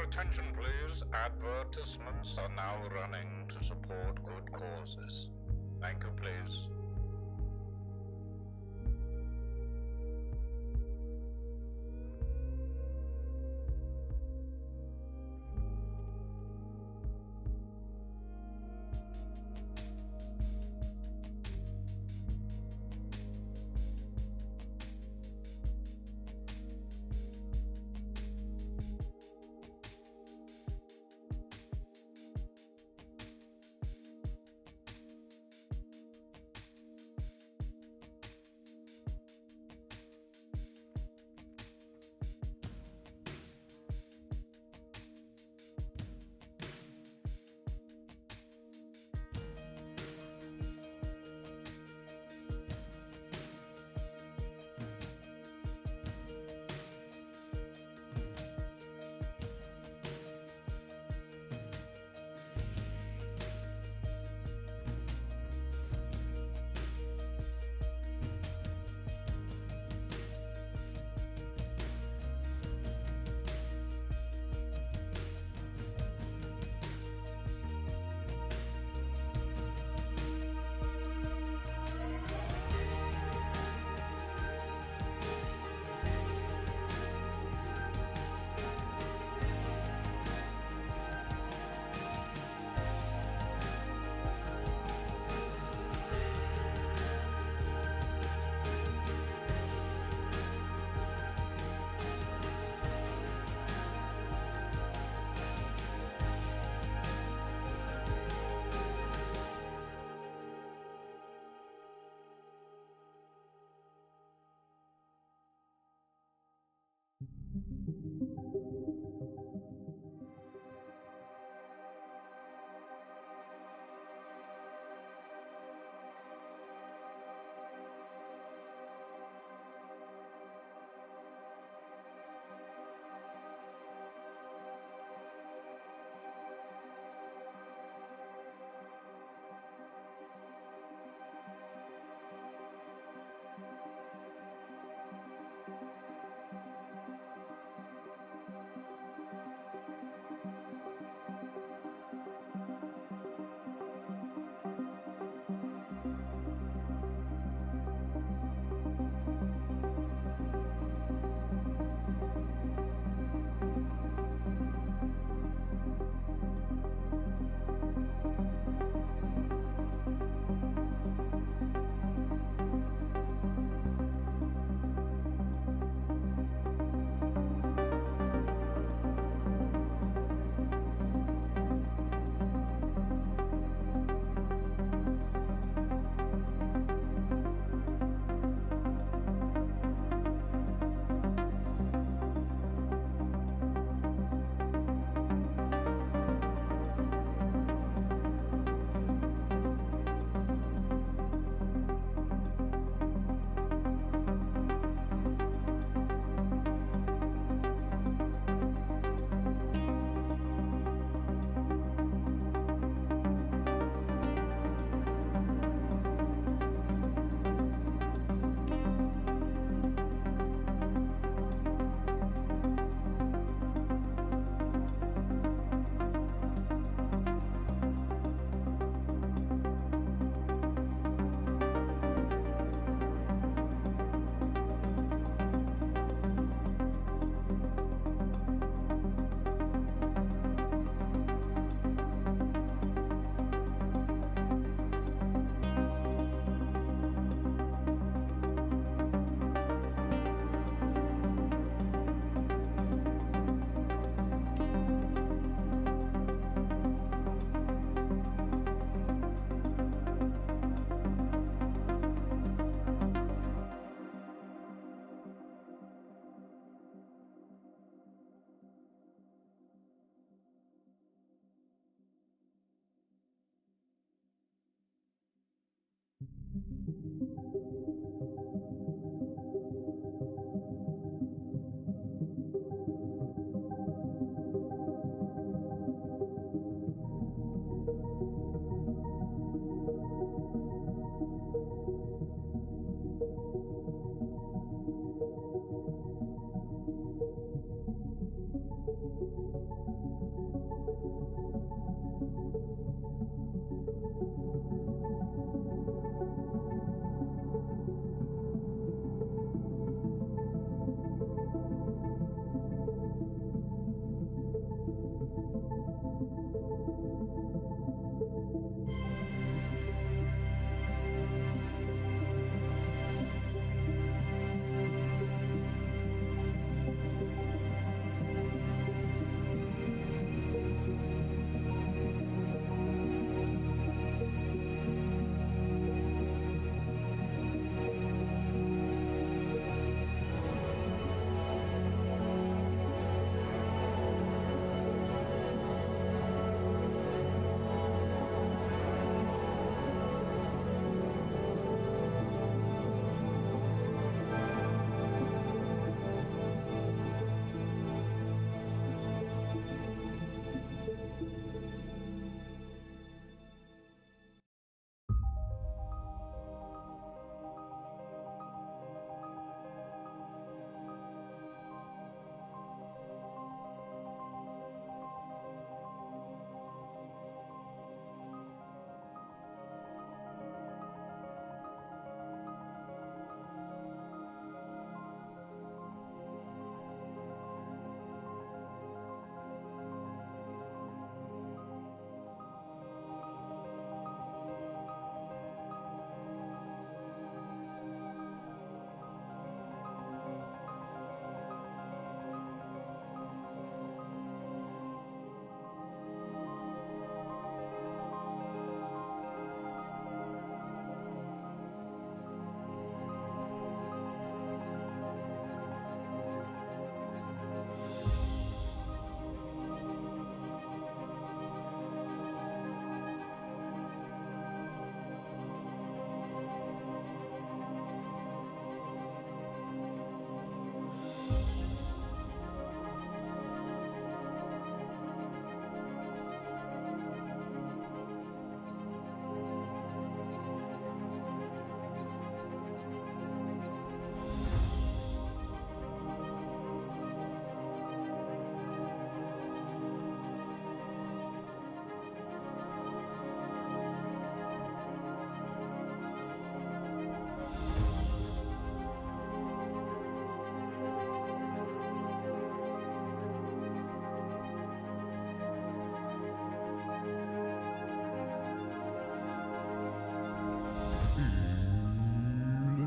attention, please. Advertisements are now running to support good causes. Thank you, please.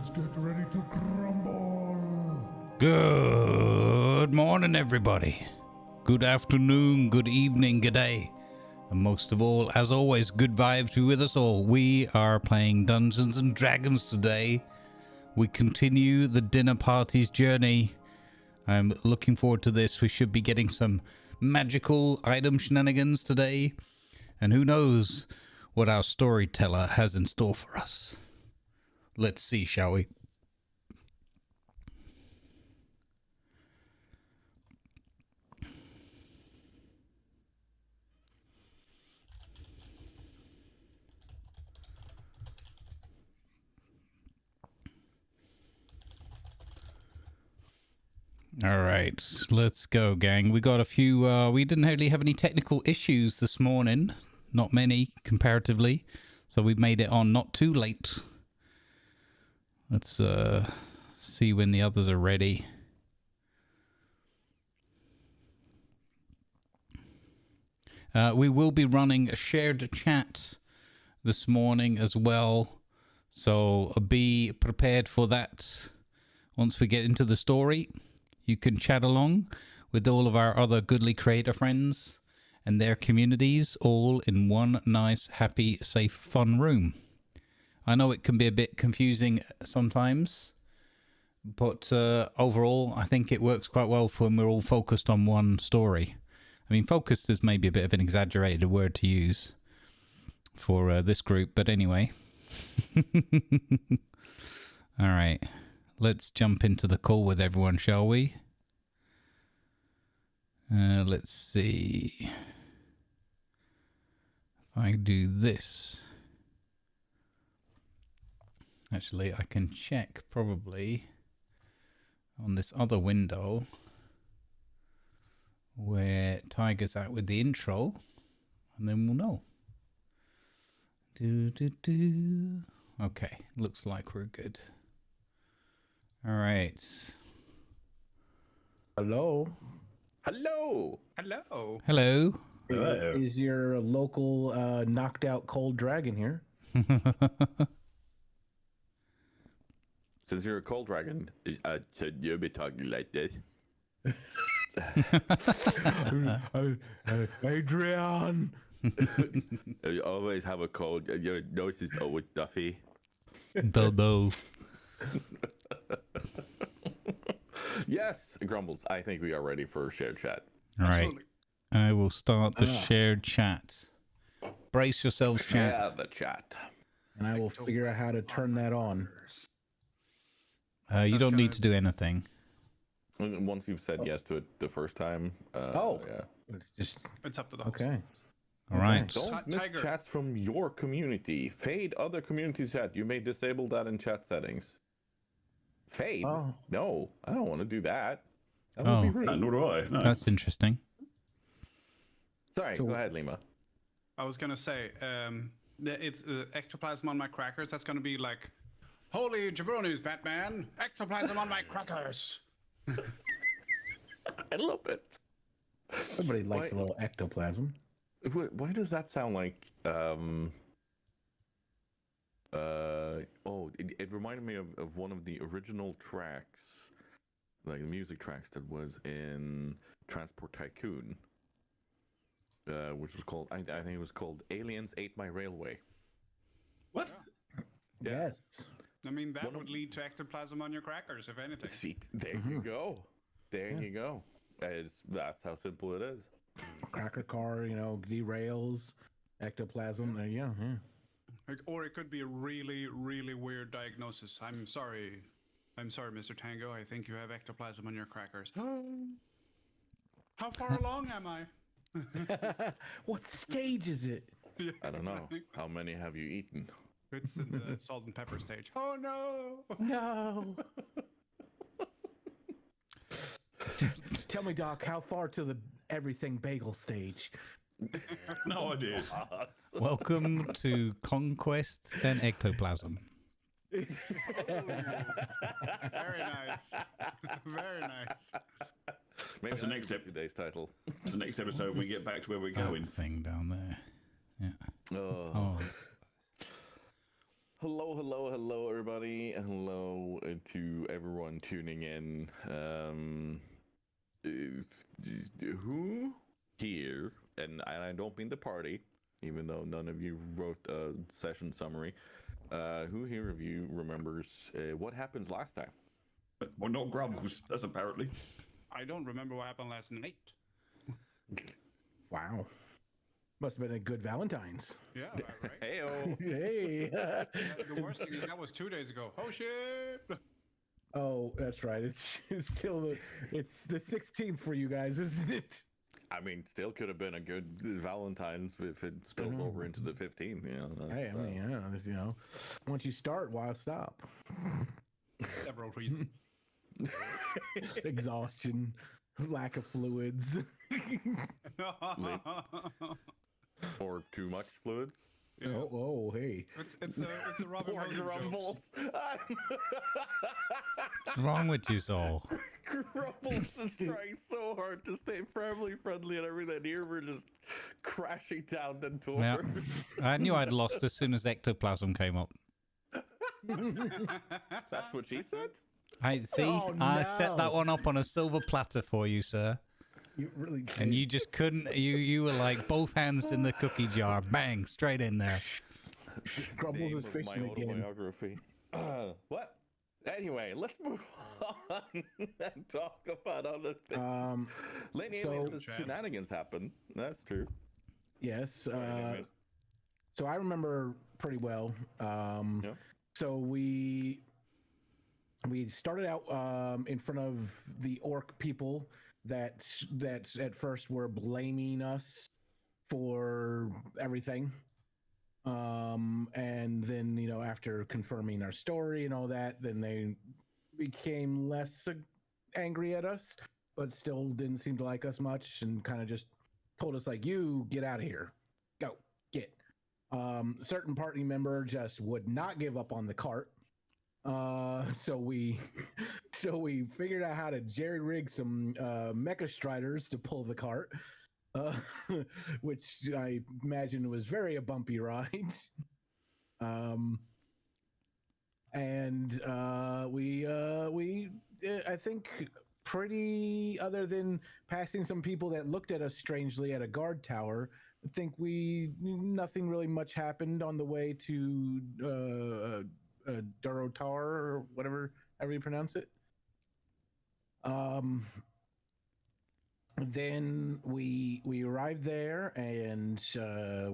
Let's get ready to crumble. Good morning, everybody. Good afternoon, good evening, good day. And most of all, as always, good vibes be with us all. We are playing Dungeons and Dragons today. We continue the dinner party's journey. I'm looking forward to this. We should be getting some magical item shenanigans today. And who knows what our storyteller has in store for us. Let's see, shall we? All right, let's go, gang. We got a few, we didn't really have any technical issues this morning. Not many, comparatively. So we've made it on not too late. Let's see when the others are ready. We will be running a shared chat this morning as well. So be prepared for that once we get into the story. You can chat along with all of our other goodly creator friends and their communities, all in one nice, happy, safe, fun room. I know it can be a bit confusing sometimes, but overall, I think it works quite well for when we're all focused on one story. I mean, focused is maybe a bit of an exaggerated word to use for this group, but anyway. All right. Let's jump into the call with everyone, shall we? Let's see. If I do this. Actually, I can check probably on this other window where Tiger's at with the intro, and then we'll know. Okay, looks like we're good. All right. Hello. Hello. Hello. Hello. Is your local knocked out cold dragon here? Since you're a cold dragon, should you be talking like this? Adrian. You always have a cold. Your nose is always stuffy. Dodo. Yes, Grumbles. I think we are ready for shared chat. All right. I will start the shared chat. Brace yourselves, chat. Yeah, the chat. And I will figure out how to turn that on. You don't need to do anything. Once you've said yes to it the first time. Yeah. It's up to the host. Okay. All right. Don't miss chats from your community. Fade other community chat. You may disable that in chat settings. Fade? Oh. No, I don't want to do that. That would be rude. Nor do I. No. That's interesting. Sorry, go ahead, Lima. I was gonna say, it's ectoplasm on my crackers. That's gonna be like, holy jabronis, Batman! Ectoplasm on my crackers. I love it. Somebody likes a little ectoplasm. Why does that sound like? It reminded me of one of the original tracks, like the music tracks that was in Transport Tycoon, which was called, I think it was called "Aliens Ate My Railway." What? Yeah. Yes. I mean, that would lead to ectoplasm on your crackers, if anything. See, there you go. There you go. That's how simple it is. Cracker car, derails, ectoplasm. There you go. Yeah. Or it could be a really, really weird diagnosis. I'm sorry, Mr. Tango. I think you have ectoplasm on your crackers. How far along am I? What stage is it? I don't know. How many have you eaten? It's in the salt and pepper stage. Oh no! No. Tell me, Doc, how far to the everything bagel stage? No idea. Welcome to Conquest and Ectoplasm. Very nice. Very nice. Maybe That's the next today's title. The next episode, we get back to where we're going. Thing down there. Yeah. Oh. Hello, hello, hello, everybody. Hello to everyone tuning in. Who here, and I don't mean the party, even though none of you wrote a session summary, who here of you remembers what happened last time? Well, not Grumbles, that's apparently. I don't remember what happened last night. Wow. Must have been a good Valentine's. Yeah, right. Heyo. Hey. The worst thing is that was 2 days ago. Oh shit! Oh, that's right. It's still it's the 16th for you guys, isn't it? I mean, still could have been a good Valentine's if it spilled over into the 15th. You know, Hey, I mean, yeah, you know, once you start, why stop? Several reasons. Exhaustion, lack of fluids. or too much fluids. Yeah. Oh, hey. It's a Robin Poor Williams Grumbles. What's wrong with you all? Grumbles is trying so hard to stay family friendly and everything. Here we're just crashing down the door. Yeah. I knew I'd lost as soon as ectoplasm came up. That's what she said? I see. Oh, I set that no. one up on a silver platter for you, sir. You really did. And you just couldn't. You were like both hands in the cookie jar, bang, straight in there. Grumbles Name is of fishing my again. autobiography. What? Anyway, let's move on and talk about other things. Lady so- aliens, shenanigans happen. That's true. Yes. anyways. So I remember pretty well. Yeah. So we started out in front of the orc people that at first were blaming us for everything. And then, you know, after confirming our story and all that, then they became less angry at us, but still didn't seem to like us much and kind of just told us like, you get out of here, go get. Certain party member just would not give up on the cart. So we figured out how to jerry rig some mecha striders to pull the cart, which I imagine was very a bumpy ride. And we I think pretty, other than passing some people that looked at us strangely at a guard tower, I think nothing really much happened on the way to Durotar or whatever, however you pronounce it. Then we arrived there, and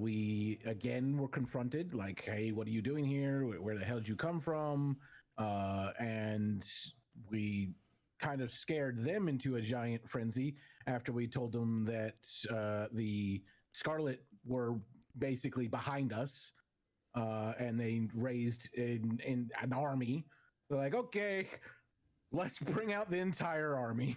we again were confronted, like, hey, what are you doing here? Where the hell did you come from? And we kind of scared them into a giant frenzy after we told them that the Scarlet were basically behind us. And they raised in an army. They're like, okay, let's bring out the entire army.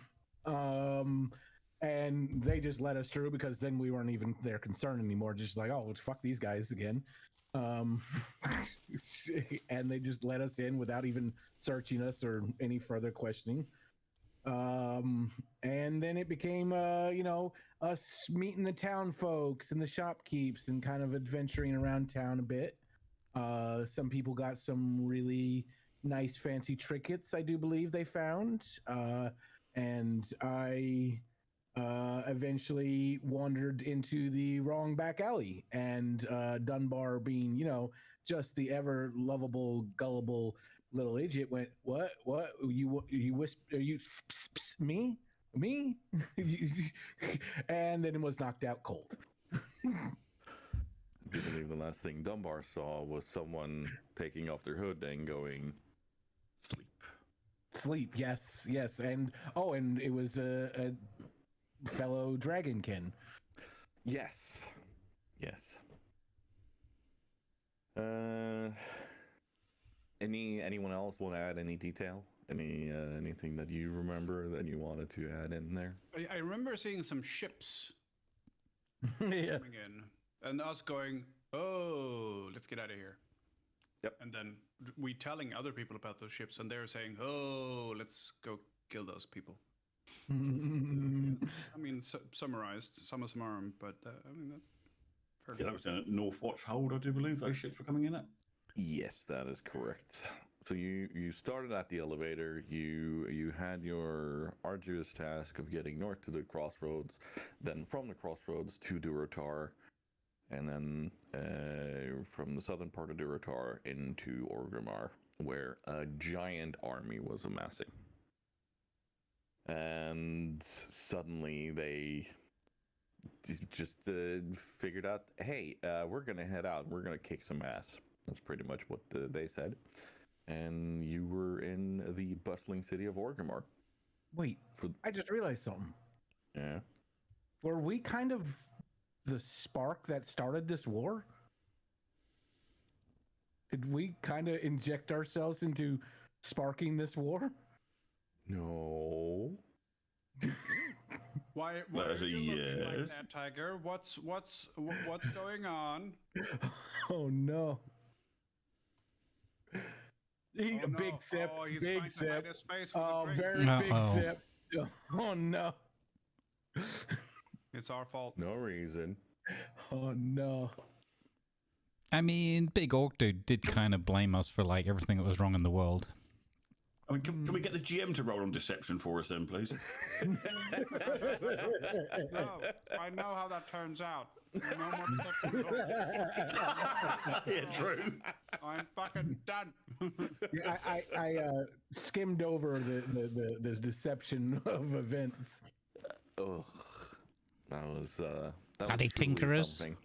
And they just let us through because then we weren't even their concern anymore. Just like, oh, fuck these guys again. And they just let us in without even searching us or any further questioning. And then it became, you know, us meeting the town folks and the shopkeeps and kind of adventuring around town a bit. Some people got some really nice fancy trinkets, I do believe they found. And I eventually wandered into the wrong back alley, and Dunbar, being, you know, just the ever lovable, gullible little idiot, went, what you whisper, you me and then it was knocked out cold. I do believe the last thing Dunbar saw was someone taking off their hood and going, Sleep, yes, and it was a fellow dragonkin. yes. Anyone else want to add any detail? Anything that you remember that you wanted to add in there? I remember seeing some ships Yeah. coming in, and us going, "Oh, let's get out of here." Yep. And then we telling other people about those ships, and they're saying, "Oh, let's go kill those people." I mean, summarized, summa summarum, but I mean that's fairly Yeah, that was a North Watch hold, I do believe those ships were coming in at. Yes, that is correct. So you started at the elevator. You had your arduous task of getting north to the crossroads, then from the crossroads to Durotar, and then from the southern part of Durotar into Orgrimmar, where a giant army was amassing. And suddenly they just figured out, hey, we're gonna head out. We're gonna kick some ass. That's pretty much what they said. And you were in the bustling city of Orgrimmar. Wait, I just realized something. Yeah. Were we kind of the spark that started this war? Did we kind of inject ourselves into sparking this war? No. Why That's are a you looking like yes. that, Tiger? What's going on? Oh no. He, Oh, no. Big sip, Oh, he's big trying to hide sip. his face with a Oh, drink. very big Uh-oh. sip. Oh no. It's our fault. No reason. Oh no. I mean, Big Orc Dude did kind of blame us for like everything that was wrong in the world. I mean, can we get the GM to roll on deception for us then, please? No, I know how that turns out. No more deception. Yeah, true. I'm fucking done. Yeah, I skimmed over the deception of events. Ugh. That was Bloody truly tinkerers. something.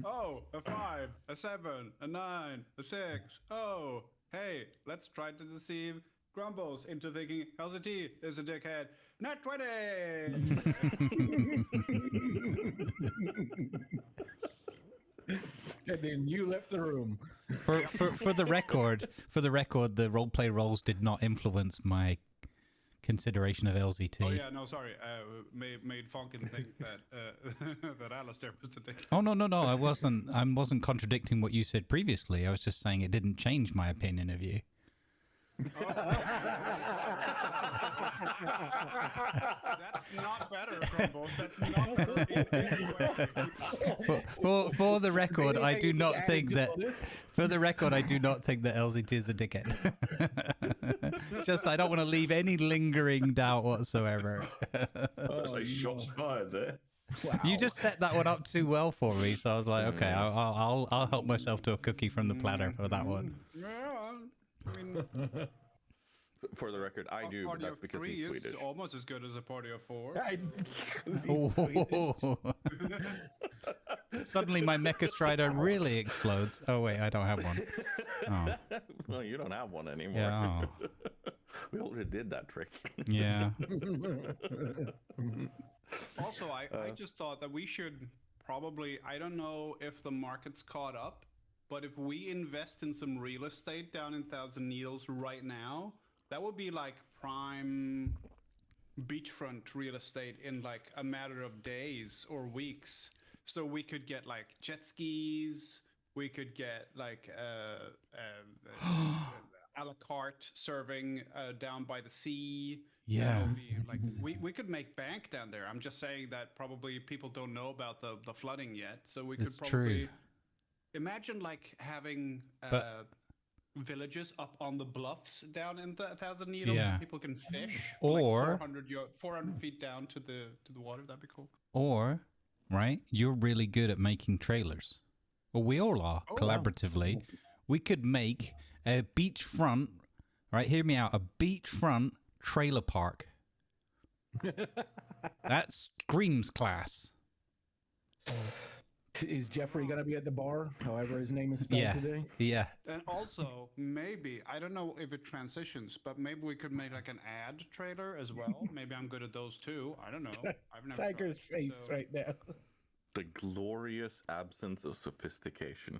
Oh, a 5, a 7, a 9, a 6. Oh, hey, let's try to deceive Grumbles into thinking LCT is a dickhead. Not 20! And then you left the room. For the record, the roleplay rolls did not influence my consideration of LZT. Oh yeah, no, sorry. Made Funkin think that that Alistair was the dick. Oh no. I wasn't contradicting what you said previously. I was just saying it didn't change my opinion of you. That's not better, Grumbles. That's not better in any way. For the record, I do not think that. For the record, I do not think that LZT is a dickhead. Just I don't want to leave any lingering doubt whatsoever. So shots fired there. Wow. You just set that one up too well for me, so I was like, okay, I'll help myself to a cookie from the platter for that one. Yeah, I mean, For the record, I do, but party that's of because 3 he's is Swedish. almost as good as a party of 4. Oh. Suddenly my Mecha Strider really explodes. Oh wait, I don't have one. Oh. Well, you don't have one anymore. Yeah. We already did that trick. Yeah. Also, I just thought that we should probably, I don't know if the market's caught up, but if we invest in some real estate down in Thousand Needles right now, that would be like prime beachfront real estate in like a matter of days or weeks. So we could get like jet skis, we could get like a la carte serving down by the sea. Yeah. That would be, like we could make bank down there. I'm just saying that probably people don't know about the flooding yet. So we could It's probably true. imagine like having villages up on the bluffs down in the Thousand Needles. Yeah. People can fish. for Or- like 400 feet down to the water. That'd be cool. Or, right, you're really good at making trailers. Well, we all are, collaboratively. We could make a beachfront, right, hear me out, a beachfront trailer park. That screams class. Is Jeffrey gonna be at the bar? However his name is spelled Yeah. today. Yeah. And also, maybe, I don't know if it transitions, but maybe we could make like an ad trailer as well. Maybe I'm good at those too. I don't know. I've never Tiger's tried, face so- right now. The glorious absence of sophistication.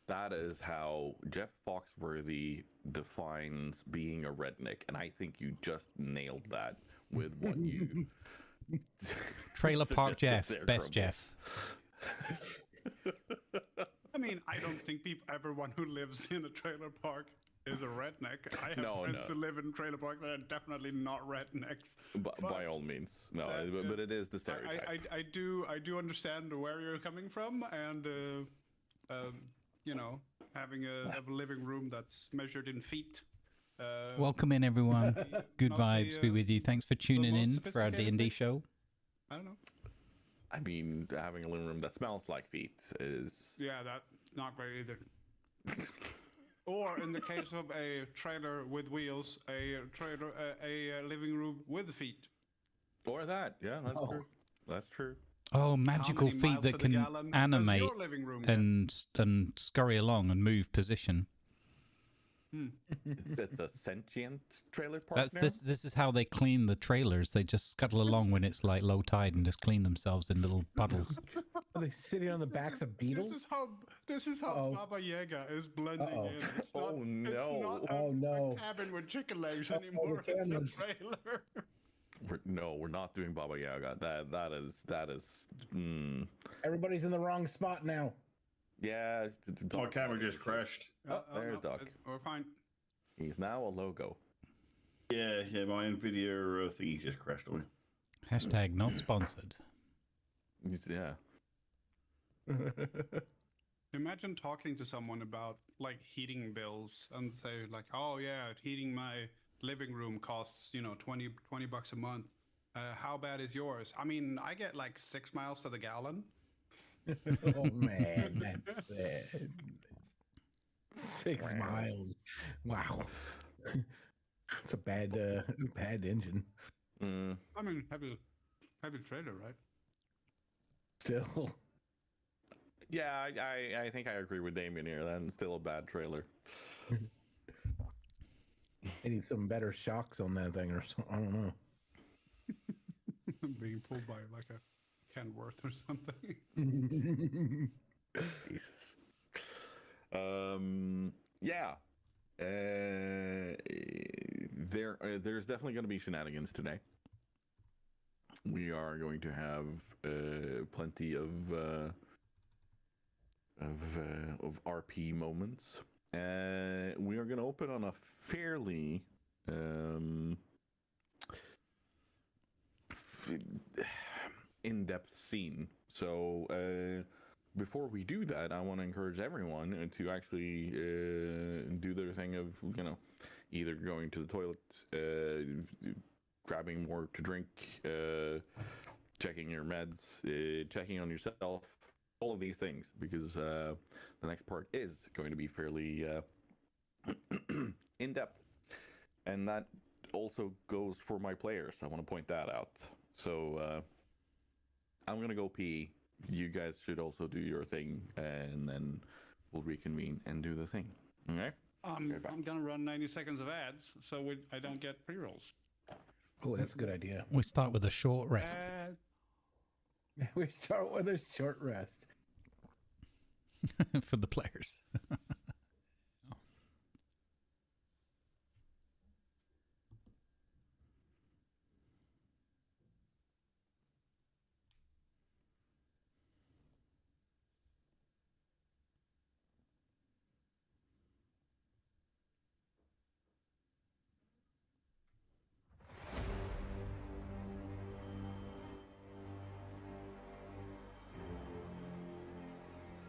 That is how Jeff Foxworthy defines being a redneck, and I think you just nailed that with what you. Trailer Park Jeff, suggested there, best Grumbles. Jeff. I mean, I don't think everyone who lives in a trailer park is a redneck. I have No, friends no. who live in trailer parks that are definitely not rednecks. By all means, no, but it is the stereotype. I do understand where you're coming from, and you know, having a living room that's measured in feet. Welcome in, everyone. Good not the, vibes be with you. Thanks for tuning most in for our sophisticated D&D thing. show. I don't know. I mean, having a living room that smells like feet is. Yeah, that's not great either. Or in the case of a trailer with wheels, a living room with feet. Or that, yeah, that's true. That's true. Oh, magical many feet miles that to the can gallon does animate your living room get? and scurry along and move position. It's a sentient trailer park now? This is how they clean the trailers. They just scuttle along when it's like low tide and just clean themselves in little puddles. Are they sitting on the backs of beetles? This is how Uh-oh. Baba Yaga is blending Uh-oh. in. It's not, Oh, no. It's not Oh, no. a cabin with chicken legs Oh, anymore. the It's a cameras. trailer. We're not doing Baba Yaga. That is. Everybody's in the wrong spot now. Yeah. My camera just crashed. Oh, there's Doc. We're fine. He's now a logo. Yeah, my Nvidia thingy just crashed on me. Hashtag not sponsored. Yeah. Imagine talking to someone about like heating bills and say like, oh yeah, heating my living room costs, you know, 20 bucks a month. How bad is yours? I mean, I get like 6 miles to the gallon. Oh man, that's bad. 6 miles. Wow. It's a bad engine. I mean, heavy trailer, right? Still. Yeah, I think I agree with Damien here. That's still a bad trailer. They need some better shocks on that thing or something. I don't know. Being pulled by like a Kenworth or something. Jesus. Yeah. There's definitely going to be shenanigans today. We are going to have plenty of RP moments. We are going to open on a fairly in-depth scene. So before we do that, I want to encourage everyone to actually do their thing of, you know, either going to the toilet, grabbing more to drink, checking your meds, checking on yourself, all of these things, because the next part is going to be fairly in-depth. And that also goes for my players. I want to point that out. So I'm going to go pee. You guys should also do your thing, and then we'll reconvene and do the thing. Okay? I'm going to run 90 seconds of ads so I don't get pre-rolls. Oh, that's a good idea. We start with a short rest. We start with a short rest. For the players.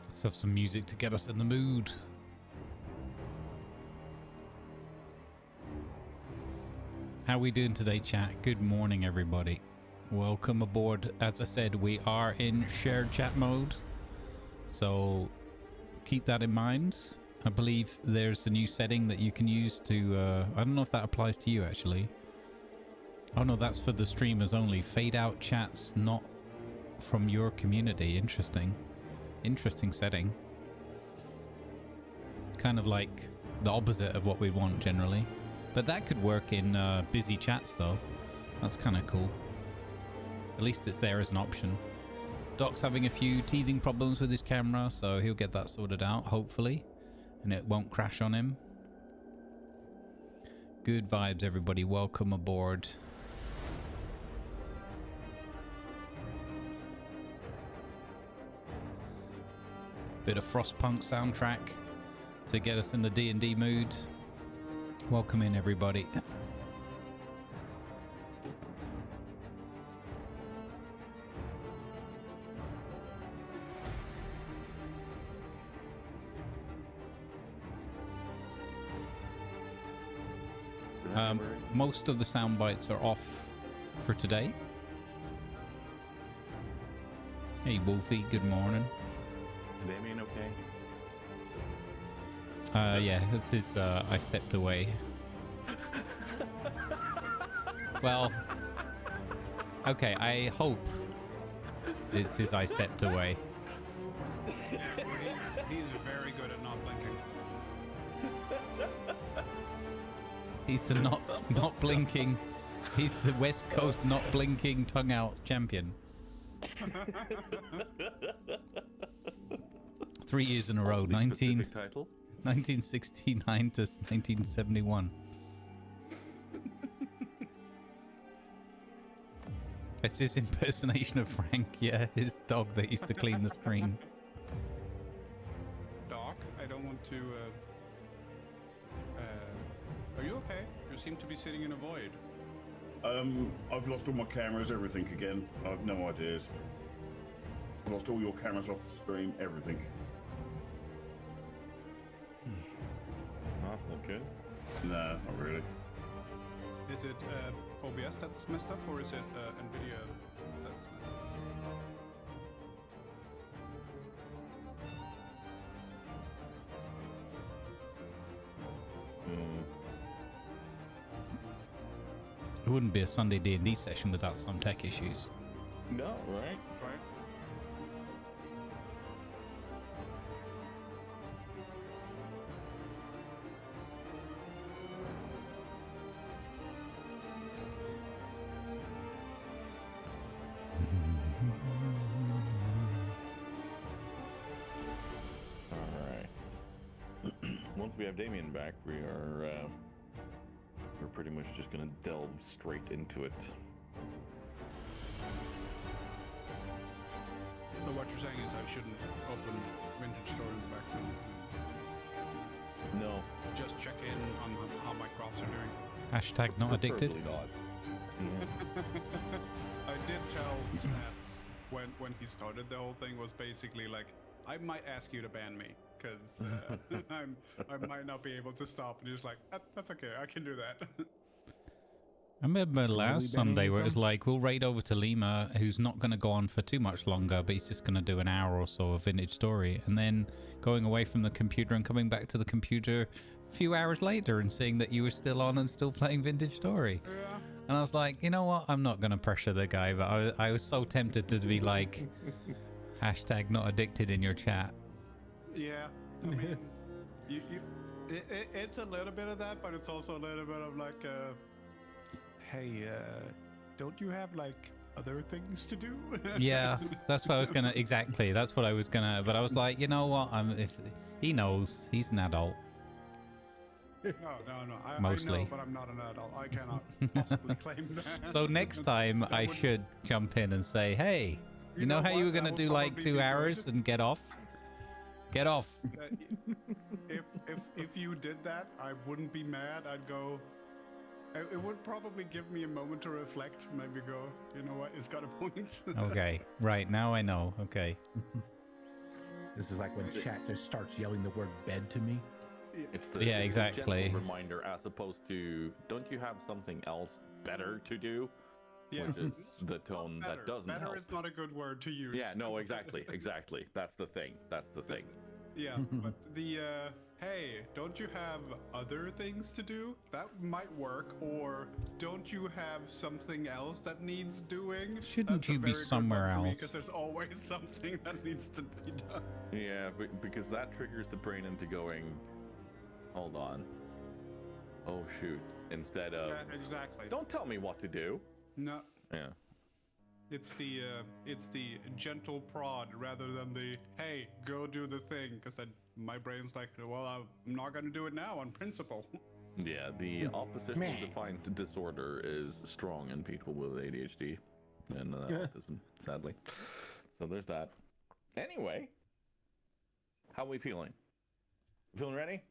Let's have some music to get us in the mood. How we doing today, chat? Good morning, everybody. Welcome aboard. As I said, we are in shared chat mode, so keep that in mind. I believe there's a new setting that you can use to, I don't know if that applies to you, actually. Oh no, that's for the streamers only. Fade out chats, not from your community. Interesting setting. Kind of like the opposite of what we want generally, but that could work in busy chats though. That's kind of cool. At least it's there as an option. Doc's having a few teething problems with his camera, so he'll get that sorted out hopefully, and it won't crash on him. Good vibes, everybody. Welcome aboard. Bit of Frostpunk soundtrack to get us in the D&D mood. Welcome in, everybody. Most of the sound bites are off for today. Hey, Wolfie, good morning. Is Damien okay? Yeah, it's his, I stepped away. Well, okay, I hope it's his I stepped away. Yeah, well, he's very good at not blinking. He's the not blinking. He's the West Coast not blinking tongue out champion. 3 years in a row, The specific title? 1969 to 1971. It's his impersonation of Frank, yeah, his dog that used to clean the screen. Doc, I don't want to. Are you okay? You seem to be sitting in a void. I've lost all my cameras, everything again. I've no ideas. I've lost all your cameras off the stream, everything. That's not good. Nah, not really. Is it OBS that's messed up, or is it NVIDIA that's messed up? It wouldn't be a Sunday D&D session without some tech issues. No, right? Right. Alright. Once we have Damien back, we're pretty much just gonna delve straight into it. So what you're saying is I shouldn't open Vintage Store in the background. No. Just check in on how my crops are doing. Hashtag not addicted. Preferably not. I did tell Stats when he started the whole thing was basically like, I might ask you to ban me because I might not be able to stop. And he's like, that's okay, I can do that. I remember last banning Sunday you where it was from? like, we'll raid over to Lima, who's not going to go on for too much longer, but he's just going to do an hour or so of Vintage Story, and then going away from the computer and coming back to the computer a few hours later and seeing that you were still on and still playing Vintage Story. Yeah. And I was like, you know what? I'm not going to pressure the guy, but I was so tempted to be like, hashtag not addicted in your chat. Yeah, I mean, it's a little bit of that, but it's also a little bit of like, hey, don't you have like other things to do? Yeah, that's what I was gonna. Exactly, that's what I was gonna. But I was like, you know what? If he knows, he's an adult. No. I Mostly. know, but I'm not an adult. I cannot possibly claim that. So next time I should jump in and say, hey, you know how you were what? gonna That do would like probably 2 be hours good. and get off? Get off. If you did that, I wouldn't be mad. I'd go. It would probably give me a moment to reflect. Maybe go. You know what? It's got a point. Okay, right now I know. Okay. This is like when chat just starts yelling the word bed to me. It's Yeah, it's exactly. gentle reminder as opposed to, don't you have something else better to do? Yeah. Which is the tone Better. that doesn't Better help. is not a good word to use. Yeah, no, exactly. That's the thing. Yeah, but the hey, don't you have other things to do? That might work. Or don't you have something else that needs doing? Shouldn't That's a you be very good somewhere one for me, else? Because there's always something that needs to be done. Yeah, because that triggers the brain into going, hold on. Oh shoot. Instead of, Yeah, exactly. don't tell me what to do. No, Yeah. it's the gentle prod rather than the hey, go do the thing. Because then my brain's like, well, I'm not gonna do it now on principle. Yeah, the oppositional Meh. defined disorder is strong in people with ADHD and autism, sadly. So there's that. Anyway, how are we feeling? Feeling ready?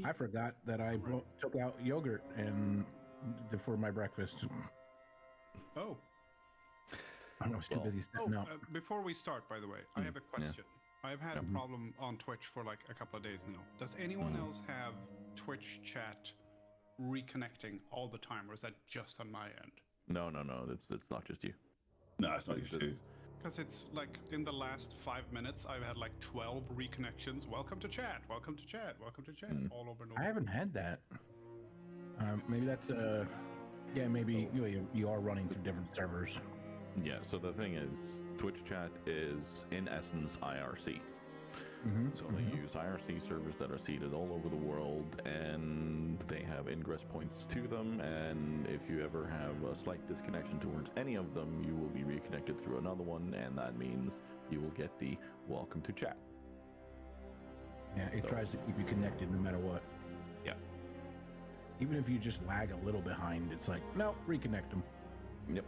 I forgot that I took out yogurt and for my breakfast. Oh. I was too busy setting up. Before we start, by the way, I have a question. I've had a problem on Twitch for like a couple of days now. Does anyone else have Twitch chat reconnecting all the time, or is that just on my end? No. It's not just you. No, it's not just you. Because it's like in the last 5 minutes, I've had like 12 reconnections. Welcome to chat. Welcome to chat. Welcome to chat. All over and over. I haven't had that. Maybe that's yeah. Maybe you are running through different servers. Yeah. So the thing is, Twitch chat is in essence IRC. So they use IRC servers that are seated all over the world, and they have ingress points to them, and if you ever have a slight disconnection towards any of them, you will be reconnected through another one, and that means you will get the welcome to chat. Yeah, it tries to keep you connected no matter what. Yeah. Even if you just lag a little behind, it's like, no, reconnect them. Yep,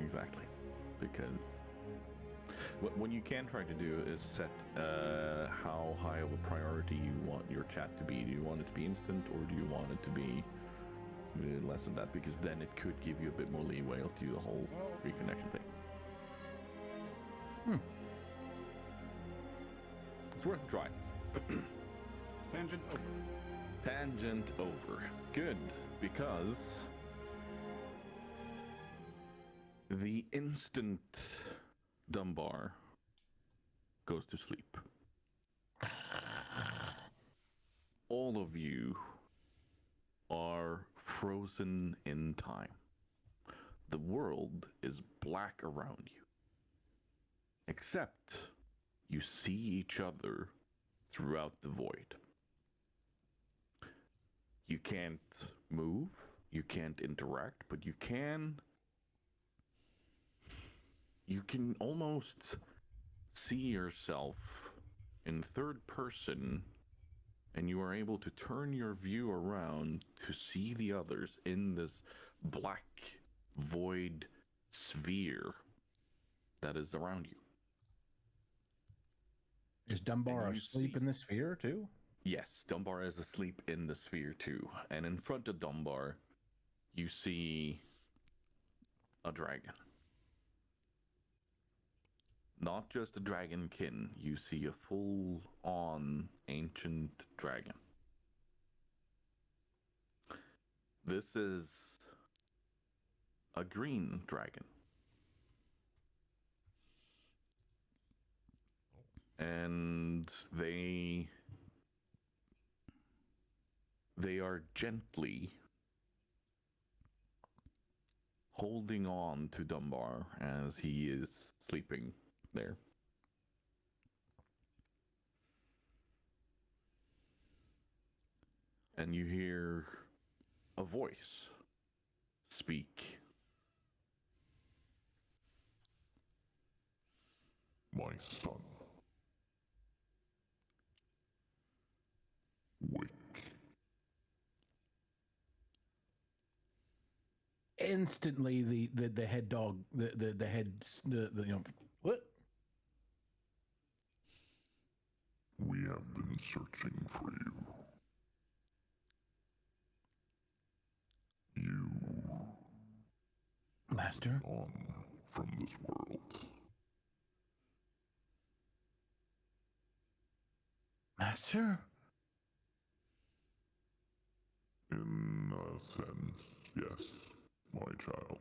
exactly. Because what you can try to do is set how high of a priority you want your chat to be. Do you want it to be instant, or do you want it to be less than that? Because then it could give you a bit more leeway to do the whole reconnection thing. It's worth a try. Tangent over. Tangent over. Good, because the instant Dunbar goes to sleep, all of you are frozen in time. The world is black around you, except you see each other throughout the void. You can't move, you can't interact, but you can almost see yourself in third person, and you are able to turn your view around to see the others in this black void sphere that is around you. Is Dunbar asleep in the sphere too? Yes, Dunbar is asleep in the sphere too. And in front of Dunbar, you see a dragon. Not just a dragonkin, you see a full-on ancient dragon. This is a green dragon. And they are gently holding on to Dunbar as he is sleeping there. And you hear a voice speak. My son. Wake. Instantly, the head dog, the head, what? We have been searching for you. You Master? on from this world. Master? In a sense, yes, my child.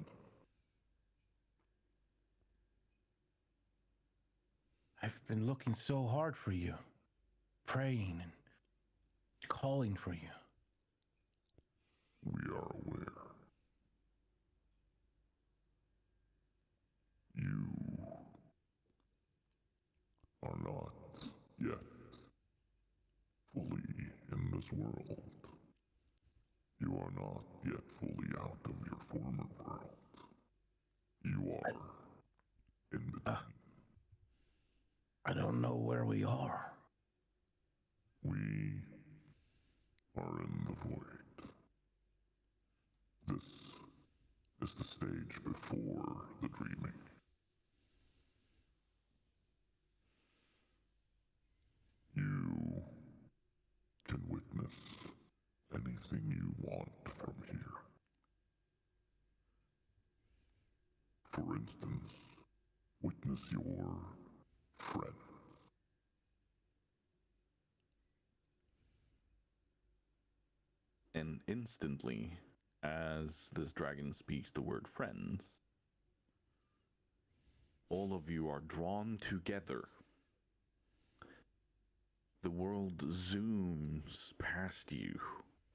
I've been looking so hard for you, praying and calling for you. We are aware. You are not yet fully in this world. You are not yet fully out of your former world. You are in between. I don't know where we are. We are in the void. This is the stage before the dreaming. You can witness anything you want from here. For instance, witness your friend. And instantly, as this dragon speaks the word friends, all of you are drawn together. The world zooms past you.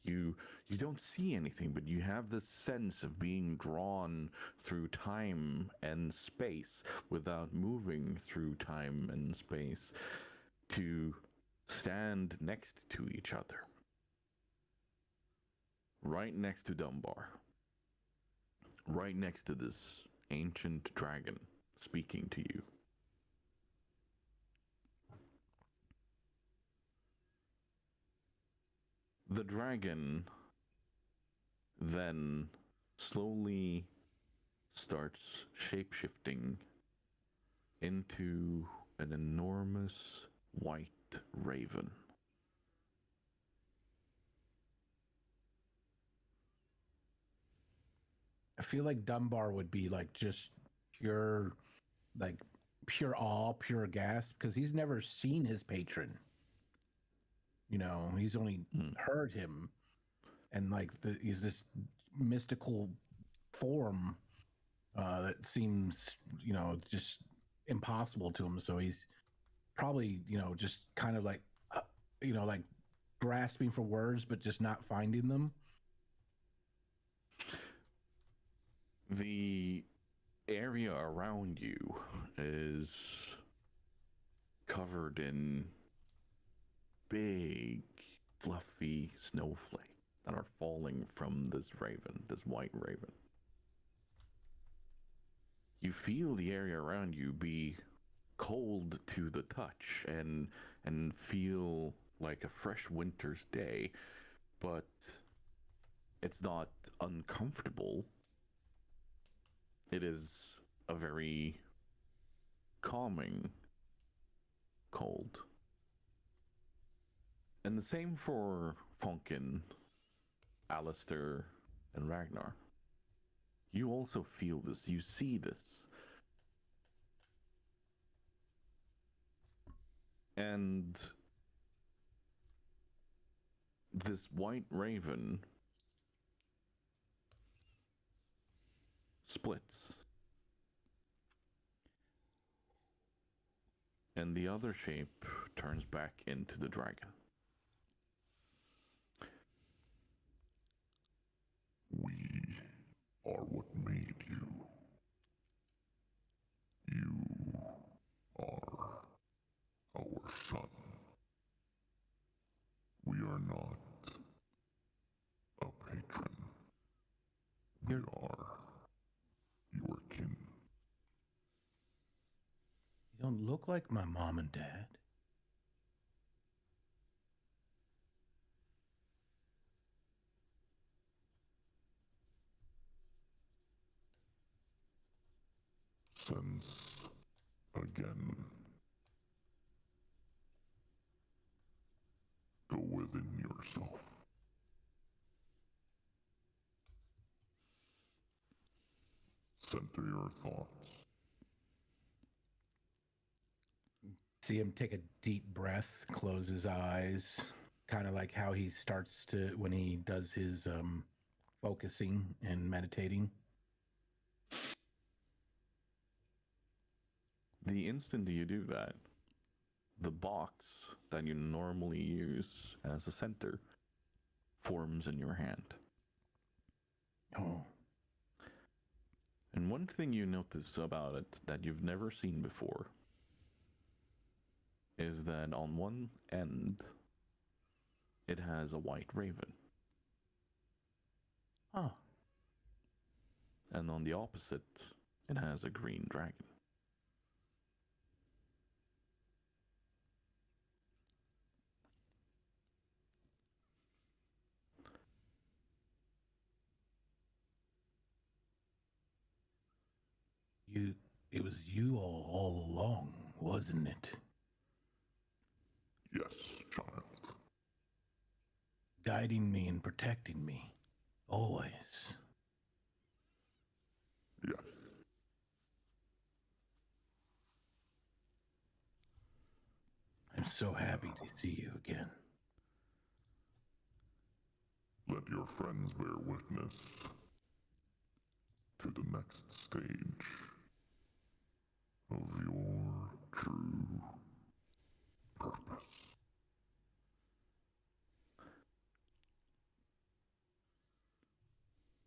You don't see anything, but you have this sense of being drawn through time and space without moving through time and space to stand next to each other. Right next to Dunbar. Right next to this ancient dragon speaking to you. The dragon then slowly starts shapeshifting into an enormous white raven. I feel like Dunbar would be like just pure, like pure awe, pure gasp, because he's never seen his patron. You know, he's only heard him, and like he's this mystical form that seems, you know, just impossible to him. So he's probably, you know, just kind of like, you know, like grasping for words, but just not finding them. The area around you is covered in big, fluffy snowflakes that are falling from this raven, this white raven. You feel the area around you be cold to the touch and feel like a fresh winter's day, but it's not uncomfortable. It is a very calming cold. And the same for Funkin, Alistair, and Ragnar. You also feel this, you see this. And this white raven splits. And the other shape turns back into the dragon. We are what made you. You are our son. We are not a patron. We are your kin. You don't look like my mom and dad. Sense again. Go within yourself. Center your thoughts. See him take a deep breath, close his eyes, kind of like how he starts to when he does his focusing and meditating. The instant you do that, the box that you normally use as a center forms in your hand. Oh. And one thing you notice about it that you've never seen before is that on one end, it has a white raven. Huh. And on the opposite, it has a green dragon. It was you all along, wasn't it? Yes, child. Guiding me and protecting me. Always. Yes. I'm so happy to see you again. Let your friends bear witness to the next stage of your true purpose.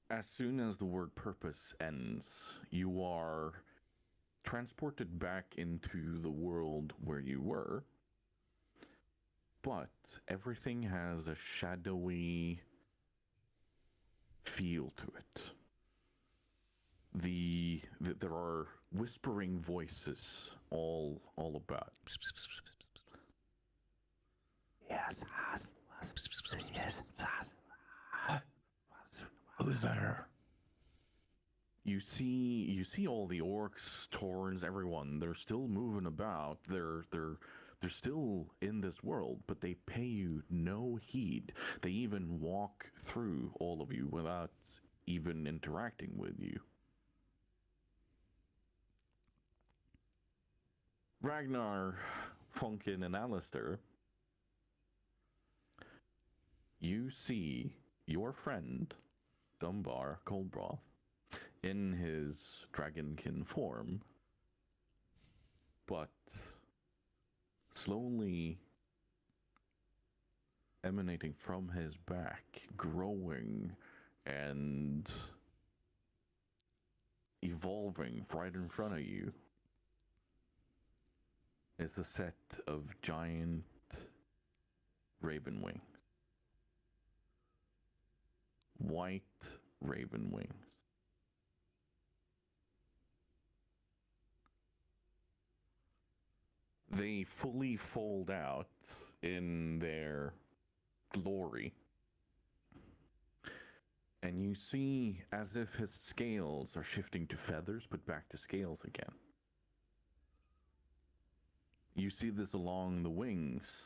As soon as the word purpose ends, you are transported back into the world where you were, but everything has a shadowy feel to it. There are whispering voices all about. Yes. Who's there? You see all the orcs, Taurns, everyone. They're still moving about. They're still in this world, but they pay you no heed. They even walk through all of you without even interacting with you. Ragnar, Funkin, and Alistair, you see your friend, Dunbar Coldbroth, in his dragonkin form, but slowly emanating from his back, growing and evolving right in front of you, is a set of giant raven wings. White raven wings. They fully fold out in their glory. And you see as if his scales are shifting to feathers, but back to scales again. You see this along the wings.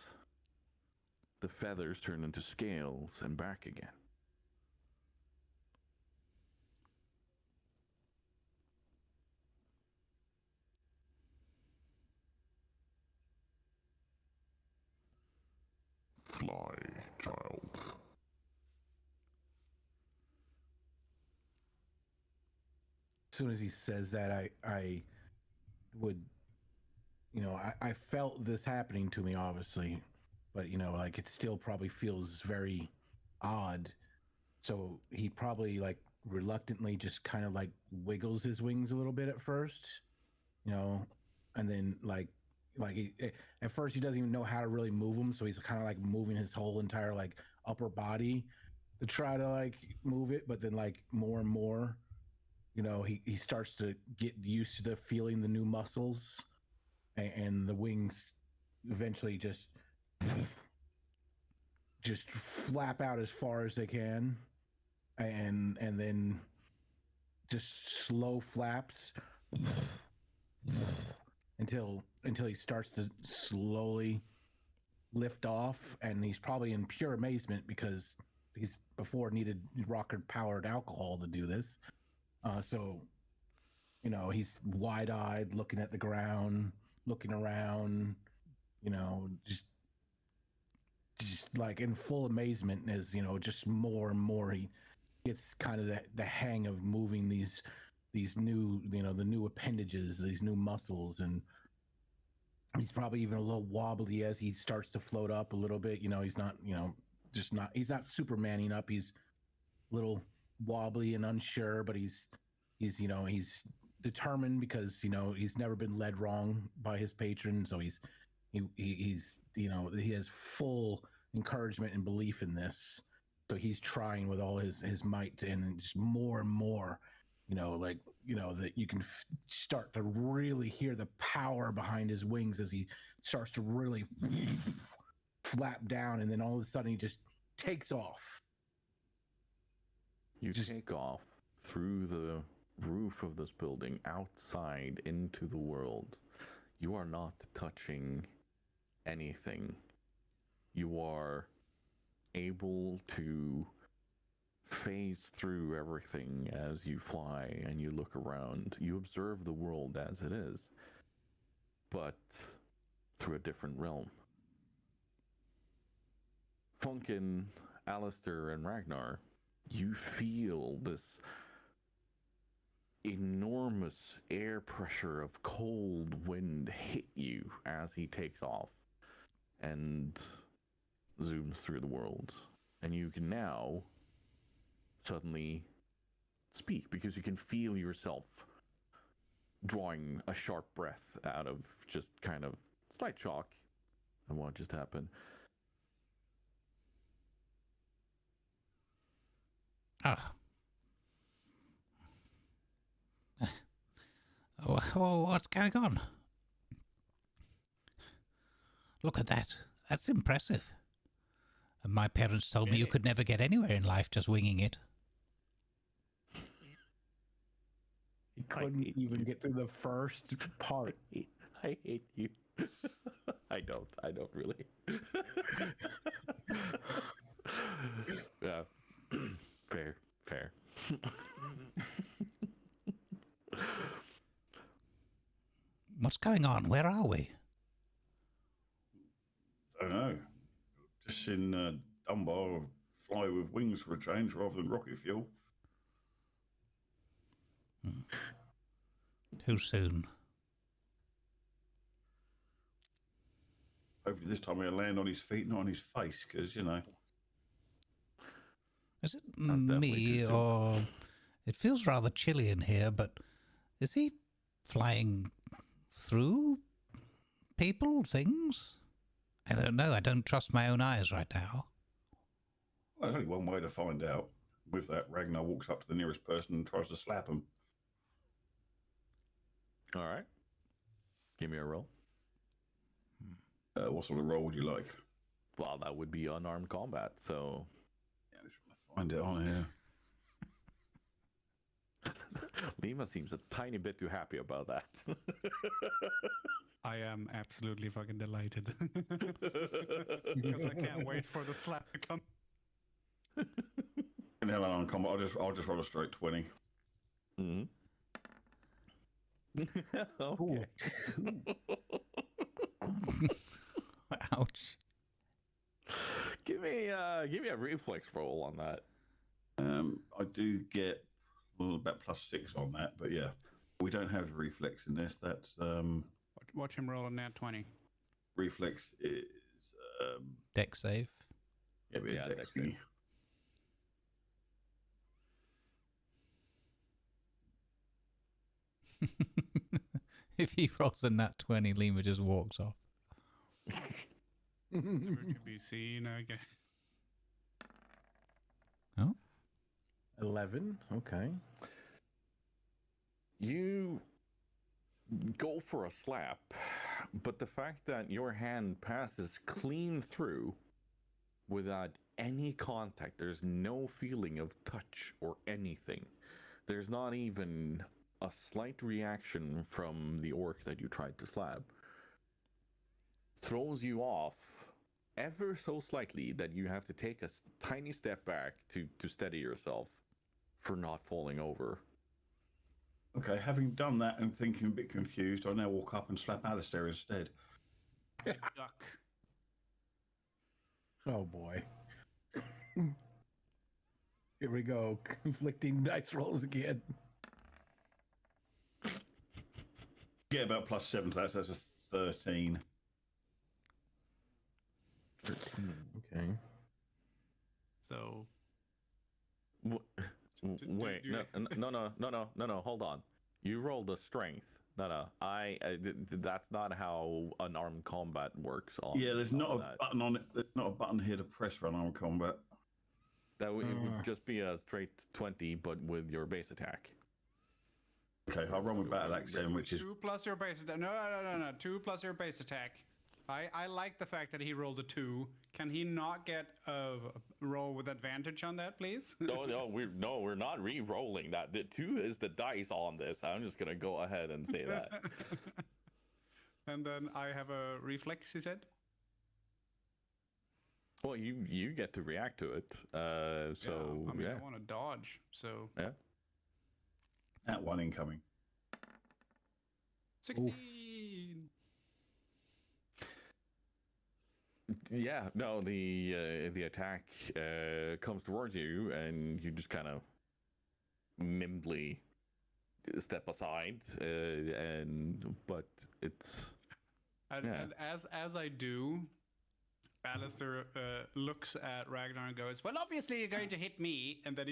The feathers turn into scales and back again. Fly, child. As soon as he says that, I would, I felt this happening to me, obviously, but, like, it still probably feels very odd. So he probably, like, reluctantly just kind of, like, wiggles his wings a little bit at first, and then, at first he doesn't even know how to really move them, so he's kind of, like, moving his whole entire, like, upper body to try to, like, move it, but then, like, more and more, he starts to get used to feeling the new muscles, and the wings eventually just flap out as far as they can, and then just slow flaps until he starts to slowly lift off, and he's probably in pure amazement because he's before needed rocket powered alcohol to do this. So, he's wide-eyed, looking at the ground, looking around, just like in full amazement as, just more and more he gets kind of the hang of moving these new, the new appendages, these new muscles, and he's probably even a little wobbly as he starts to float up a little bit. He's not, he's not Supermaning up. He's a little wobbly and unsure, but he's determined because, he's never been led wrong by his patron. So he has full encouragement and belief in this. So he's trying with all his might, and just more and more, that you can start to really hear the power behind his wings as he starts to really flap down, and then all of a sudden he just takes off. You take off through the roof of this building, outside into the world. You are not touching anything. You are able to phase through everything as you fly and you look around. You observe the world as it is, but through a different realm. Funkin, Alistair and Ragnar, you feel this enormous air pressure of cold wind hit you as he takes off and zooms through the world. And you can now suddenly speak because you can feel yourself drawing a sharp breath out of just kind of slight shock of what just happened. Ah. What's going on? Look at that. That's impressive. And my parents told me you could never get anywhere in life just winging it. He couldn't even get through the first part. I hate you. I don't really. Yeah. Fair. What's going on? Where are we? I don't know. Just in Dunbar, fly with wings for a change rather than rocket fuel. Too soon. Hopefully this time he'll land on his feet, not on his face, because, you know. Is it definitely me, too soon. or it feels rather chilly in here, but is he flying through people, things? I don't know. I don't trust my own eyes right now. Well, there's only one way to find out. With that, Ragnar walks up to the nearest person and tries to slap him. All right. Give me a roll. What sort of roll would you like? Well, that would be unarmed combat, so... Yeah, I just want to find it on here. Lima seems a tiny bit too happy about that. I am absolutely fucking delighted. Because I can't wait for the slap to come. In hell on combat, I'll just roll a straight 20. Mm-hmm. Okay. Ouch. Give me a reflex roll on that. I do get about +6 on that, but yeah, we don't have reflex in this. That's Watch him roll a nat 20. reflex is Deck save. Yeah, dex dex thingy. save. If he rolls a nat 20, Lima just walks off. Never to be seen again. Oh? 11. Okay. You go for a slap, but the fact that your hand passes clean through without any contact, there's no feeling of touch or anything. There's not even a slight reaction from the orc that you tried to slap. Throws you off ever so slightly that you have to take a tiny step back to steady yourself for not falling over. Okay, having done that and thinking a bit confused, I now walk up and slap Alistair instead. Duck. Oh boy. Here we go. Conflicting dice rolls again. Get about +7 to that, so that's a 13. Okay. So Wait, no, hold on. You rolled a strength. No, that's not how unarmed combat works. Yeah, there's not a that. button on it. There's not a button here to press for unarmed combat. It would just be a straight 20, but with your base attack. Okay, I'll run with battle axe then, which is 2 plus your base attack. No. 2 plus your base attack. I like the fact that he rolled a 2. Can he not get a roll with advantage on that, please? No, we're not re-rolling that. The 2 is the dice on this. I'm just gonna go ahead and say that. And then I have a reflex, he said? Well, you get to react to it. So yeah, I mean, yeah. I want to dodge, so... Yeah. that one incoming. 16! Yeah, no, the attack comes towards you, and you just kind of nimbly step aside, but it's And as I do, Alistair looks at Ragnar and goes, "Well, obviously you're going to hit me." And then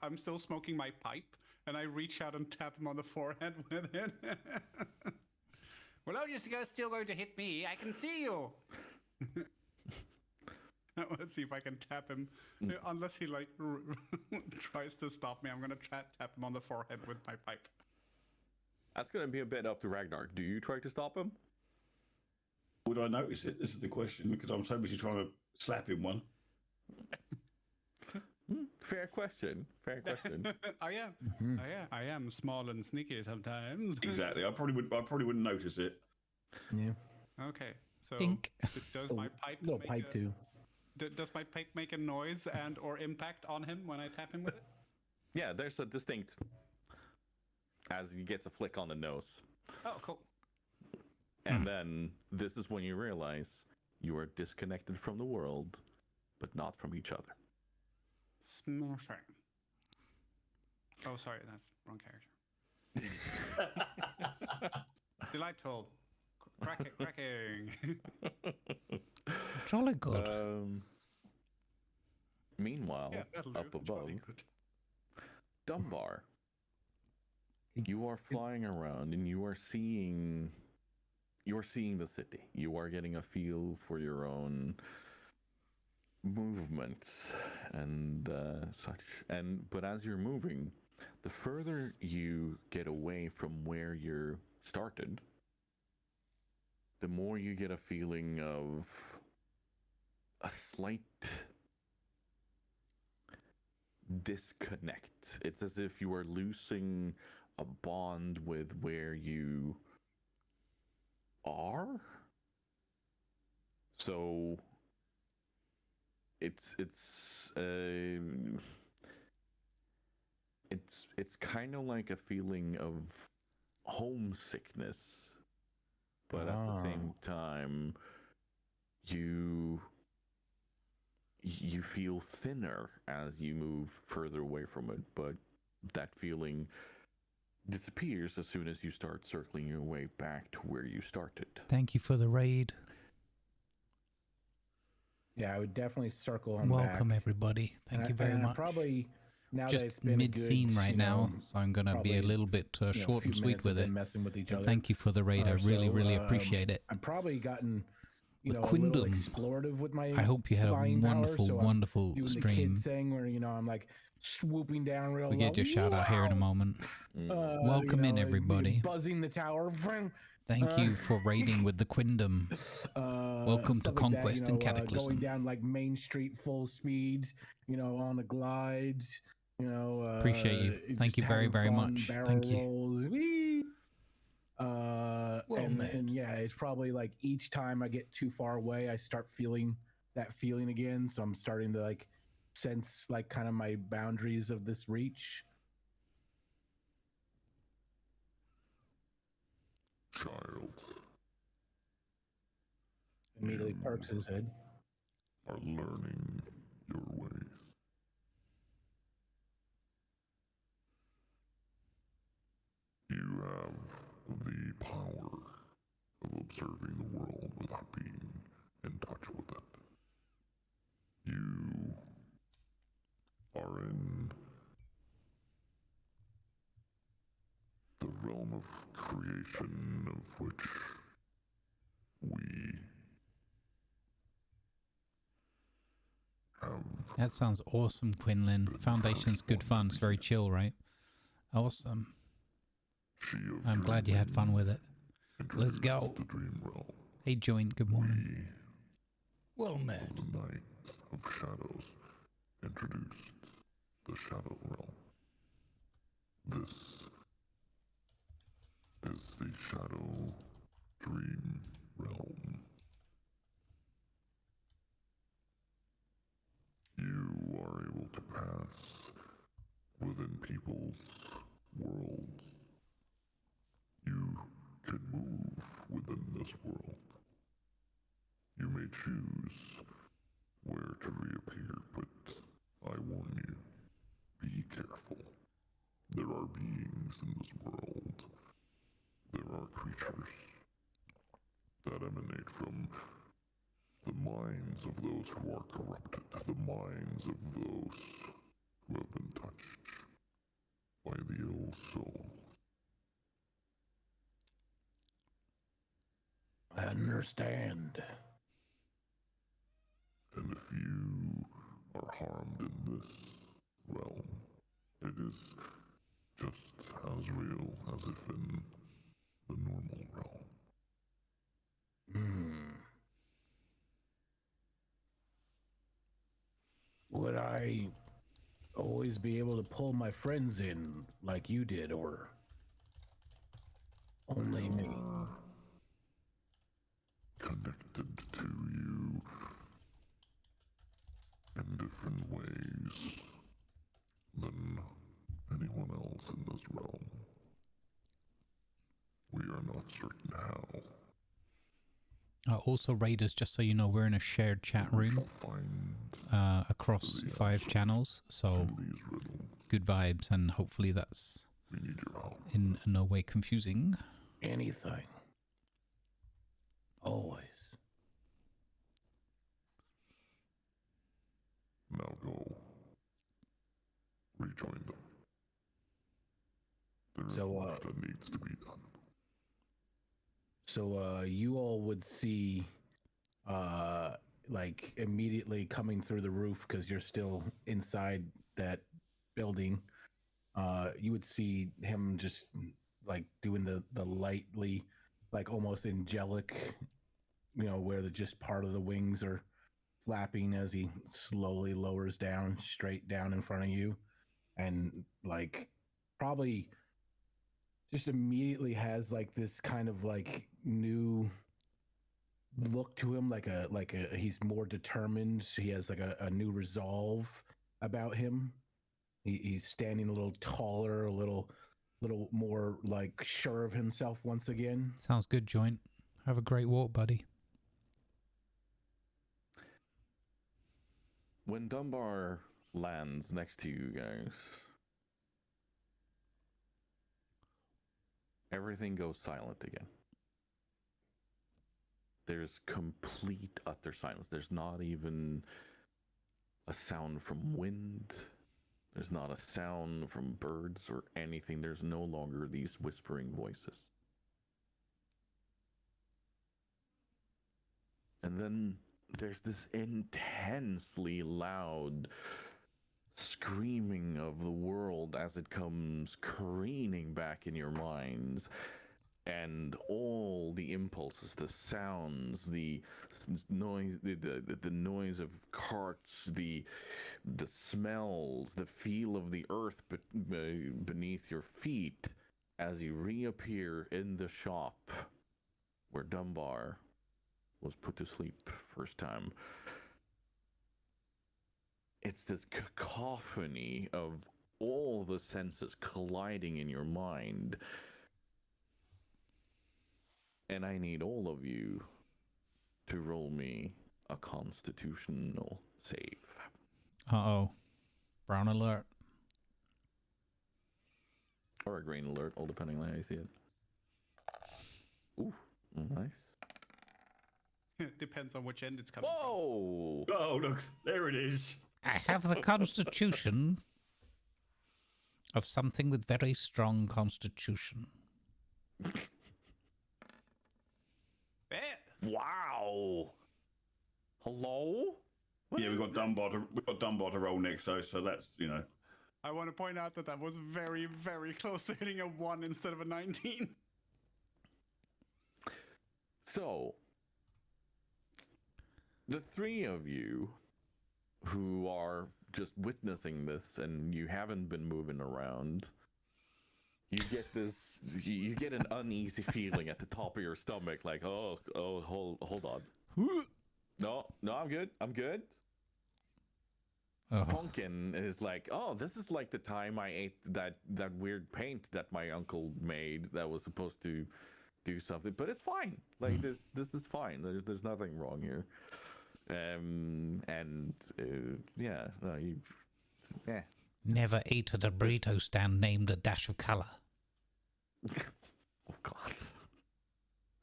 I'm still smoking my pipe, and I reach out and tap him on the forehead with it. Well, obviously you're still going to hit me. I can see you. Let's see if I can tap him. Unless he like tries to stop me, I'm gonna tap him on the forehead with my pipe. That's gonna be a bit up to Ragnar. Do you try to stop him? Would I notice it? This is the question, because I'm so busy trying to slap him one. Fair question. I am small and sneaky sometimes. Exactly. I probably wouldn't notice it. Yeah. Okay. So Dink. does my pipe Little make pipe too. Does my pipe make a noise and or impact on him when I tap him with it? Yeah, there's a distinct as he gets a flick on the nose. Oh, cool. And then this is when you realize you are disconnected from the world, but not from each other. Smashing. Oh, sorry, that's wrong character. Delightful. Cracking. Jolly good. Meanwhile, Yeah, that'll do. up above, Jolly good. Dunbar, you are flying around and you are seeing the city. You are getting a feel for your own movements and such. But as you're moving, the further you get away from where you started, the more you get a feeling of a slight disconnect. It's as if you are losing a bond with where you are. So it's kind of like a feeling of homesickness, but at the same time you feel thinner as you move further away from it, but that feeling disappears as soon as you start circling your way back to where you started. Thank you for the raid. Yeah, I would definitely circle on Welcome, back. everybody. Thank you very much. Probably now that it's Just been mid-scene right now, so I'm going to be a little bit short and sweet with it. Messing with each other. Thank you for the raid. I really appreciate it. I've probably gotten a little Quindum. explorative with my. I hope you had a flying wonderful, power, so I'm wonderful doing stream. The kid thing where I'm like swooping down real We'll low. get your shout out here in a moment. Welcome in, everybody. Buzzing the tower. Thank you for raiding with the Quindum. Welcome to Conquest and Cataclysm. Going down like Main Street full speed, on a glide. Appreciate you. Thank you very, very much. Thank you. Rolls, and yeah, it's probably like each time I get too far away, I start feeling that feeling again. So I'm starting to like sense like kind of my boundaries of this reach. Child, Immediately perks his head. are learning your ways. You have the power of observing the world without being in touch with it. You are in the realm of creation of which we have. That sounds awesome, Quinlan. Foundation's good fun. It's very chill, right? Awesome. I'm glad you had fun with it. Let's go. The dream realm. Hey, Joint. Good morning. Well met. The Night of Shadows introduced the Shadow Realm. This is the Shadow Dream Realm. You are able to pass within people's worlds. You can move within this world. You may choose where to reappear, but I warn you, be careful. There are beings in this world. There are creatures that emanate from the minds of those who are corrupted, the minds of those who have been touched by the ill soul. I understand. And if you are harmed in this realm, it is just as real as if in the normal realm. Would I always be able to pull my friends in like you did, or only me? Connected to you in different ways than anyone else in this realm. We are not certain how. Also, Raiders, just so you know, we're in a shared chat room across 5 channels, so good vibes, and hopefully that's in no way confusing. Anything. Always. Now go. Rejoin them. There is much that needs to be done. So you all would see like immediately coming through the roof, because you're still inside that building, you would see him just like doing the lightly, like almost angelic, you know, where the just part of the wings are flapping as he slowly lowers down, straight down in front of you, and like probably just immediately has like this kind of like new look to him, like a he's more determined. He has like a new resolve about him. He's standing a little taller, a little more like sure of himself once again. Sounds good, Joint. Have a great walk, buddy. When Dunbar lands next to you guys, everything goes silent again. There's complete, utter silence. There's not even a sound from wind. There's not a sound from birds or anything. There's no longer these whispering voices. And then there's this intensely loud screaming of the world as it comes careening back in your minds. And all the impulses, the sounds, the noise, the noise of carts, the smells, the feel of the earth beneath your feet as you reappear in the shop where Dunbar was put to sleep first time. It's this cacophony of all the senses colliding in your mind. And I need all of you to roll me a constitutional save. Uh-oh. Brown alert. Or a green alert, all depending on how you see it. Ooh, nice. Depends on which end it's coming Whoa! Oh, look, there it is. I have the constitution of something with very strong constitution. from. Wow! Hello? Yeah, we've got Dunbar to roll next, so that's, you know. I want to point out that was very, very close to hitting a 1 instead of a 19. So, the three of you who are just witnessing this and you haven't been moving around, you get an uneasy feeling at the top of your stomach, like, oh, hold on. No, I'm good. Oh. Pumpkin is like, oh, this is like the time I ate that weird paint that my uncle made that was supposed to do something, but it's fine. Like this is fine. There's nothing wrong here. Yeah, no, Never ate at a burrito stand named A Dash of Color. Oh God.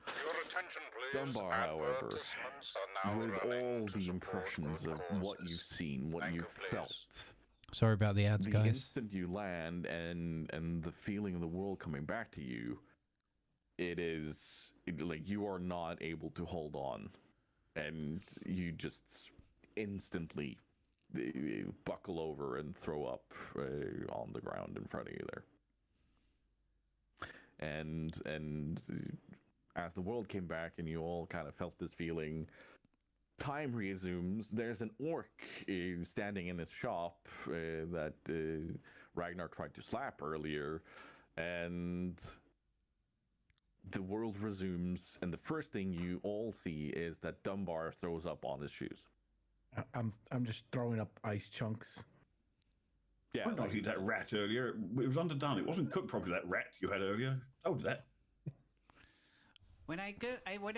Your attention, please. Dunbar, however, Advertisements are now with running all to the support impressions good of what causes. you've seen, what Thank you've you, please. felt, Sorry about the ads, the guys. instant you land and the feeling of the world coming back to you, like you are not able to hold on, and you just instantly buckle over and throw up on the ground in front of you there. And as the world came back and you all kind of felt this feeling, time resumes. There's an orc standing in this shop that Ragnar tried to slap earlier, and the world resumes, and the first thing you all see is that Dunbar throws up on his shoes. I'm just throwing up ice chunks. Yeah, I did not eat that rat earlier. It was underdone. It wasn't cooked properly, that rat you had earlier. Told you that. When I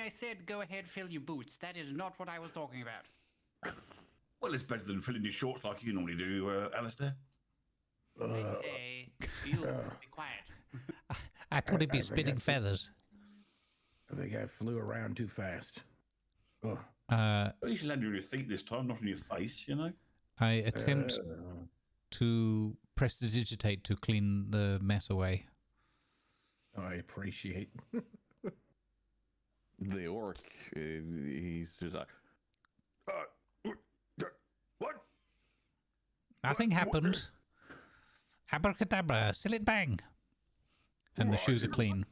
said go ahead, fill your boots, that is not what I was talking about. Well, it's better than filling your shorts like you normally do, Alistair. I say, you be quiet. I thought he'd be I think spitting that's- feathers. I think I flew around too fast. Oh, Well, you should land on your feet this time, not on your face, you know? I attempt to prestidigitate to clean the mess away. I appreciate. the orc, he's just like, what? Nothing happened. Abracadabra, seal it bang. And the shoes are clean.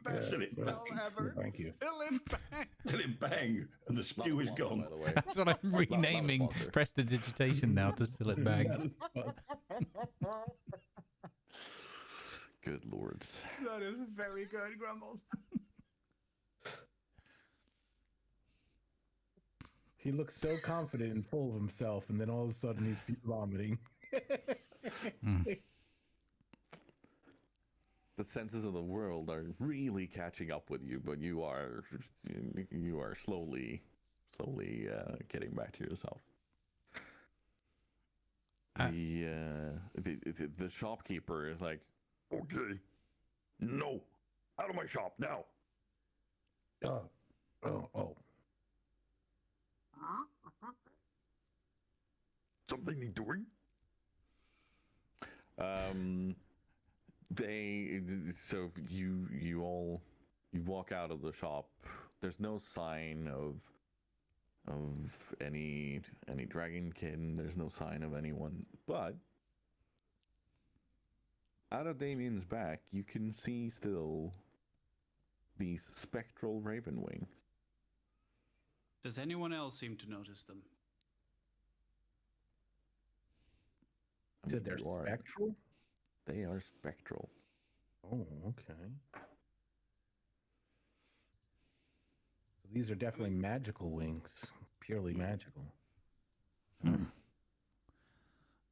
Best Silly. spell ever. Thank you. Still in bang. Till it bang, and the spew is gone. By the way. That's what I'm renaming prestidigitation now to seal it bang. Good lord. That is very good, Grumbles. He looks so confident and full of himself, and then all of a sudden he's vomiting. The senses of the world are really catching up with you, but you are slowly getting back to yourself. The shopkeeper is like, okay, no, out of my shop now. Oh. Something need doing? So you walk out of the shop. There's no sign of any dragonkin. There's no sign of anyone. But out of Damien's back, you can see still these spectral raven wings. Does anyone else seem to notice them? I Said mean, they're you are- spectral? They are spectral. Oh, okay. So these are definitely magical wings. Purely magical.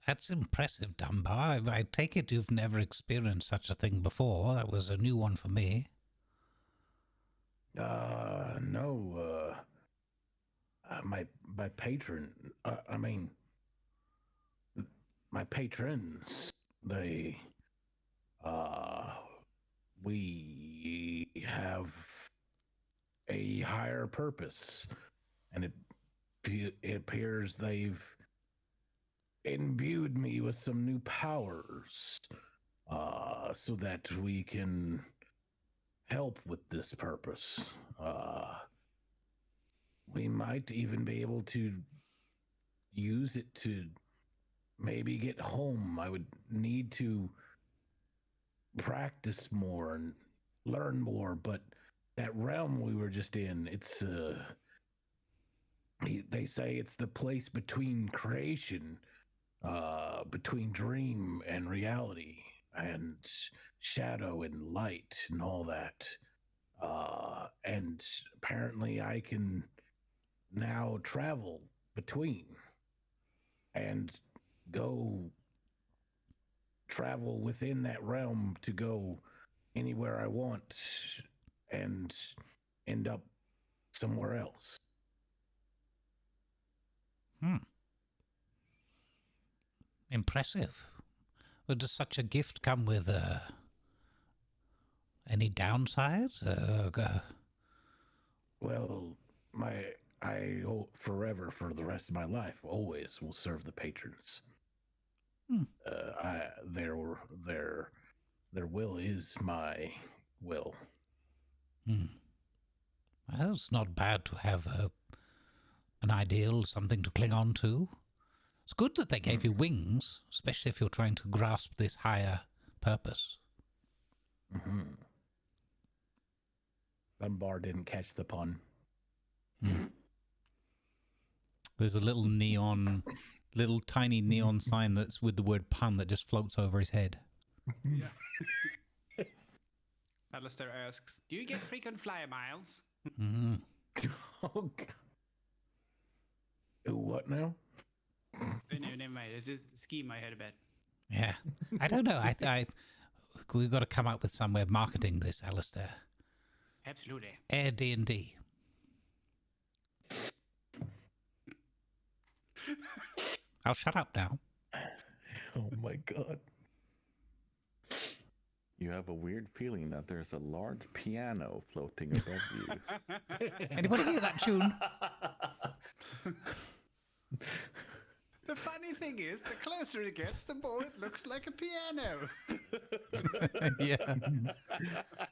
That's impressive, Dunbar. I take it you've never experienced such a thing before. That was a new one for me. No. My patron. My patrons. They. We have a higher purpose, and it appears they've imbued me with some new powers, so that we can help with this purpose. We might even be able to use it to maybe get home. I would need to practice more and learn more, but that realm we were just in, it's they say it's the place between creation, between dream and reality, and shadow and light and all that. And apparently I can now travel between and go travel within that realm to go anywhere I want and end up somewhere else. Impressive. Well, does such a gift come with any downsides? Well, I forever for the rest of my life always will serve the patrons. Their will is my will. Well, it's not bad to have an ideal, something to cling on to. It's good that they gave you wings, especially if you're trying to grasp this higher purpose. Dunbar didn't catch the pun. There's a little tiny neon sign that's with the word pun that just floats over his head. Yeah. Alistair asks, "Do you get frequent flyer miles?" Oh, God. What now? Oh, no, never mind. It's just a scheme I heard about. Yeah. I don't know. We've got to come up with some way of marketing this, Alistair. Absolutely. Air D&D. I'll shut up now. Oh my God. You have a weird feeling that there's a large piano floating above you. Anybody hear that tune? The funny thing is, the closer it gets, the more it looks like a piano. Yeah.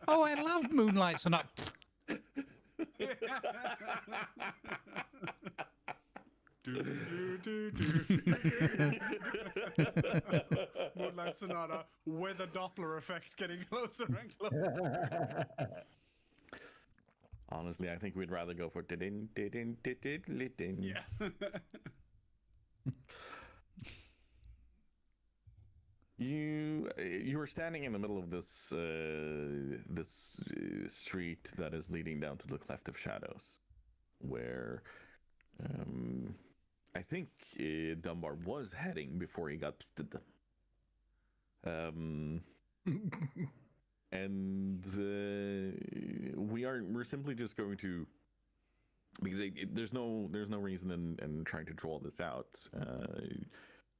Oh, I love Moonlights and Up. Moonlight Sonata with a Doppler effect getting closer and closer. Honestly, I think we'd rather go for din din din din din din. Yeah. You were standing in the middle of this street that is leading down to the Cleft of Shadows, where I think Dunbar was heading before he got psted. And we're simply just going to, because there's no reason in trying to draw this out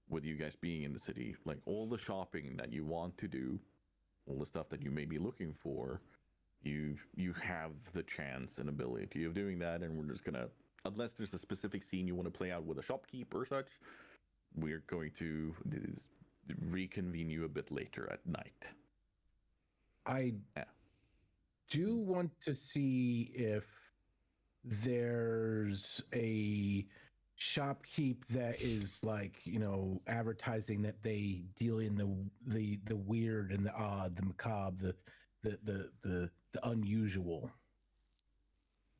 with you guys being in the city. Like, all the shopping that you want to do, all the stuff that you may be looking for, you have the chance and ability of doing that. And we're just gonna, unless there's a specific scene you want to play out with a shopkeep or such, we're going to reconvene you a bit later at night. I do want to see if there's a shopkeep that is, like, you know, advertising that they deal in the weird and the odd, the macabre, the unusual.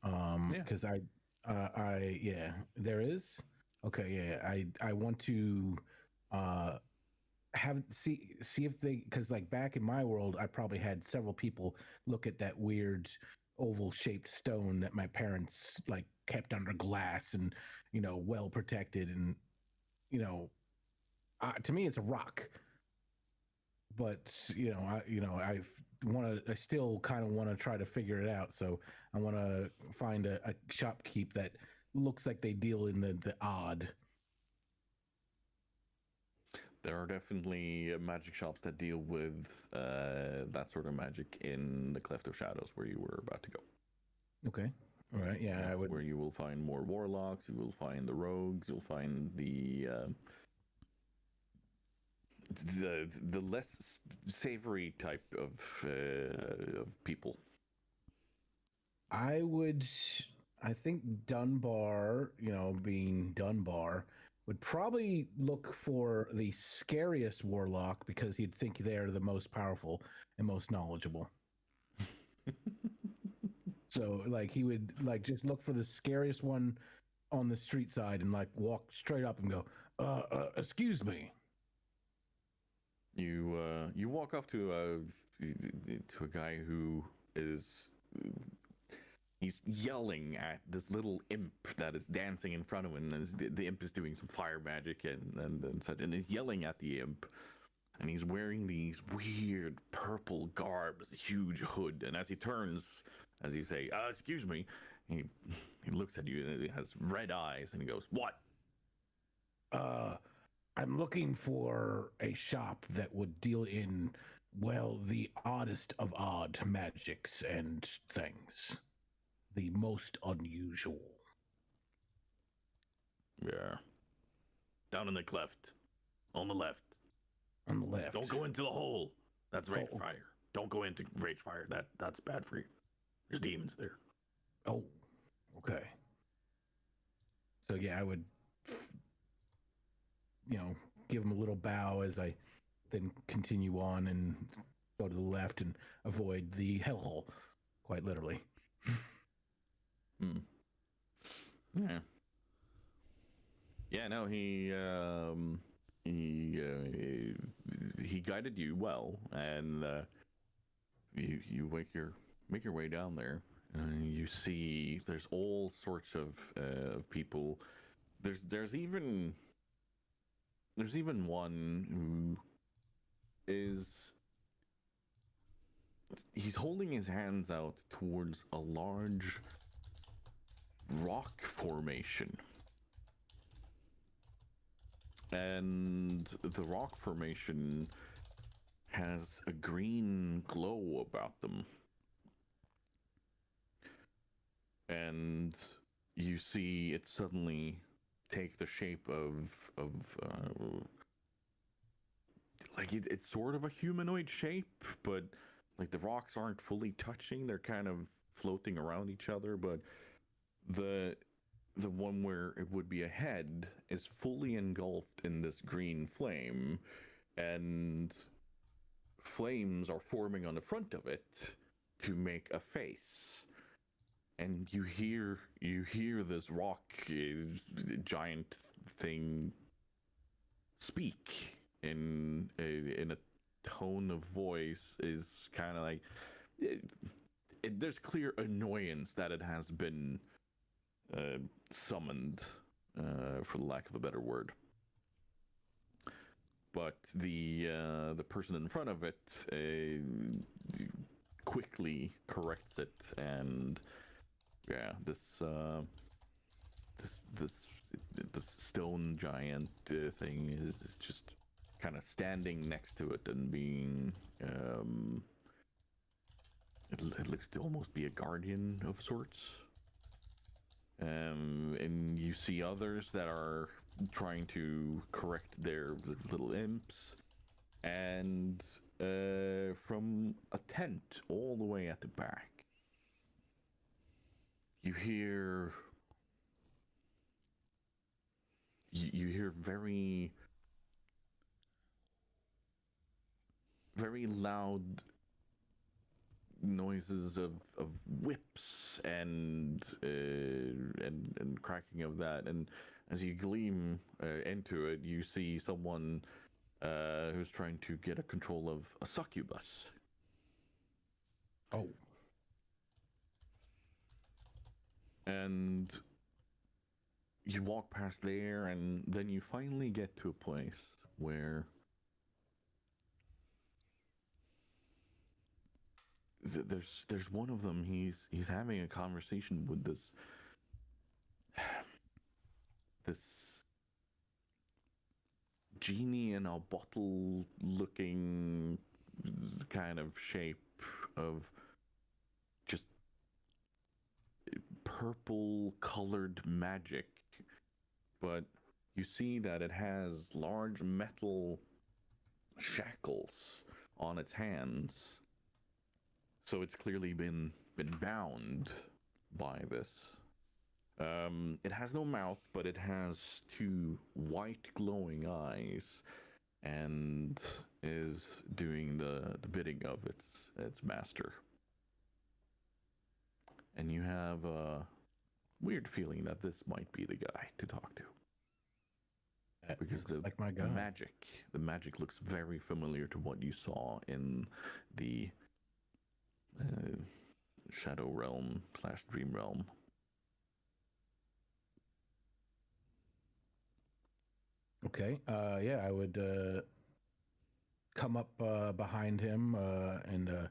Because there is. Okay, yeah, I want to see if they, because like back in my world, I probably had several people look at that weird oval shaped stone that my parents like kept under glass and, you know, well protected, and, you know, to me it's a rock, but I still kind of want to try to figure it out. So I want to find a shopkeep that looks like they deal in the odd. There are definitely magic shops that deal with that sort of magic in the Cleft of Shadows, where you were about to go. Okay. All right. Yeah, that's I would. Where you will find more warlocks, you will find the rogues, you'll find the less savory type of people. I think Dunbar, being Dunbar, would probably look for the scariest warlock, because he'd think they're the most powerful and most knowledgeable. So, like, he would just look for the scariest one on the street side and walk straight up and go, excuse me. You walk up to a guy who is, he's yelling at this little imp that is dancing in front of him, and the imp is doing some fire magic and such, and he's yelling at the imp, and he's wearing these weird purple garbs, a huge hood. And as he turns, as you say, "Excuse me," he looks at you and he has red eyes, and he goes, "What?" I'm looking for a shop that would deal in, well, the oddest of odd magics and things. The most unusual. Yeah. Down in the cleft. On the left. On the left. Don't go into the hole. That's rage Oh. fire. Don't go into rage fire. That's bad for you. There's demons there. Oh, okay. So yeah, I would, give him a little bow as I then continue on and go to the left and avoid the hellhole, quite literally. Yeah. Yeah, no, he guided you well, and you make your way down there. You see, there's all sorts of people. There's even one who is. He's holding his hands out towards a large rock formation. And the rock formation has a green glow about them. And you see it suddenly take the shape of like it's sort of a humanoid shape, but like the rocks aren't fully touching, they're kind of floating around each other, but the one where it would be a head is fully engulfed in this green flame, and flames are forming on the front of it to make a face. And you hear this rock giant thing speak in a tone of voice is kind of like there's clear annoyance that it has been summoned, for the lack of a better word. But the person in front of it quickly corrects it, and yeah, this stone giant thing is just kind of standing next to it and being it looks to almost be a guardian of sorts. And you see others that are trying to correct their little imps, and from a tent all the way at the back, you hear very very loud noises of whips and cracking of that, and as you gleam into it, you see someone who's trying to get a control of a succubus. Oh. And you walk past there, and then you finally get to a place where there's one of them. He's having a conversation with this genie in a bottle looking kind of shape of just purple colored magic, but you see that it has large metal shackles on its hands. So it's clearly been bound by this. It has no mouth, but it has two white glowing eyes, and is doing the bidding of its master. And you have a weird feeling that this might be the guy to talk to. Because the magic looks very familiar to what you saw in the Shadow Realm / Dream Realm. Okay. Yeah, I would come up behind him and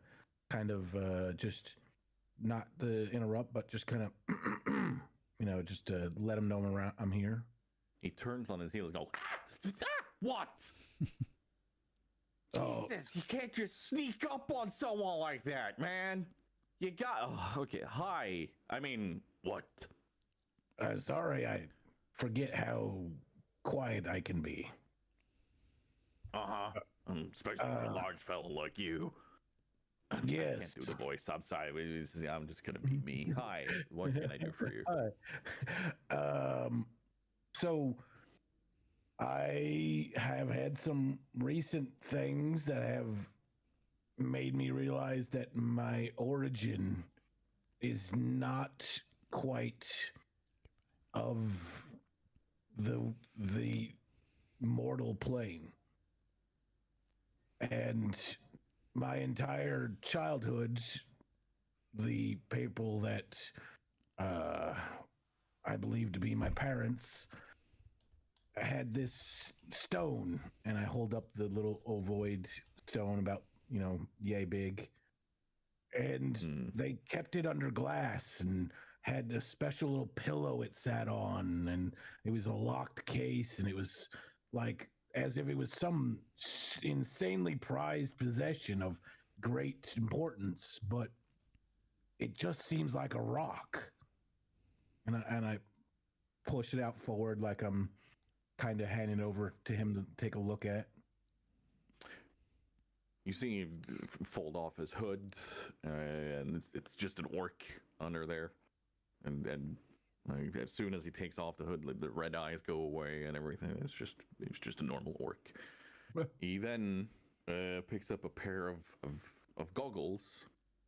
kind of just not to interrupt, but just kind of, just to let him know I'm here. He turns on his heel and goes, "What? Oh. Jesus, you can't just sneak up on someone like that, man. You got... Oh, okay, hi. I mean, what? Sorry, I forget how quiet I can be. Uh-huh. Especially for a large fellow like you. Yes. I can't do the voice. I'm sorry. I'm just going to be me. Hi. What can I do for you? So I have had some recent things that have made me realize that my origin is not quite of the mortal plane. And my entire childhood, the people that I believe to be my parents had this stone, and I hold up the little ovoid stone about, yay big. And they kept it under glass and had a special little pillow it sat on, and it was a locked case, and it was like as if it was some insanely prized possession of great importance, but it just seems like a rock. And I push it out forward like I'm kind of handing over to him to take a look at. You see him fold off his hood, and it's just an orc under there. And like, as soon as he takes off the hood, like, the red eyes go away and everything. It's just a normal orc. He then picks up a pair of goggles,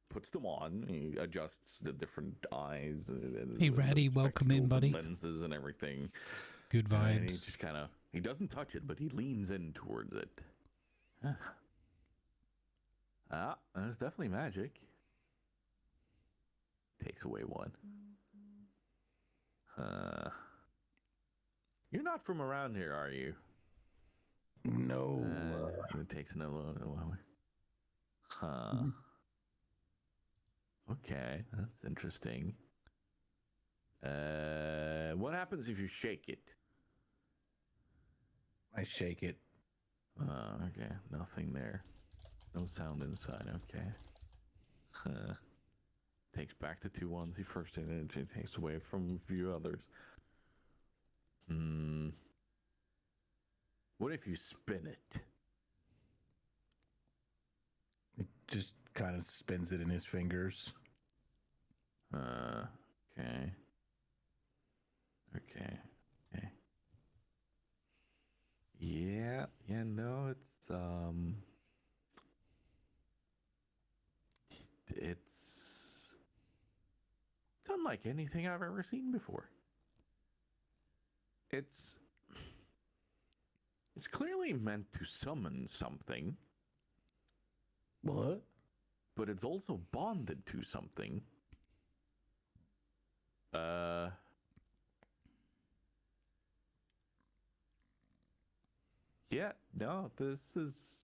puts them on. He adjusts the different eyes. Hey, Ratty, welcome in, buddy. Lenses and everything. Good vibes. And he just he doesn't touch it, but he leans in towards it. There's definitely magic. Takes away one. You're not from around here, are you? No. It takes another one. Okay, that's interesting. What happens if you shake it? I shake it. Okay, nothing there. No sound inside. Okay. Takes back the 2 ones he first did, and it takes away from a few others. What if you spin it? It just kind of spins it in his fingers. Okay. Yeah, no, it's unlike anything I've ever seen before. It's clearly meant to summon something. What? But it's also bonded to something. Yeah, no, this is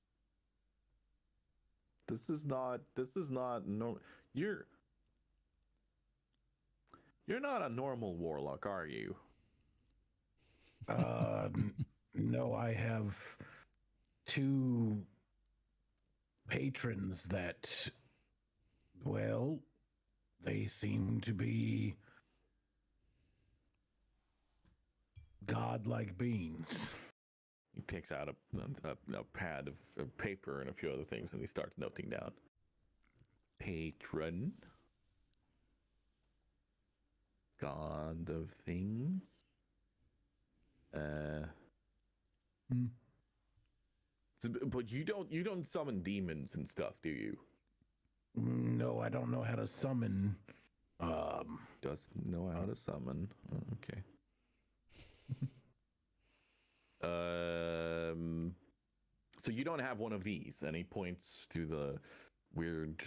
not normal. You're not a normal warlock, are you? No, I have 2 patrons that, well, they seem to be godlike beings. He takes out a pad of paper and a few other things, and he starts noting down. Patron. God of things. But you don't summon demons and stuff, do you? No, I don't know how to summon. Doesn't know how to summon. Okay. So you don't have one of these, and he points to the weird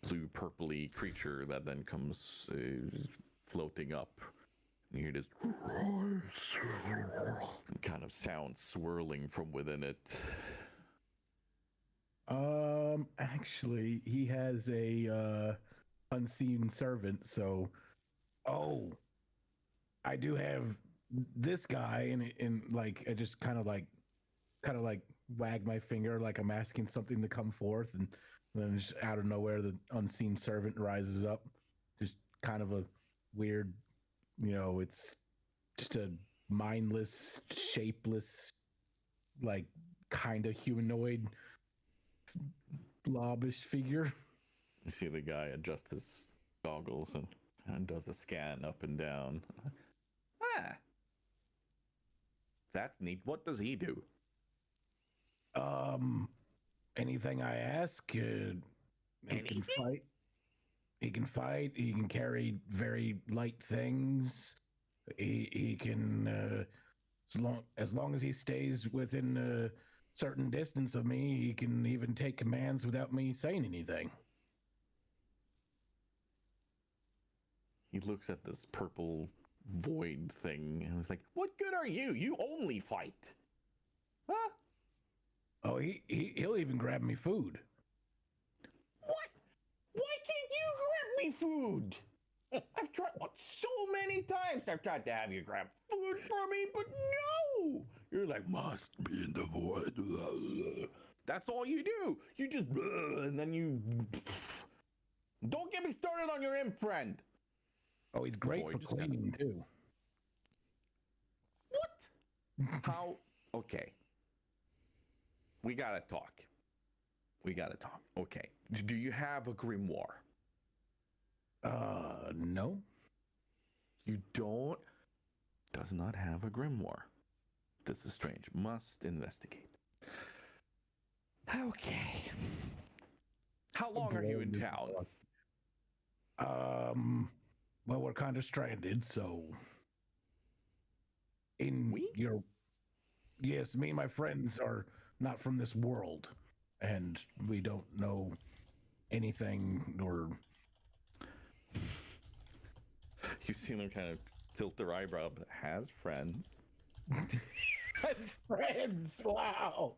blue purpley creature that then comes floating up. And you hear this kind of sound swirling from within it. Actually, he has a unseen servant. So, oh, I do have this guy, and like I just kind of like wag my finger like I'm asking something to come forth, and then just out of nowhere, the unseen servant rises up. Just kind of a weird, it's just a mindless, shapeless, like kind of humanoid, blobbish figure. You see the guy adjust his goggles and does a scan up and down. Ah, that's neat. What does he do? Anything I ask, he can fight. He can fight. He can carry very light things. He can, as long as he stays within a certain distance of me, he can even take commands without me saying anything. He looks at this purple void thing and he's like, "What good are you? You only fight." Huh? Oh, he'll even grab me food. What? Why can't you grab me food? I've tried so many times. I've tried to have you grab food for me, but no. You're like, must be in the void. That's all you do. You just, and then you. Don't get me started on your imp friend. Oh, he's great for cleaning too. What? How? Okay. We gotta talk. Okay. Do you have a grimoire? No. You don't? Does not have a grimoire. This is strange. Must investigate. Okay. How long are you in town? Well, we're kind of stranded, so yes, me and my friends are not from this world, and we don't know anything or. You see them kind of tilt their eyebrow, but has friends. Has friends, wow.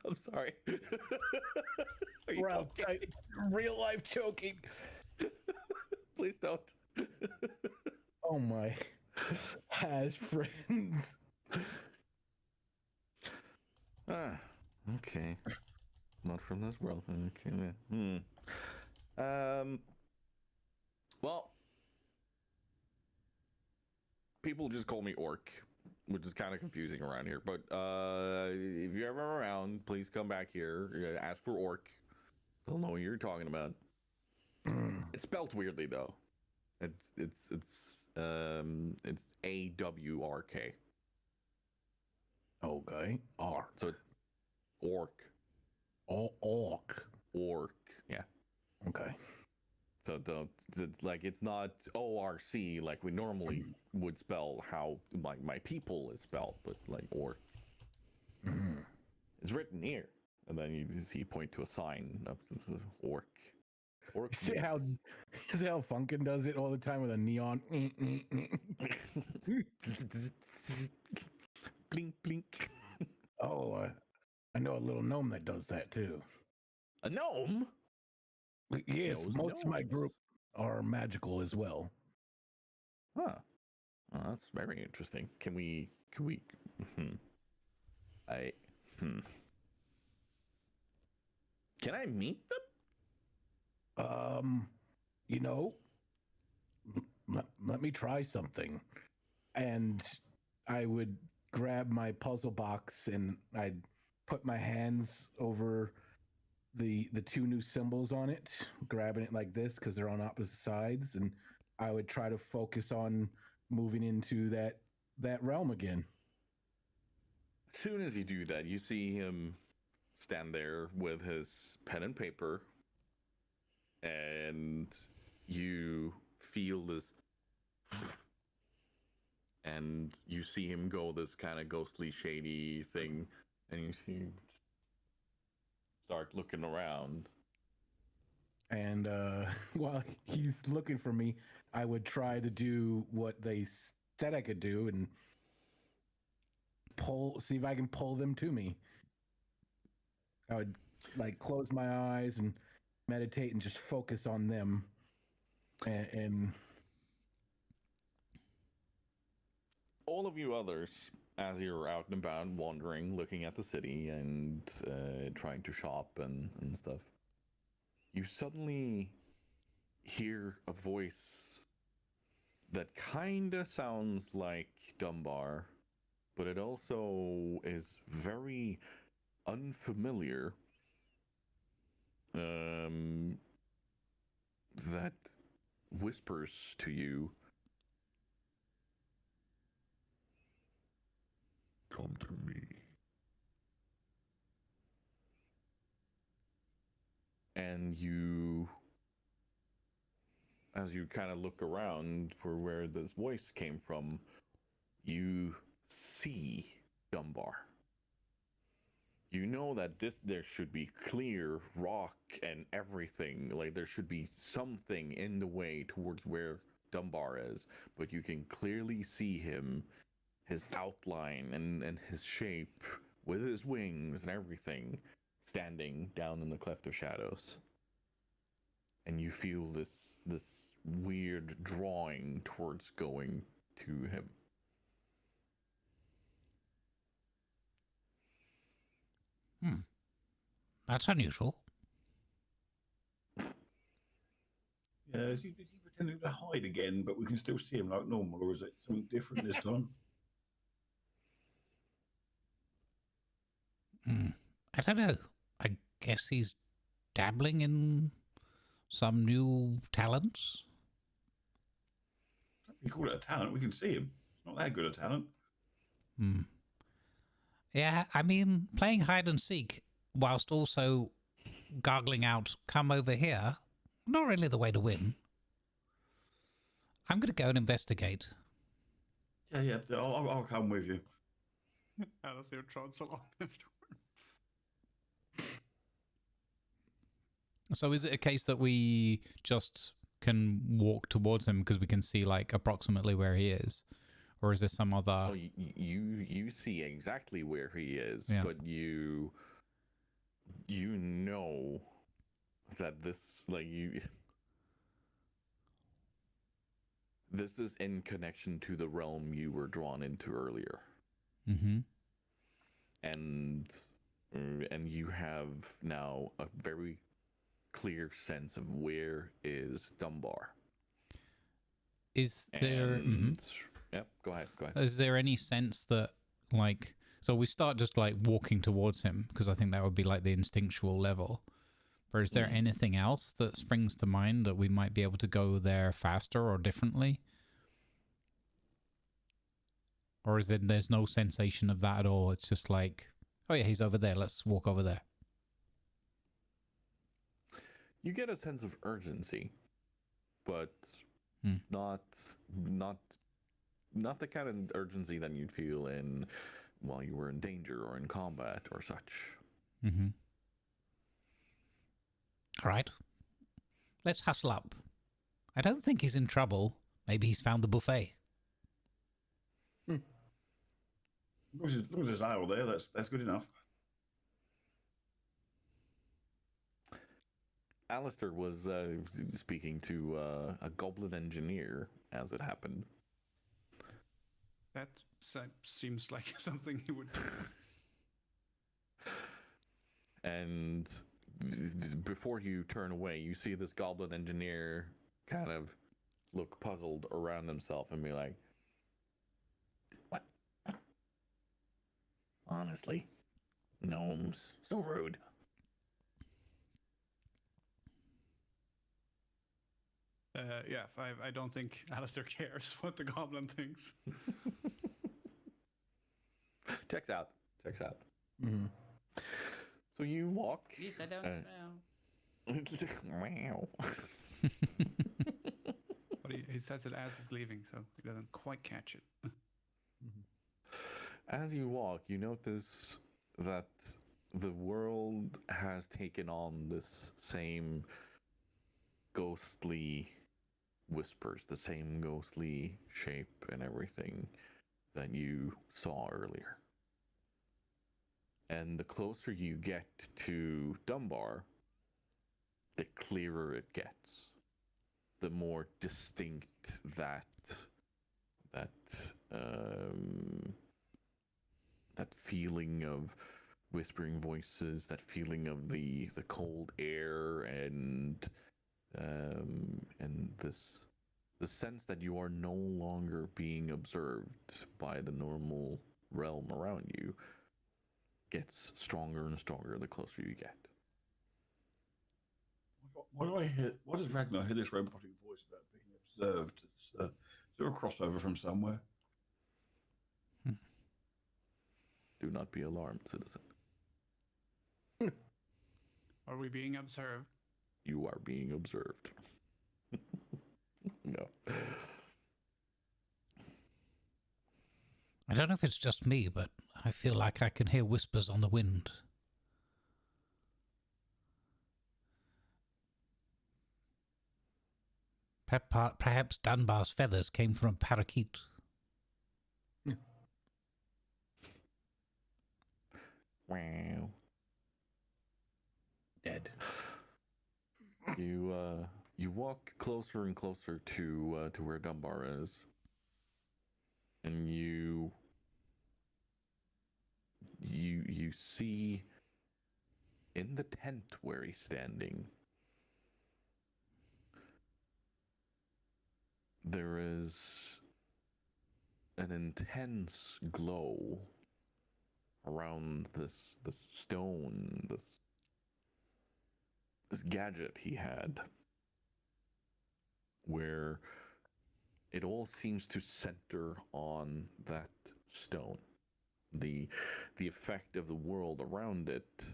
I'm sorry. Well, real life choking. Please don't. Oh my. Has friends. Okay. Not from this world. Okay. Well, people just call me Orc, which is kind of confusing around here. But if you're ever around, please come back here. Ask for Orc. They'll know what you're talking about. It's spelled weirdly though. It's AWRK. Okay. R. So it's Orc. Orc. Orc. Yeah. Okay. So it's not ORC like we normally would spell how like my people is spelled, but like Orc. Mm. It's written here, and then you see point to a sign up to the Orc. Orc. See how Funkin does it all the time with a neon. Blink, blink. Oh, I know a little gnome that does that too. A gnome? Yes, most of my group are magical as well. Huh. Oh, that's very interesting. Can we? Can I meet them? Let me try something. And I would grab my puzzle box and I'd put my hands over the two new symbols on it, grabbing it like this because they're on opposite sides, and I would try to focus on moving into that realm again. As soon as you do that, you see him stand there with his pen and paper, and you feel this, and you see him go this kind of ghostly, shady thing, and you see him start looking around. And while he's looking for me, I would try to do what they said I could do, and see if I can pull them to me. I would like close my eyes and meditate and just focus on them, and all of you others, as you're out and about wandering, looking at the city and trying to shop and stuff, you suddenly hear a voice that kinda sounds like Dunbar, but it also is very unfamiliar. That whispers to you, "Come to me." and you, as you kind of look around for where this voice came from, you see Dunbar. You know that there should be clear rock and everything. Like, there should be something in the way towards where Dunbar is, but you can clearly see him, his outline and his shape, with his wings and everything, standing down in the Cleft of Shadows. And you feel this weird drawing towards going to him. That's unusual. Yeah, is he pretending to hide again, but we can still see him like normal, or is it something different this time? I don't know. I guess he's dabbling in some new talents. We call it a talent. We can see him. It's not that good a talent. Yeah, I mean, playing hide and seek whilst also gargling out, "Come over here," not really the way to win. I'm going to go and investigate. Yeah. I'll come with you. Alistair trots along afterward. So is it a case that we just can walk towards him because we can see like approximately where he is? Or is there some other... Oh, you see exactly where he is, Yeah. but you know that this, like, this is in connection to the realm you were drawn into earlier. Mm-hmm. And you have now a very clear sense of where is Dunbar. Is there... Yep, go ahead. Is there any sense that, like... So we start just, like, walking towards him, because I think that would be, like, the instinctual level. But is there anything else that springs to mind that we might be able to go there faster or differently? Or is there's no sensation of that at all? It's just like, oh yeah, he's over there. Let's walk over there. You get a sense of urgency, but not the kind of urgency that you'd feel in while you were in danger or in combat or such. Mm-hmm. All right. Let's hustle up. I don't think he's in trouble. Maybe he's found the buffet. As long as there's aisle there, that's good enough. Alistair was speaking to a goblin engineer as it happened. That seems like something he would do. And before you turn away, you see this goblin engineer kind of look puzzled around himself and be like, "What? Honestly, gnomes, so rude." Yeah, I don't think Alistair cares what the goblin thinks. Checks out. Mm-hmm. So you walk. At least I don't smell. Wow. But he says it as he's leaving, so he doesn't quite catch it. As you walk, you notice that the world has taken on this same ghostly whispers, the same ghostly shape and everything that you saw earlier. And the closer you get to Dunbar, the clearer it gets. The more distinct that feeling of whispering voices, that feeling of the cold air, and this the sense that you are no longer being observed by the normal realm around you gets stronger and stronger the closer you get. What do I hear? What does Ragnar hear this robotic voice about being observed? Is there a crossover from somewhere? Do not be alarmed, citizen. Are we being observed? You are being observed. No. I don't know if it's just me, but I feel like I can hear whispers on the wind. Perhaps Dunbar's feathers came from a parakeet. Wow. Dead. You walk closer and closer to where Dunbar is, and you see in the tent where he's standing, there is an intense glow around this stone, this gadget he had, where it all seems to center on that stone. The effect of the world around it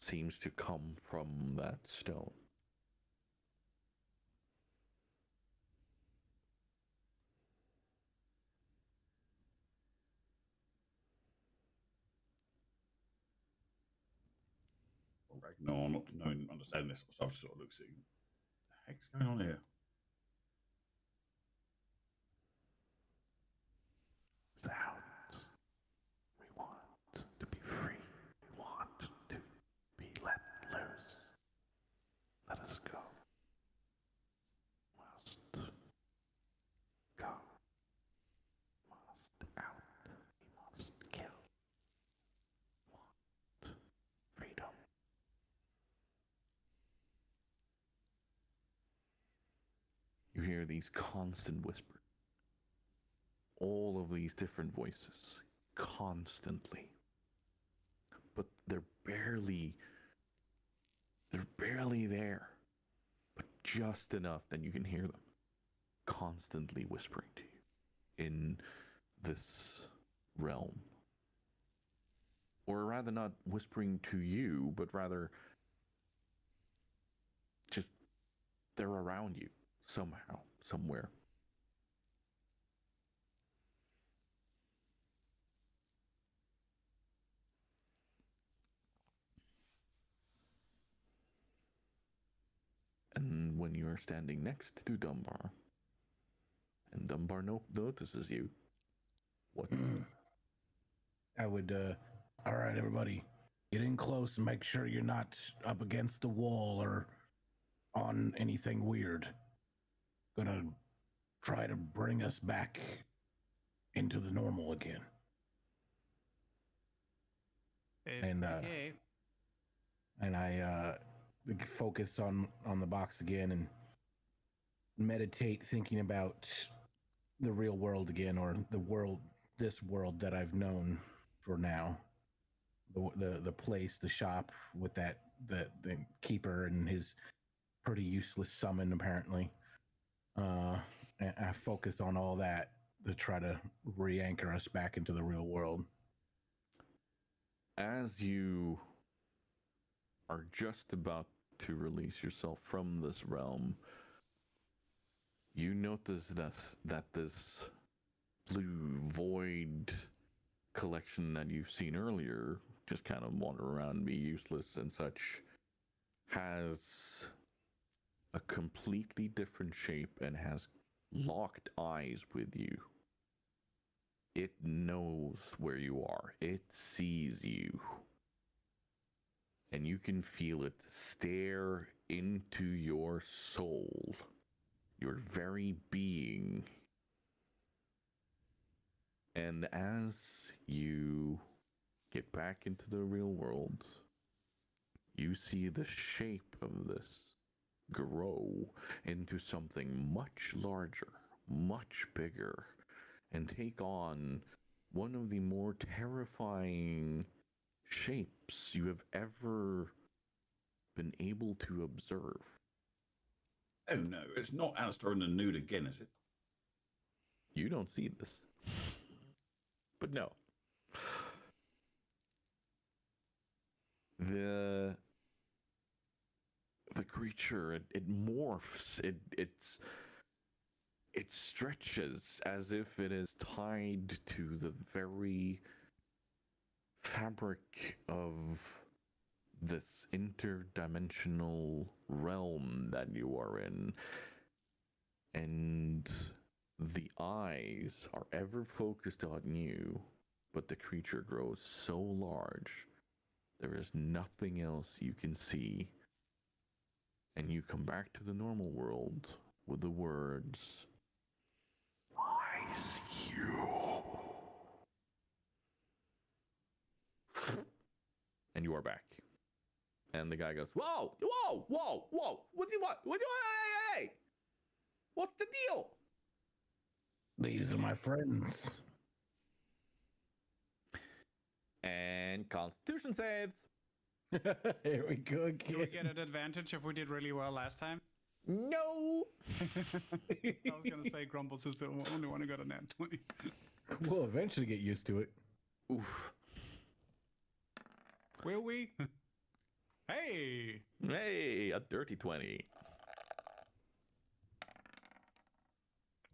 seems to come from that stone. Ragnar, not knowing, understanding this sort of stuff, sort of looks at you. What the heck's going on here? Sounds. We want to be free. We want to be let loose. Let us go. Must go. Must out. We must kill. Want freedom. You hear these constant whispers. All of these different voices, constantly. But they're barely there. But just enough that you can hear them constantly whispering to you in this realm. Or rather, not whispering to you, but rather just they're around you somehow, somewhere. And when you are standing next to Dunbar, and Dunbar notices you, what? I would, all right, everybody, get in close and make sure you're not up against the wall or on anything weird. Gonna try to bring us back into the normal again. Okay. And I focus on the box again and meditate, thinking about the real world again, or this world that I've known for now. The place, the shop with the keeper and his pretty useless summon, apparently. And I focus on all that to try to re-anchor us back into the real world. As you are just about to release yourself from this realm, you notice that this blue void collection that you've seen earlier, just kind of wander around and be useless and such, has a completely different shape and has locked eyes with you. It knows where you are. It sees you. and you can feel it stare into your soul, your very being. And as you get back into the real world, you see the shape of this grow into something much larger, much bigger, and take on one of the more terrifying shapes you have ever been able to observe. Oh no, it's not Alistair in the nude again, is it? You don't see this. But no. The creature, it morphs, it stretches as if it is tied to the very fabric of this interdimensional realm that you are in. And the eyes are ever focused on you, but the creature grows so large, there is nothing else you can see. And you come back to the normal world with the words, I see you. And you are back. And the guy goes, whoa, whoa, whoa, whoa. What do you want? What do you want? Hey! What's the deal? These are my friends. And Constitution saves. Here we go again. Do we get an advantage if we did really well last time? No. I was going to say Grumbles is the only one who got a nat 20. We'll eventually get used to it. Oof. Will we? Hey! Hey, a dirty 20.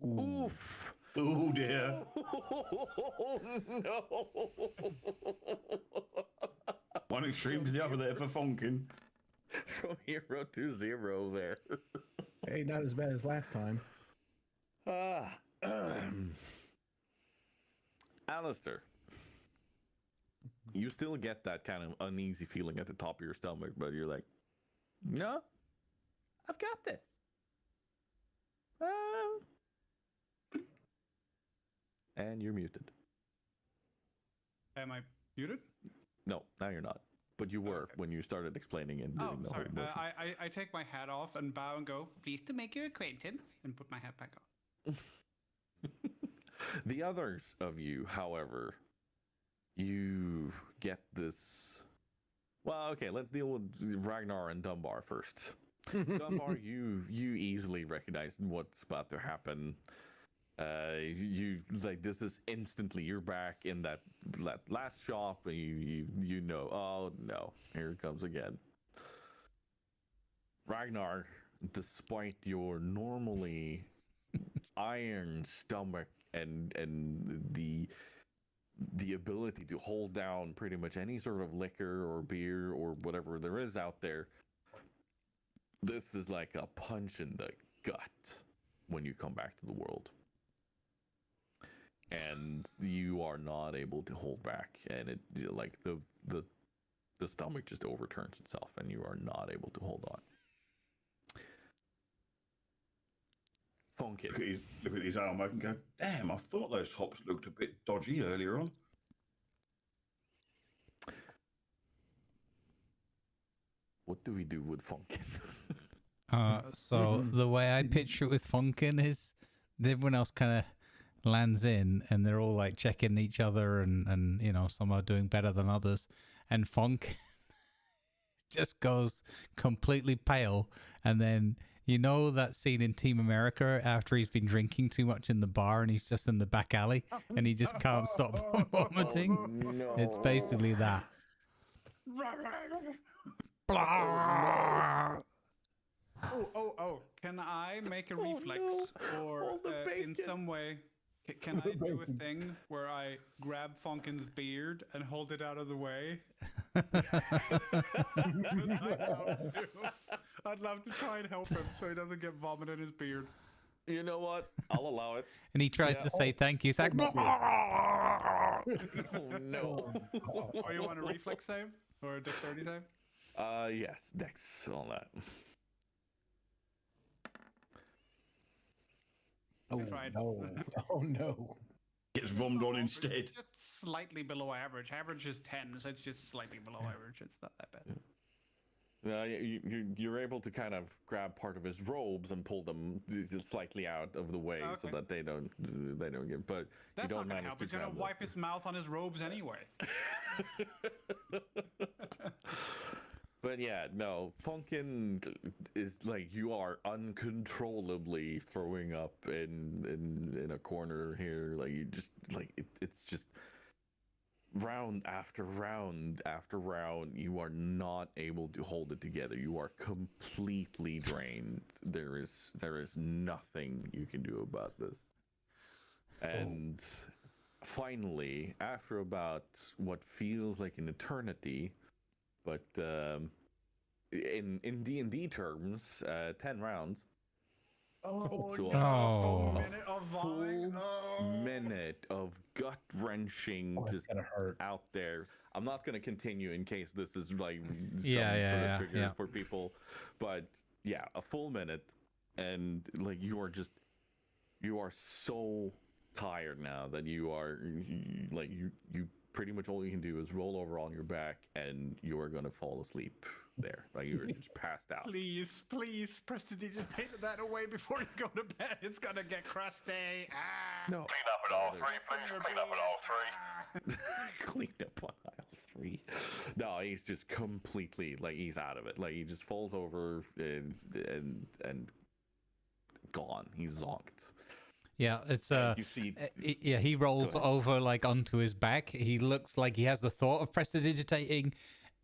Ooh. Oof. Oh dear. Oh, no. One extreme to the other there for Fonkin. From 0 to 0 there. Hey, not as bad as last time. Alistair, you still get that kind of uneasy feeling at the top of your stomach, but you're like, no, I've got this. And you're muted. Am I muted? No, now you're not. But you were when you started explaining and doing the sorry. whole motion. I take my hat off and bow and go, pleased to make your acquaintance, and put my hat back on. The others of you, however, you get this. Well, okay, let's deal with Ragnar and Dunbar first. Dunbar, you easily recognize what's about to happen. You like this is instantly. You're back in that last shop, and you know. Oh no, here it comes again. Ragnar, despite your normally iron stomach and the ability to hold down pretty much any sort of liquor or beer or whatever there is out there, this is like a punch in the gut when you come back to the world. And you are not able to hold back, and it like the stomach just overturns itself, and you are not able to hold on. Funky. Look at his arm. I can go, damn, I thought those hops looked a bit dodgy earlier on. What do we do with Funkin? So the way I picture it with Funkin is everyone else kind of lands in and they're all like checking each other and you know, some are doing better than others, and Funk just goes completely pale, and then you know that scene in Team America after he's been drinking too much in the bar and he's just in the back alley and he just can't stop vomiting. No. It's basically that. Blah. Oh! Can I make a reflex, or in some way, can I do a thing where I grab Funkin's beard and hold it out of the way? I'd love to try and help him so he doesn't get vomit in his beard. You know what? I'll allow it. And he tries to say thank you. Thank Oh no. Oh, you want a reflex save or a dexterity save? Yes, Dex on that. Oh tried. no! Oh no! Gets vommed on It's instead. just slightly below average. Average is 10, so it's just slightly below average. It's not that bad. You're able to kind of grab part of his robes and pull them slightly out of the way so Okay. that they don't get. But That's you don't not gonna manage help. to He's gonna grab wipe his mouth on his robes anyway. But yeah, no, Funkin is like you are uncontrollably throwing up in a corner here. Like you just like it's just round after round after round. You are not able to hold it together. You are completely drained. There is nothing you can do about this. And finally, after about what feels like an eternity, but in D&D terms, 10 rounds. Oh, So Oh. minute of vomit. minute of gut wrenching Oh, it's just gonna hurt. out there. I'm not going to continue in case this is like some Yeah, trigger yeah. for people, but yeah, a full minute, and like you are so tired now that you pretty much all you can do is roll over on your back and you are going to fall asleep there. Like you're just passed out. Please prestidigitate that away before you go to bed. It's gonna get crusty. No. Clean up at all three, please. Clean up at all three. Clean up on aisle 3. No, he's just completely like he's out of it. Like he just falls over and gone. He's zonked. Yeah, it's You see, yeah, he rolls over like onto his back. He looks like he has the thought of prestidigitating,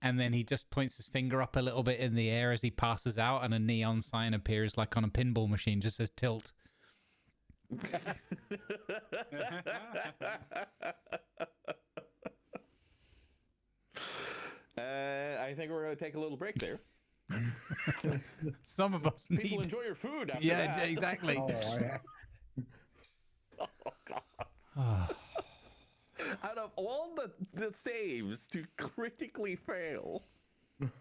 and then he just points his finger up a little bit in the air as he passes out, and a neon sign appears like on a pinball machine, just says tilt. I think we're going to take a little break there. Some of us People need. enjoy your food after Yeah, that. exactly. Oh, yeah. Oh, God. Out of all the saves to critically fail.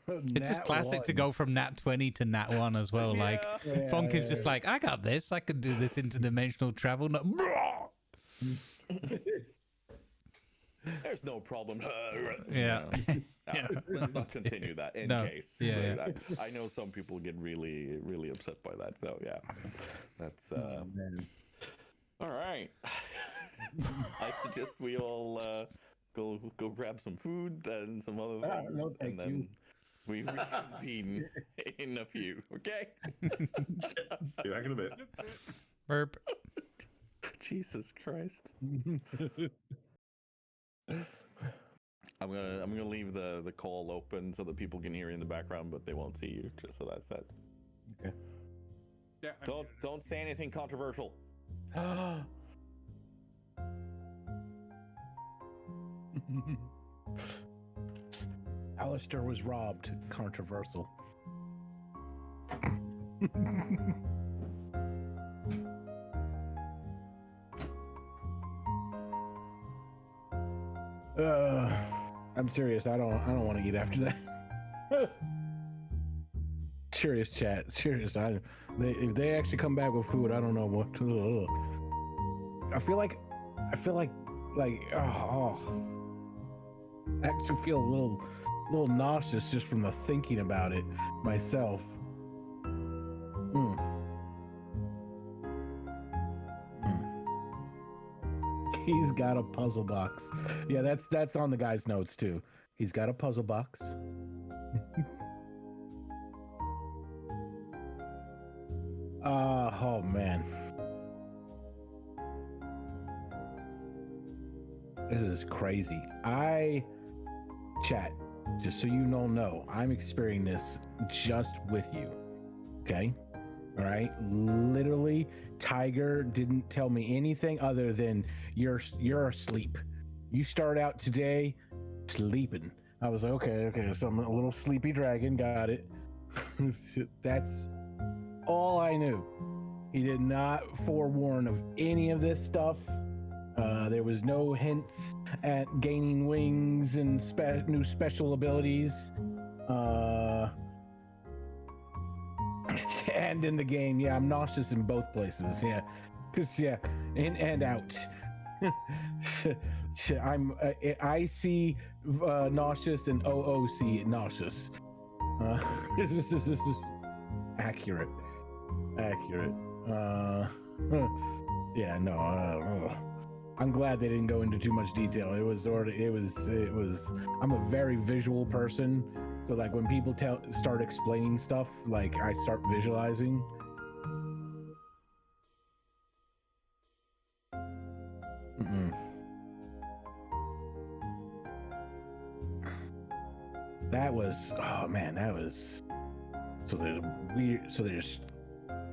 It's just classic to go from nat 20 to nat 1 as well. Like, Funk is just like, I got this. I can do this interdimensional travel. No. There's no problem. Yeah. No, let's not continue that in case. Yeah, But I know some people get really, really upset by that. So yeah, that's all right. I suggest we all go grab some food and some other things, no, thank and then we reconvene in a few. Okay. See you back in a bit. Burp. Jesus Christ. I'm gonna leave the call open so that people can hear you in the background, but they won't see you. Just so that's that. Okay. Yeah. Don't say anything controversial. Alistair was robbed. Controversial. I'm serious. I don't want to eat after that. Serious chat. Serious. If they actually come back with food, I don't know what to. I feel like I actually feel a little nauseous just from the thinking about it myself. He's got a puzzle box. Yeah, that's on the guy's notes too. He's got a puzzle box. Oh man. This is crazy. Chat, just so you know, I'm experiencing this just with you. Okay? All right? Literally, Tiger didn't tell me anything other than you're asleep. You start out today sleeping. I was like, okay, so I'm a little sleepy dragon, got it. That's all I knew. He did not forewarn of any of this stuff. There was no hints at gaining wings and new special abilities. And in the game, yeah, I'm nauseous in both places. Yeah, because in and out. I'm IC nauseous and OOC nauseous. This is accurate. Yeah, no. I'm glad they didn't go into too much detail. It was. I'm a very visual person, so like when people start explaining stuff, like I start visualizing. That was. Oh man, that was. So there's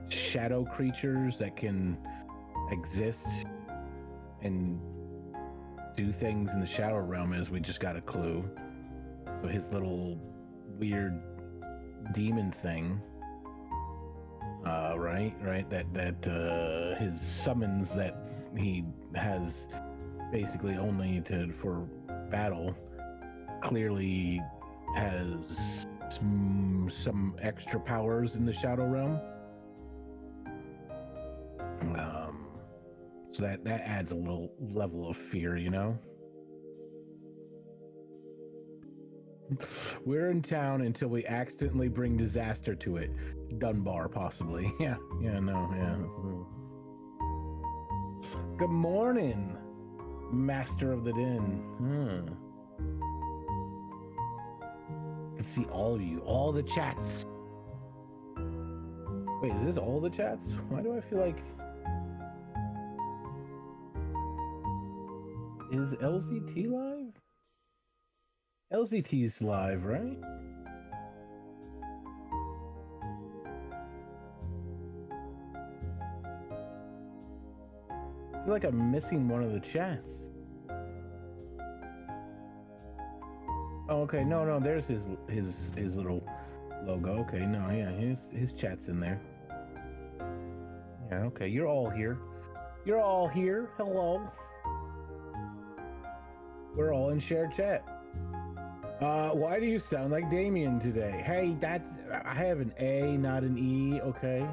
shadow creatures that can exist and do things in the shadow realm, as we just got a clue. So his little weird demon thing, right, that his summons that he has basically only for battle, clearly has some extra powers in the shadow realm. So that adds a little level of fear, you know? We're in town until we accidentally bring disaster to it. Dunbar, possibly. Yeah. Good morning, Master of the Den. Let's see all of you, all the chats. Wait, is this all the chats? Why do I feel like... Is LZT live? LZT's live, right? I feel like I'm missing one of the chats. Oh, okay. No. There's his little logo. Okay, no, yeah, his chat's in there. Yeah, okay. You're all here. Hello. We're all in shared chat. Why do you sound like Damien today? Hey, I have an A, not an E, okay?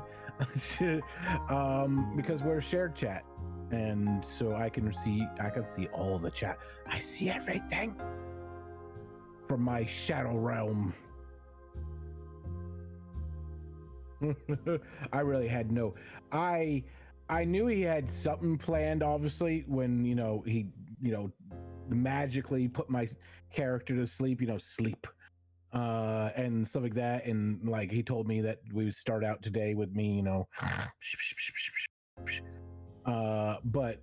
Because we're shared chat. And so I can see all the chat. I see everything from my shadow realm. I really had no... I knew he had something planned, obviously, when, he, magically put my character to sleep, sleep, and stuff like that. And like he told me that we would start out today with me, but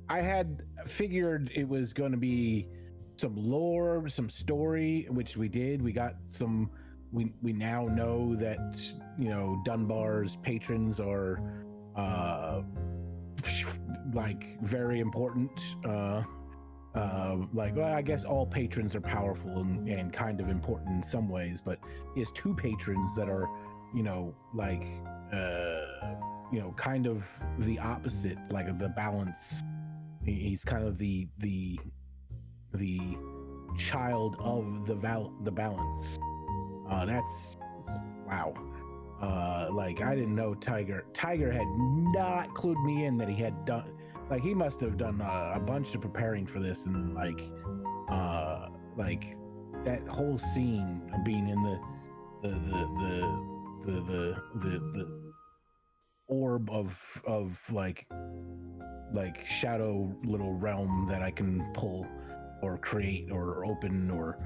I had figured it was going to be some lore, some story, which we did. We got some. We now know that Dunbar's patrons are like very important. I guess all patrons are powerful and kind of important in some ways, but he has two patrons that are, kind of the opposite, like the balance. He's kind of the child of the balance. That's wow. I didn't know Tiger had not clued me in that he had done. Like he must have done a bunch of preparing for this, and that whole scene of being in the orb of like shadow little realm that I can pull or create or open or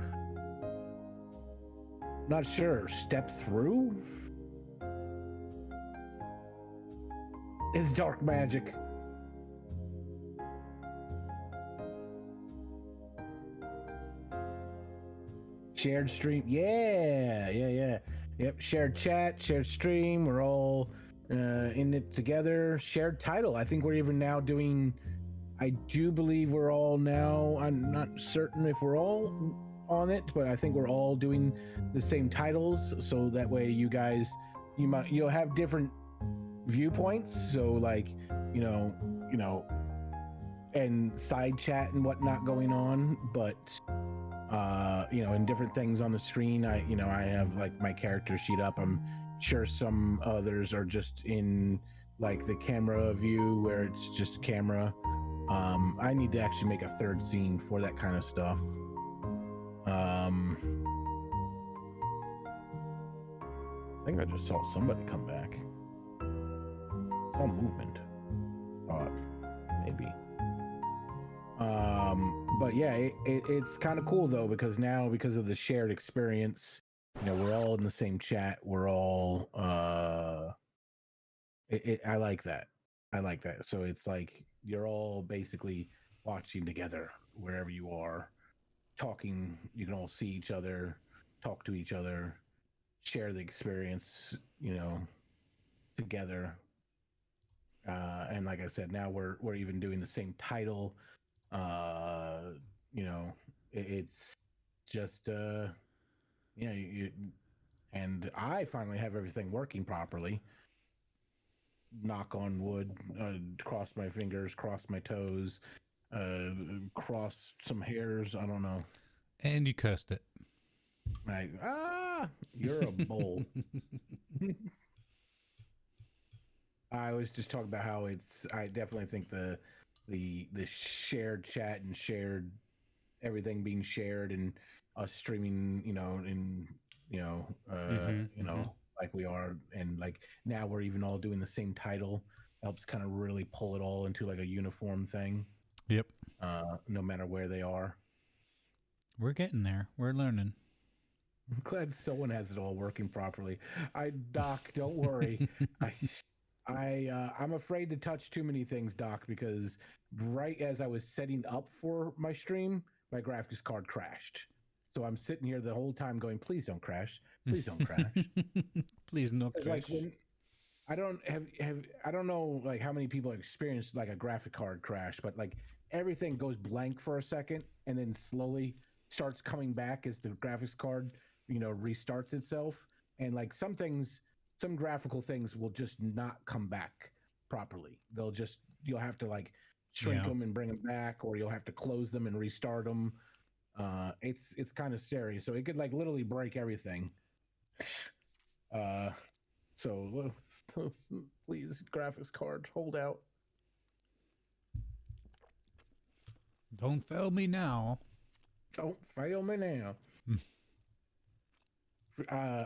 not sure, step through. It's dark magic. Shared stream, yeah. Yep, shared chat, shared stream. We're all in it together. Shared title. I think we're even now doing. I do believe we're all now. I'm not certain if we're all on it, but I think we're all doing the same titles. So that way, you guys, you'll have different viewpoints. So and side chat and whatnot going on, but in different things on the screen. I have like my character sheet up. I'm sure some others are just in like the camera view where it's just camera. I need to actually make a third scene for that kind of stuff. I think I just saw somebody come back. Saw movement. Thought maybe. But yeah, it's kind of cool though, because now, because of the shared experience, we're all in the same chat. We're all I like that. So it's like you're all basically watching together wherever you are, talking. You can all see each other, talk to each other, share the experience, together. And like I said, now we're even doing the same title. It's just and I finally have everything working properly. Knock on wood, cross my fingers, cross my toes, cross some hairs, I don't know. And you cursed it. Like, you're a bull. I was just talking about how I definitely think the shared chat and shared everything being shared and us streaming, like we are, and like now we're even all doing the same title, helps kind of really pull it all into like a uniform thing. Yep. No matter where they are. We're getting there. We're learning. I'm glad someone has it all working properly. Doc, don't worry. I'm afraid to touch too many things, Doc, because right as I was setting up for my stream, my graphics card crashed. So I'm sitting here the whole time going, please don't crash. Please don't crash. Please don't crash. Like when I don't I don't know like how many people have experienced like a graphic card crash, but like everything goes blank for a second and then slowly starts coming back as the graphics card, restarts itself. And like some graphical things will just not come back properly. You'll have to like shrink them and bring them back, or you'll have to close them and restart them. It's kind of scary. So it could like literally break everything. So please, graphics card, hold out. Don't fail me now. Don't fail me now.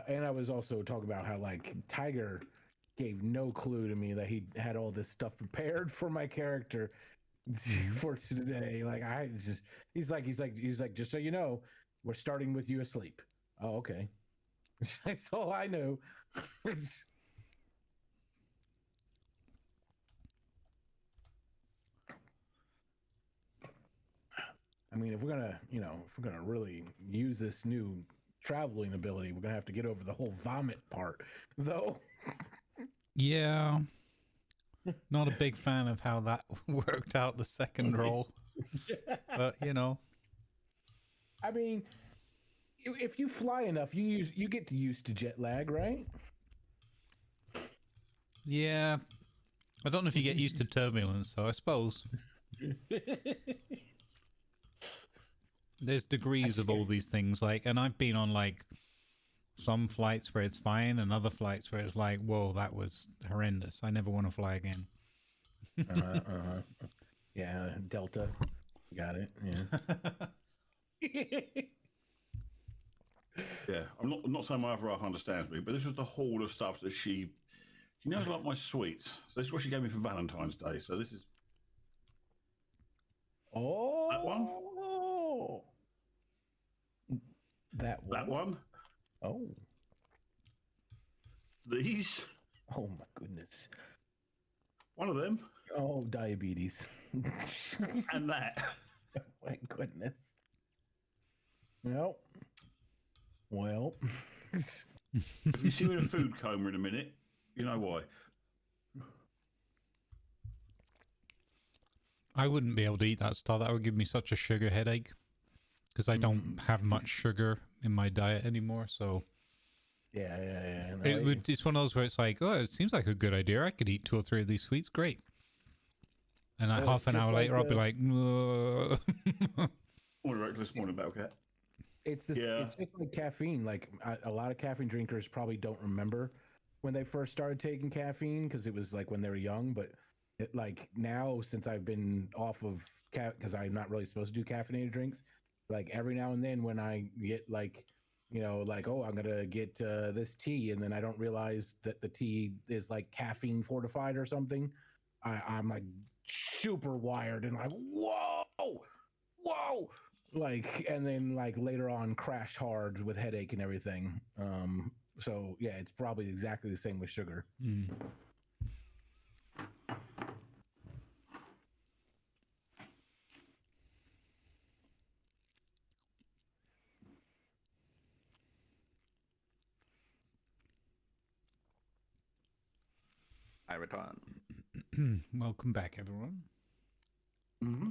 And I was also talking about how like Tiger gave no clue to me that he had all this stuff prepared for my character for today. Like he's like, just so you know, we're starting with you asleep. Oh, okay. That's all I know. I mean, if we're gonna really use this new traveling ability, we're gonna have to get over the whole vomit part, though. Yeah. Not a big fan of how that worked out the second roll. But I mean, if you fly enough, you get used to jet lag, right? Yeah. I don't know if you get used to turbulence, so I suppose. There's degrees of all these things, and I've been on like some flights where it's fine and other flights where it's like, whoa, that was horrendous. I never want to fly again. Yeah, Delta. Got it. Yeah. Yeah, I'm not saying my other half understands me, but this was the haul of stuff that she knows like my sweets. So this is what she gave me for Valentine's Day. So this is that one. That one. Oh. These. Oh my goodness. One of them. Oh, diabetes. And that. Oh my goodness. Well. If you see me in a food coma in a minute, you know why. I wouldn't be able to eat that stuff. That would give me such a sugar headache. Because I don't have much sugar in my diet anymore, so... Yeah. No, it's one of those where it's like, oh, it seems like a good idea. I could eat 2 or 3 of these sweets. Great. And half an hour later, I'll be like... What a reckless morning, Battlecat. It's this. Yeah. It's just like caffeine. Like a lot of caffeine drinkers probably don't remember when they first started taking caffeine because it was like when they were young. But like now, since I've been off of because I'm not really supposed to do caffeinated drinks, like every now and then when I get like, like, oh, I'm gonna get this tea, and then I don't realize that the tea is like caffeine fortified or something. I'm like super wired and like, whoa, like, and then like later on crash hard with headache and everything. So yeah, it's probably exactly the same with sugar. Mm. I return. Welcome back, everyone. Mm-hmm.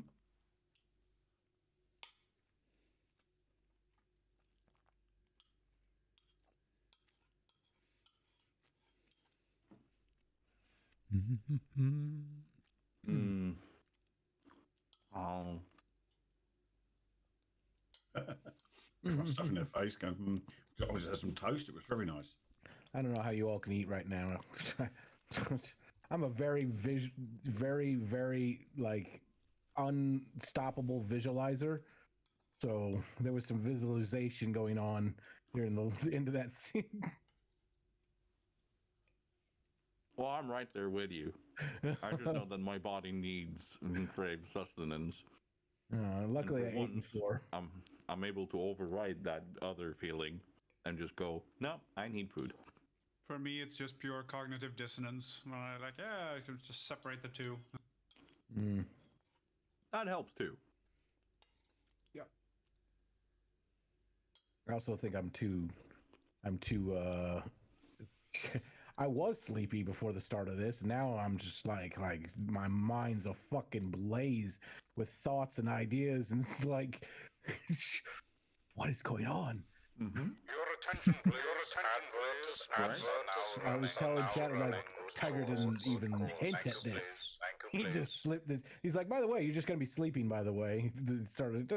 Mm. Oh. Got stuff in their face. Going, always had some toast. It was very nice. I don't know how you all can eat right now. I'm a very very like unstoppable visualizer. So there was some visualization going on during the end of that scene. Well, I'm right there with you. I just know that my body needs and craves sustenance. Luckily, I And for ate once, before. I'm able to override that other feeling and just go, no, I need food. For me, it's just pure cognitive dissonance. Like, yeah, I can just separate the two. Mm. That helps too. Yeah. I also think I'm too I was sleepy before the start of this, and now I'm just like my mind's a fucking blaze with thoughts and ideas, and it's like, what is going on? Mm-hmm. Your attention, please. I was telling Chad, like, Tiger didn't even hint at this. He just slipped this. He's like, by the way, you're just gonna be sleeping. By the way, started.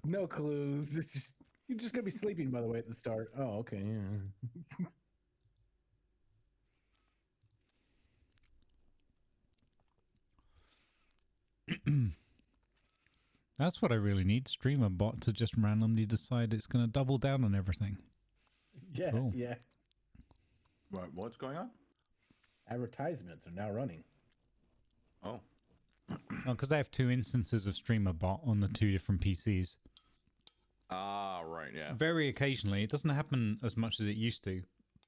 No clues. It's just, you're just gonna be sleeping. By the way, at the start. Oh, okay. Yeah. That's what I really need. Stream a bot to just randomly decide it's going to double down on everything. Yeah. Cool. Yeah. Right, what's going on? Advertisements are now running. Oh. Because I have two instances of Streamer Bot on the two different PCs. Ah, right, yeah. Very occasionally, it doesn't happen as much as it used to,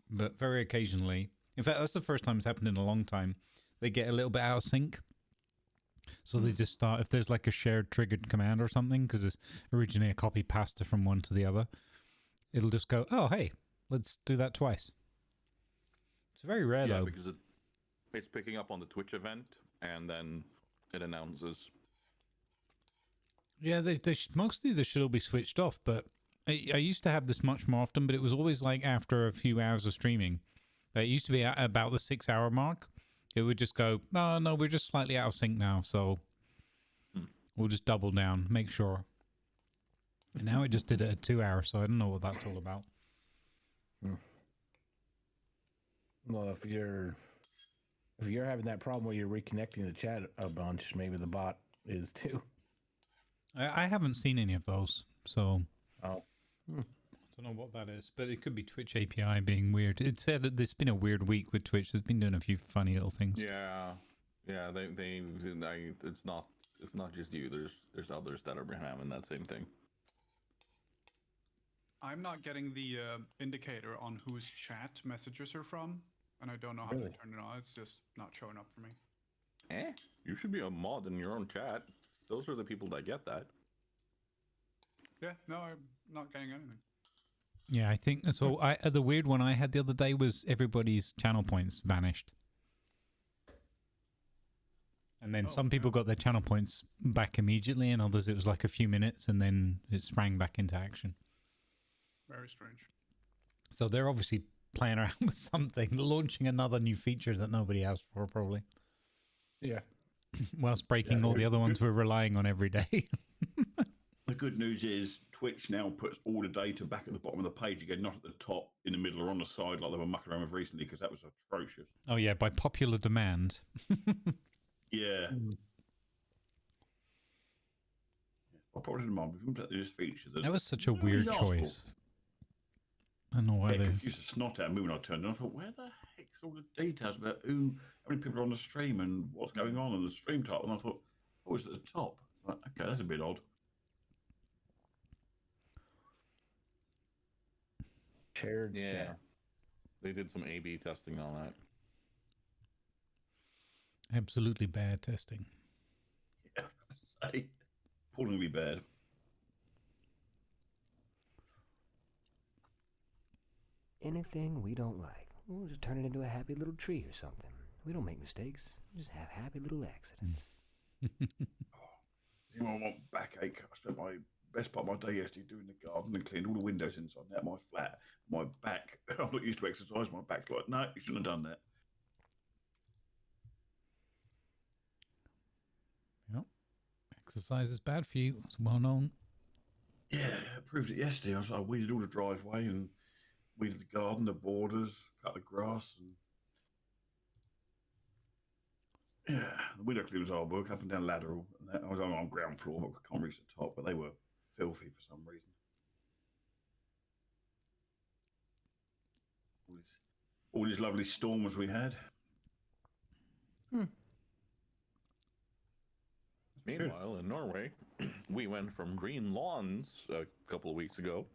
but very occasionally. In fact, that's the first time it's happened in a long time. They get a little bit out of sync. So they just start, if there's like a shared triggered command or something, because it's originally a copy pasta from one to the other, it'll just go, oh, hey, let's do that twice. It's very rare, Yeah, though. because it's picking up on the Twitch event, and then it announces. Yeah, mostly they should all be switched off, but I used to have this much more often, but it was always like after a few hours of streaming. It used to be at about the 6-hour mark. It would just go, oh, no, we're just slightly out of sync now, so we'll just double down, make sure. And now it just did it at 2 hours, so I don't know what that's all about. Well, if you're having that problem where you're reconnecting the chat a bunch, maybe the bot is too. I haven't seen any of those, so Oh. I don't know what that is, but it could be Twitch API being weird. It said that there's been a weird week with Twitch. It's been doing a few funny little things. Yeah, it's not just you. There's others that are having that same thing. I'm not getting the indicator on whose chat messages are from, and I don't know how to Really? turn it on. It's just not showing up for me. You should be a mod in your own chat. Those are the people that get that. Yeah, no, I'm not getting anything. Yeah, I think so. The weird one I had the other day was everybody's channel points vanished. And then some people got their channel points back immediately, and others it was like a few minutes, and then it sprang back into action. Very strange. So they're obviously playing around with something, launching another new feature that nobody asked for, probably. Yeah. Whilst breaking all the other ones we're relying on every day. The good news is Twitch now puts all the data back at the bottom of the page again, not at the top, in the middle, or on the side like they were mucking around with recently, because that was atrocious. Oh yeah, by popular demand. Yeah. I probably didn't mind. We've got this feature. That was such a weird choice. I don't know why they they confused the snot out of me when I turned it on. I thought, where the heck's all the details about how many people are on the stream and what's going on and the stream title? And I thought, oh, it's at the top. Like, okay, that's a bit odd. Shared chat. They did some A/B testing on that. Absolutely bad testing. Yeah, say, appallingly bad. Anything we don't like, we'll just turn it into a happy little tree or something. We don't make mistakes. We just have happy little accidents. You know, I want backache. I spent my best part of my day yesterday doing the garden and cleaned all the windows inside and out my flat. My back, I'm not used to exercise. My back's like, no, you shouldn't have done that. Yep. Exercise is bad for you. It's well known. Yeah, I proved it yesterday. I weeded all the driveway and weeded the garden, the borders, cut the grass, and yeah, the window cleaners hard work, up and down lateral. And I was on ground floor, but I can't reach the top. But they were filthy for some reason. All these lovely storms we had. Meanwhile, in Norway, we went from green lawns a couple of weeks ago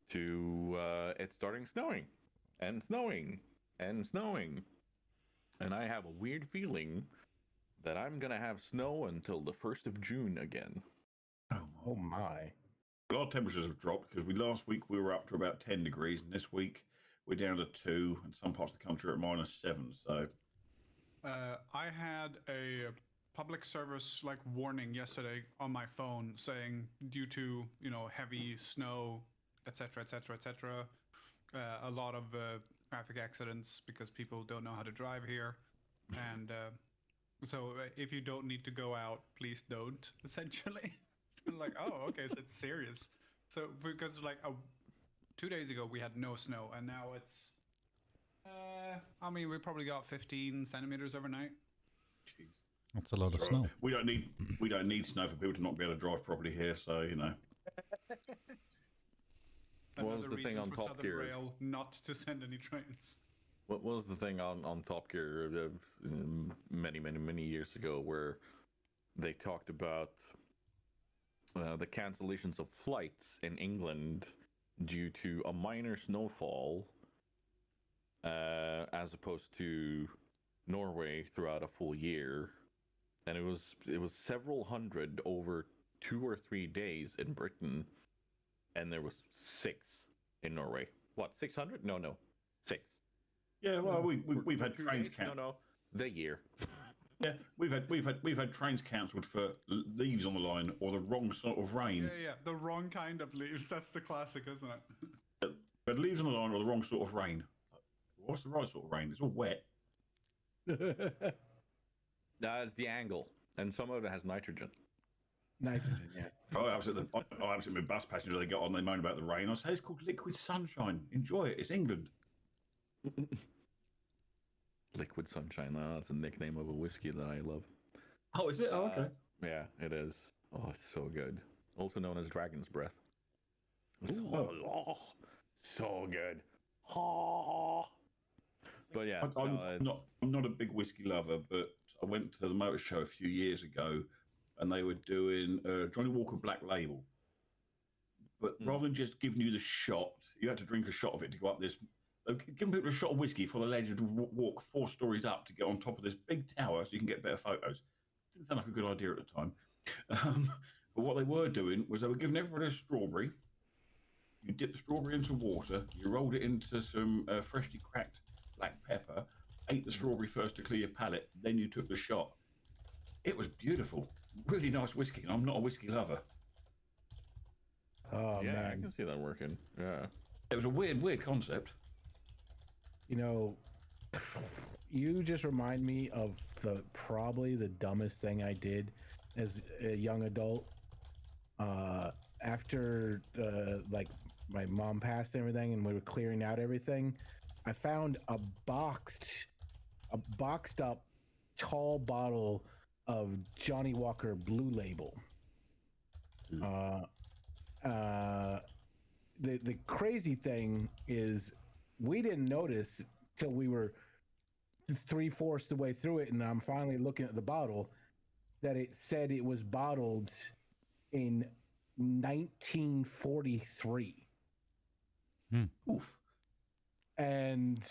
to it starting snowing and snowing and snowing. And I have a weird feeling that I'm going to have snow until the 1st of June again. Oh my. Our temperatures have dropped because last week we were up to about 10 degrees, and this week we're down to 2, and some parts of the country are at -7. So I had a public service warning yesterday on my phone saying due to heavy snow, etc., etc., etc., a lot of traffic accidents because people don't know how to drive here, and so if you don't need to go out, please don't. Essentially, oh, okay, so it's serious. So because 2 days ago we had no snow, and now it's we probably got 15 centimeters overnight. Jeez. That's a lot of snow. We don't need snow for people to not be able to drive properly here. So What was the thing on Top Southern Gear? Rail not to send any trains. What was the thing on Top Gear of many years ago where they talked about the cancellations of flights in England due to a minor snowfall as opposed to Norway throughout a full year, and it was several hundred over 2 or 3 days in Britain, and there was 6 in Norway. What, 600? No, 6. yeah, well, we've had trains cancelled. No, the year. Yeah, we've had trains cancelled for leaves on the line or the wrong sort of rain. Yeah, the wrong kind of leaves. That's the classic, isn't it? But leaves on the line or the wrong sort of rain. What's the right sort of rain? It's all wet. That's the angle, and some of it has nitrogen. Nitrogen, yeah. I was with bus passengers. They got on, they moan about the rain. I say it's called liquid sunshine. Enjoy it. It's England. Liquid sunshine. That's a nickname of a whiskey that I love. Oh, is it? Oh, okay. Yeah, it is. Oh, it's so good. Also known as Dragon's Breath. So good. But yeah, I'm not a big whiskey lover, but I went to the motor show a few years ago, and they were doing Johnny Walker Black Label. But rather than just giving you the shot, you had to drink a shot of it to go up this. Giving people a shot of whiskey for the legend to walk 4 stories up to get on top of this big tower so you can get better photos. Didn't sound like a good idea at the time. But what they were doing was they were giving everybody a strawberry. You dip the strawberry into water, you rolled it into some freshly cracked black pepper, ate the strawberry first to clear your palate, then you took the shot. It was beautiful. Really nice whiskey, and I'm not a whiskey lover. Oh, yeah, man. I can see that working. Yeah. It was a weird concept. You just remind me of probably the dumbest thing I did as a young adult. after like my mom passed and everything, and we were clearing out everything, I found a boxed up tall bottle of Johnny Walker Blue Label. The crazy thing is we didn't notice till we were 3/4 the way through it, and I'm finally looking at the bottle that it said it was bottled in 1943. Oof. And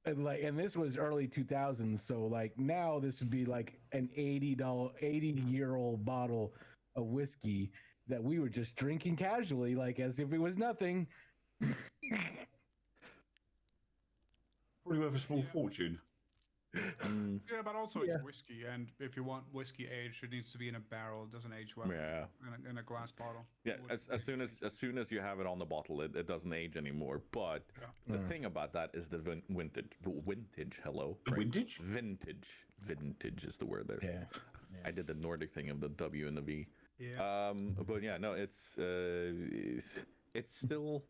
this was early 2000s, so like now this would be like an $80-year-old bottle of whiskey that we were just drinking casually, like as if it was nothing. Probably worth a small fortune. Yeah, but also it's whiskey, and if you want whiskey aged, it needs to be in a barrel. It doesn't age well. Yeah. In a glass bottle. Yeah, as soon as you have it on the bottle, it doesn't age anymore. But the thing about that is the vintage. Hello. Vintage. Vintage is the word there. Yeah. I did the Nordic thing of the W and the V. Yeah. But yeah, no, it's still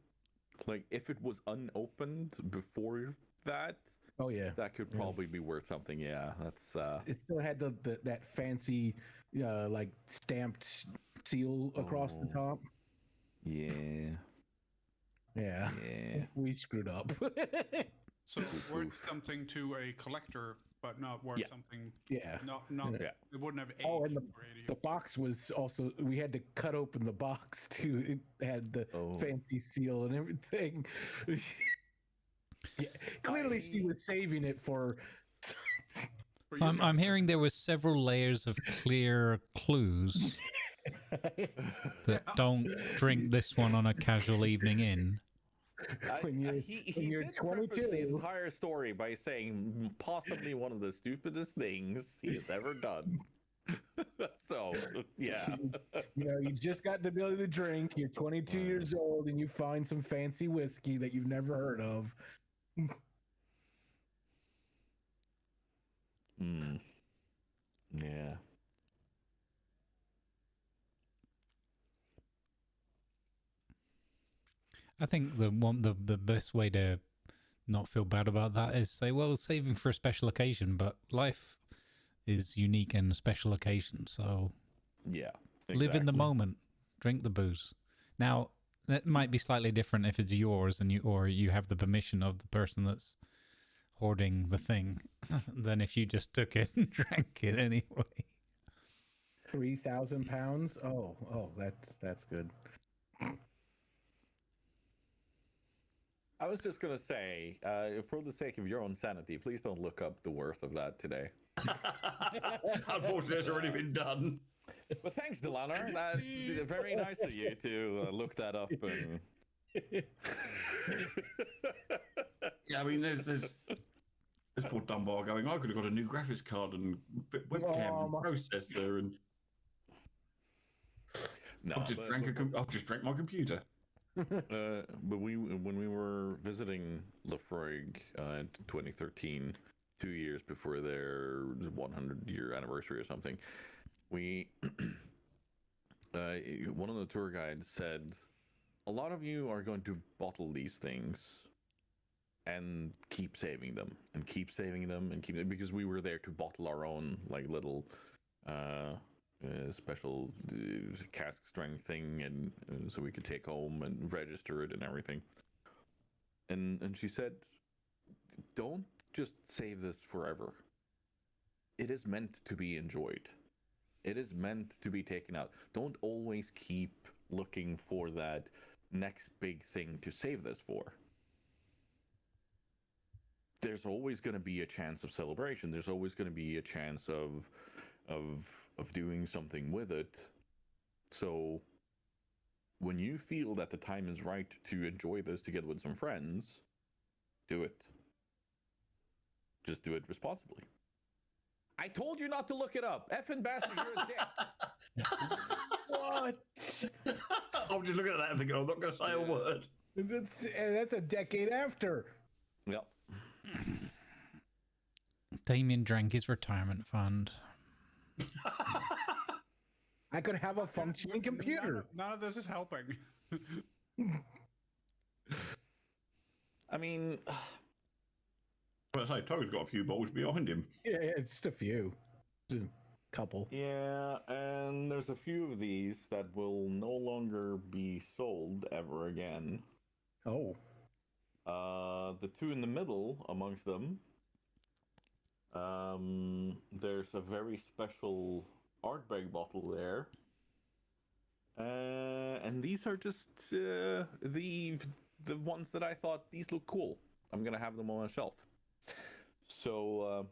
like if it was unopened before that. Oh yeah, that could probably be worth something. Yeah, that's. It still had that fancy, like stamped seal across the top. Yeah. Yeah. We screwed up. So worth something to a collector, but not worth something. Yeah. Not. Yeah. It wouldn't have aged. Oh, and the box was also. We had to cut open the box too. It had the fancy seal and everything. Yeah, clearly she was saving it for. So I'm hearing there was several layers of clear clues that don't drink this one on a casual evening in. When you're did 22, the entire story by saying possibly one of the stupidest things he has ever done. So yeah, you just got the ability to drink. You're 22 years old, and you find some fancy whiskey that you've never heard of. Yeah. I think the best way to not feel bad about that is say, well, saving for a special occasion, but life is unique and a special occasion, so yeah, live in the moment, drink the booze. Now, that might be slightly different if it's yours and you have the permission of the person that's hoarding the thing than if you just took it and drank it anyway. 3,000 pounds. Oh, that's good. I was just gonna say, for the sake of your own sanity, please don't look up the worth of that today. Unfortunately, it's already been done. But thanks, Delanor. That's very nice of you to look that up. And... Yeah, I mean, there's poor Dunbar going, I could have got a new graphics card and webcam and processor, and no, I've just drank my computer. But when we were visiting Lefroig in 2013, 2 years before their 100-year anniversary or something, we one of the tour guides said, a lot of you are going to bottle these things and keep saving them and keep saving them and keep them, because we were there to bottle our own like little special cask strength thing, and so we could take home and register it and everything. And she said, don't just save this forever. It is meant to be enjoyed. It is meant to be taken out. Don't always keep looking for that next big thing to save this for. There's always going to be a chance of celebration. There's always going to be a chance of doing something with it. So when you feel that the time is right to enjoy this together with some friends, do it. Just do it responsibly. I told you not to look it up. Effing bastard, you're a dick. What? I'm just looking at that and thinking, I'm not going to say a word. That's a decade after. Yep. Damien drank his retirement fund. I could have a functioning computer. None of this is helping. I mean, But I say, Toad's got a few balls behind him. Yeah, it's just a few. Just a couple. yeah, and there's a few of these that will no longer be sold ever again. Oh. The two in the middle amongst them, there's a very special Ardbeg bottle there. And these are just the ones that I thought these look cool. I'm gonna have them on a shelf. So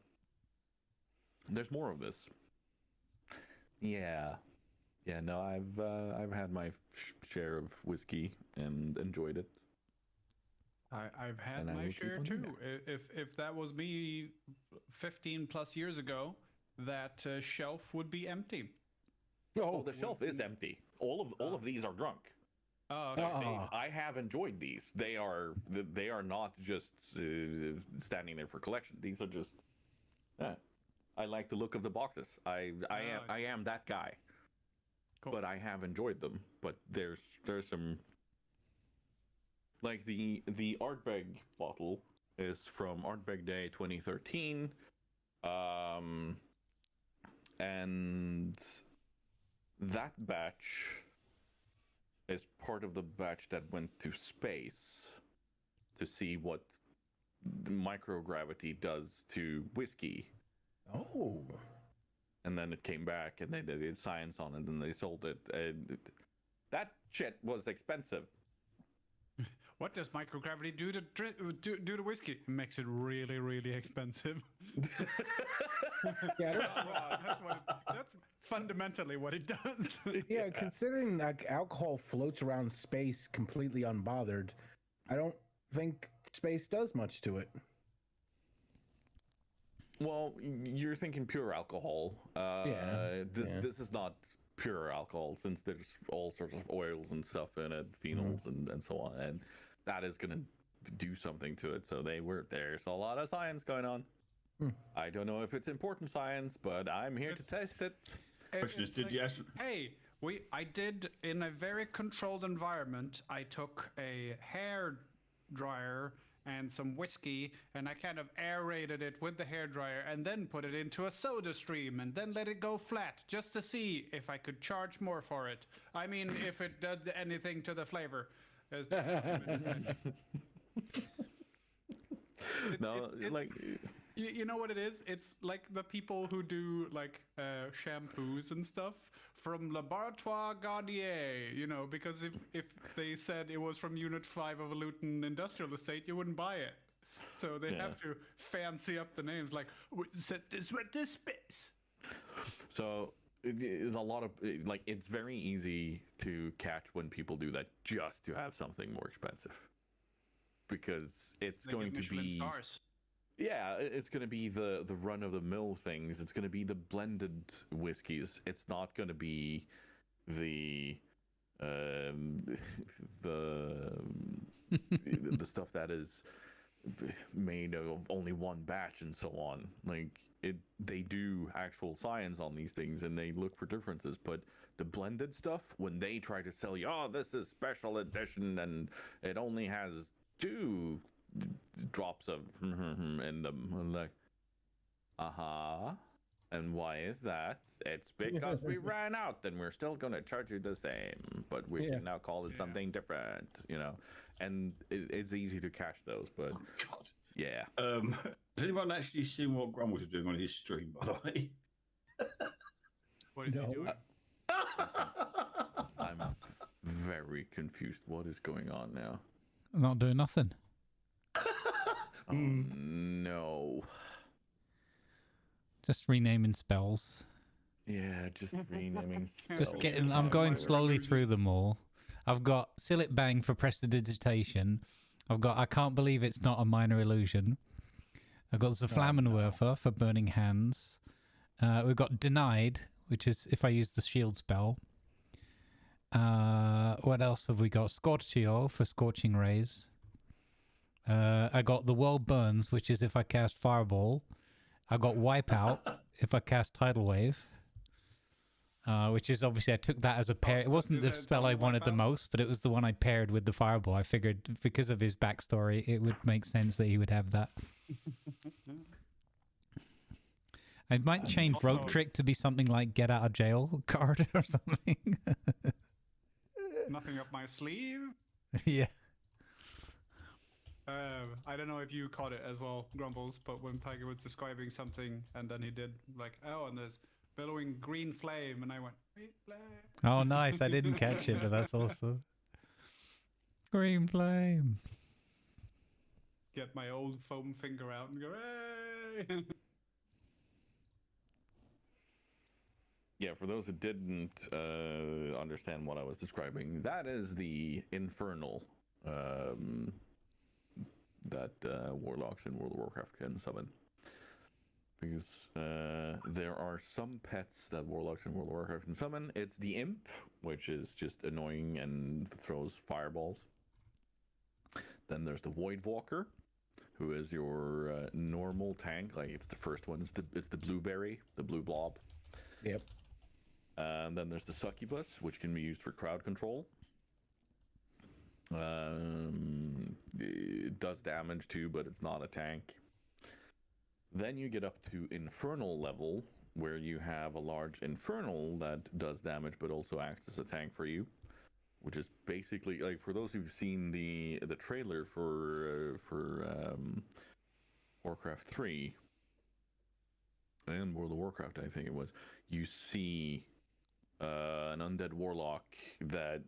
there's more of this. Yeah. No, I've had my share of whiskey and enjoyed it. I've had And I my will keep share on doing too. If that was me 15 plus years ago, that shelf would be empty. Oh, the shelf is empty. All of these are drunk. Oh, okay. I have enjoyed these. They are not just standing there for collection. These are just. I like the look of the boxes. I am that guy. Cool. But I have enjoyed them. But there's some. Like the Ardbeg bottle is from Ardbeg Day 2013, and that batch is part of the batch that went to space to see what the microgravity does to whiskey. Oh. And then it came back, and they did science on it, and they sold it. And that shit was expensive. What does microgravity do to whiskey? It makes it really, really expensive. Yeah, That's fundamentally what it does. yeah, considering like alcohol floats around space completely unbothered, I don't think space does much to it. Well, you're thinking pure alcohol. This is not pure alcohol, since there's all sorts of oils and stuff in it, phenols and so on, and that is going to do something to it. So there's a lot of science going on. I don't know if it's important science, but I'm here to test it. I did in a very controlled environment. I took a hair dryer and some whiskey, and I kind of aerated it with the hairdryer, and then put it into a soda stream, and then let it go flat, just to see if I could charge more for it. I mean, if it does anything to the flavor. You know what it is? It's like the people who do like shampoos and stuff from Laboratoire Garnier, because if they said it was from Unit 5 of a Luton industrial estate, you wouldn't buy it. So they have to fancy up the names, like, set this with this space. So it is a lot of, it's very easy to catch when people do that just to have something more expensive. Because it's going to be... stars. Yeah, it's going to be the run-of-the-mill things. It's going to be the blended whiskeys. It's not going to be the stuff that is made of only one batch and so on. They do actual science on these things, and they look for differences. But the blended stuff, when they try to sell you, oh, this is special edition, and it only has 2 drops of in them. I'm like, and why is that? It's because we ran out, and we're still gonna charge you the same, but we can now call it something different, and it's easy to catch those. But has anyone actually seen what Grumbles is doing on his stream, by the way? What is he doing? I'm very confused. What is going on now? I'm not doing nothing. Oh, no. Just renaming spells. Yeah, just renaming spells. Just getting. I'm going slowly through them all. I've got Sillet Bang for Prestidigitation. I've got I Can't Believe It's Not a Minor Illusion. I've got the Flammenwerfer for Burning Hands. We've got Denied, which is if I use the shield spell. What else have we got? Scorchio for Scorching Rays. I got The World Burns, which is if I cast Fireball. I got Wipeout if I cast Tidal Wave. which is obviously I took that as a pair. It wasn't the spell I wanted the most, but it was the one I paired with the fireball. I figured because of his backstory, it would make sense that he would have that. I might change rope trick to be something like get out of jail card or something. Nothing up my sleeve. Yeah. I don't know if you caught it as well, Grumbles, but when Tiger was describing something and then he did like, oh, and there's billowing green flame, and I went, green flame. Oh, nice. I didn't catch it, but that's awesome. Green flame. Get my old foam finger out and go, hey! Yeah, for those who didn't understand what I was describing, that is the infernal that warlocks in World of Warcraft can summon. Because there are some pets that warlocks in World of Warcraft can summon. It's the imp, which is just annoying and throws fireballs. Then there's the Voidwalker, who is your normal tank. Like, it's the first one. It's the blueberry, the blue blob. Yep. And then there's the Succubus, which can be used for crowd control. It does damage too, but it's not a tank. Then you get up to Infernal level, where you have a large Infernal that does damage, but also acts as a tank for you. Which is basically, like, for those who've seen the trailer for Warcraft 3 and World of Warcraft, I think it was, you see an undead warlock that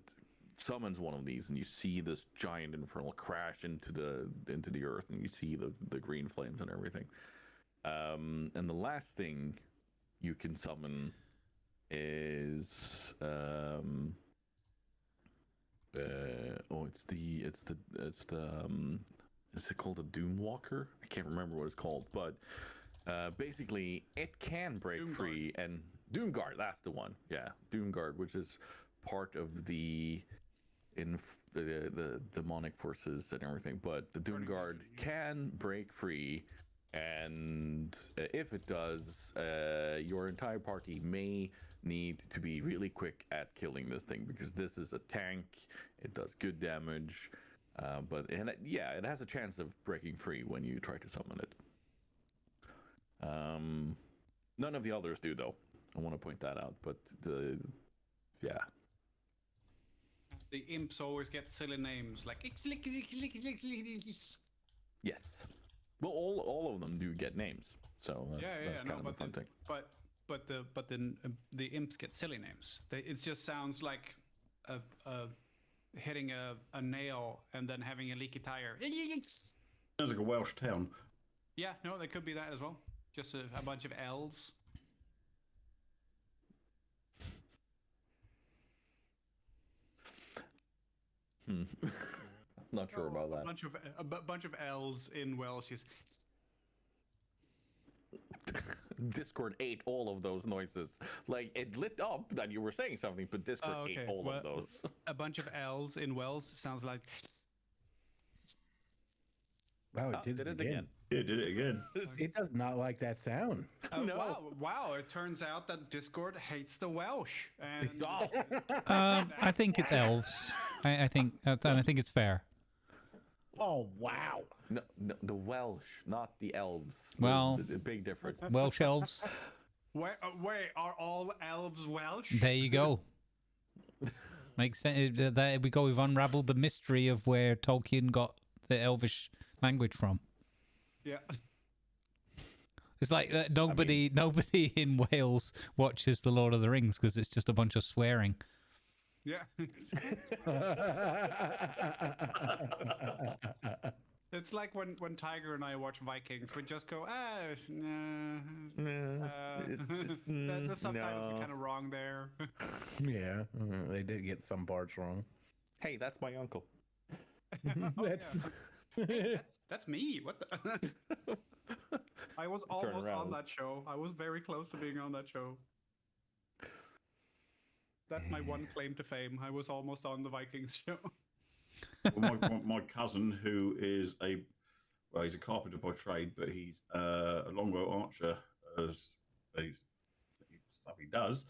summons one of these, and you see this giant infernal crash into the earth, and you see the green flames and everything. And the last thing you can summon is is it called a Doomwalker? I can't remember what it's called, but basically it can break free, and Doomguard, that's the one. Yeah, Doomguard, which is part of the demonic forces and everything, but the Doomguard can break free, and if it does, your entire party may need to be really quick at killing this thing, because this is a tank. It does good damage, but it has a chance of breaking free when you try to summon it. None of the others do, though. I want to point that out, but the imps always get silly names like yes. Well, all of them do get names, so that's kind of a fun thing. But the imps get silly names. It just sounds like hitting a nail and then having a leaky tire. Sounds like a Welsh town. Yeah, no, that could be that as well. Just a bunch of L's. I'm not sure about that. A bunch of L's in Welsh is. Discord ate all of those noises. Like, it lit up that you were saying something, but Discord ate all of those. A bunch of L's in Welsh sounds like. Wow, it did it again. Yeah, it did it again. It does not like that sound. No. Wow! It turns out that Discord hates the Welsh. And I think it's elves. I think it's fair. Oh wow! No, the Welsh, not the elves. Well, there's a big difference. Welsh elves. Wait, are all elves Welsh? There you go. Makes sense. There we go. We've unraveled the mystery of where Tolkien got the Elvish language from. Yeah. It's like nobody in Wales watches The Lord of the Rings because it's just a bunch of swearing. Yeah. It's like when Tiger and I watch Vikings, we just go, there's sometimes kind of wrong there. Yeah, they did get some parts wrong. Hey, that's my uncle. That's me. What the? I was almost on that show. I was very close to being on that show. That's my one claim to fame. I was almost on the Vikings show. Well, my cousin, who is he's a carpenter by trade, but he's a longbow archer as stuff he does.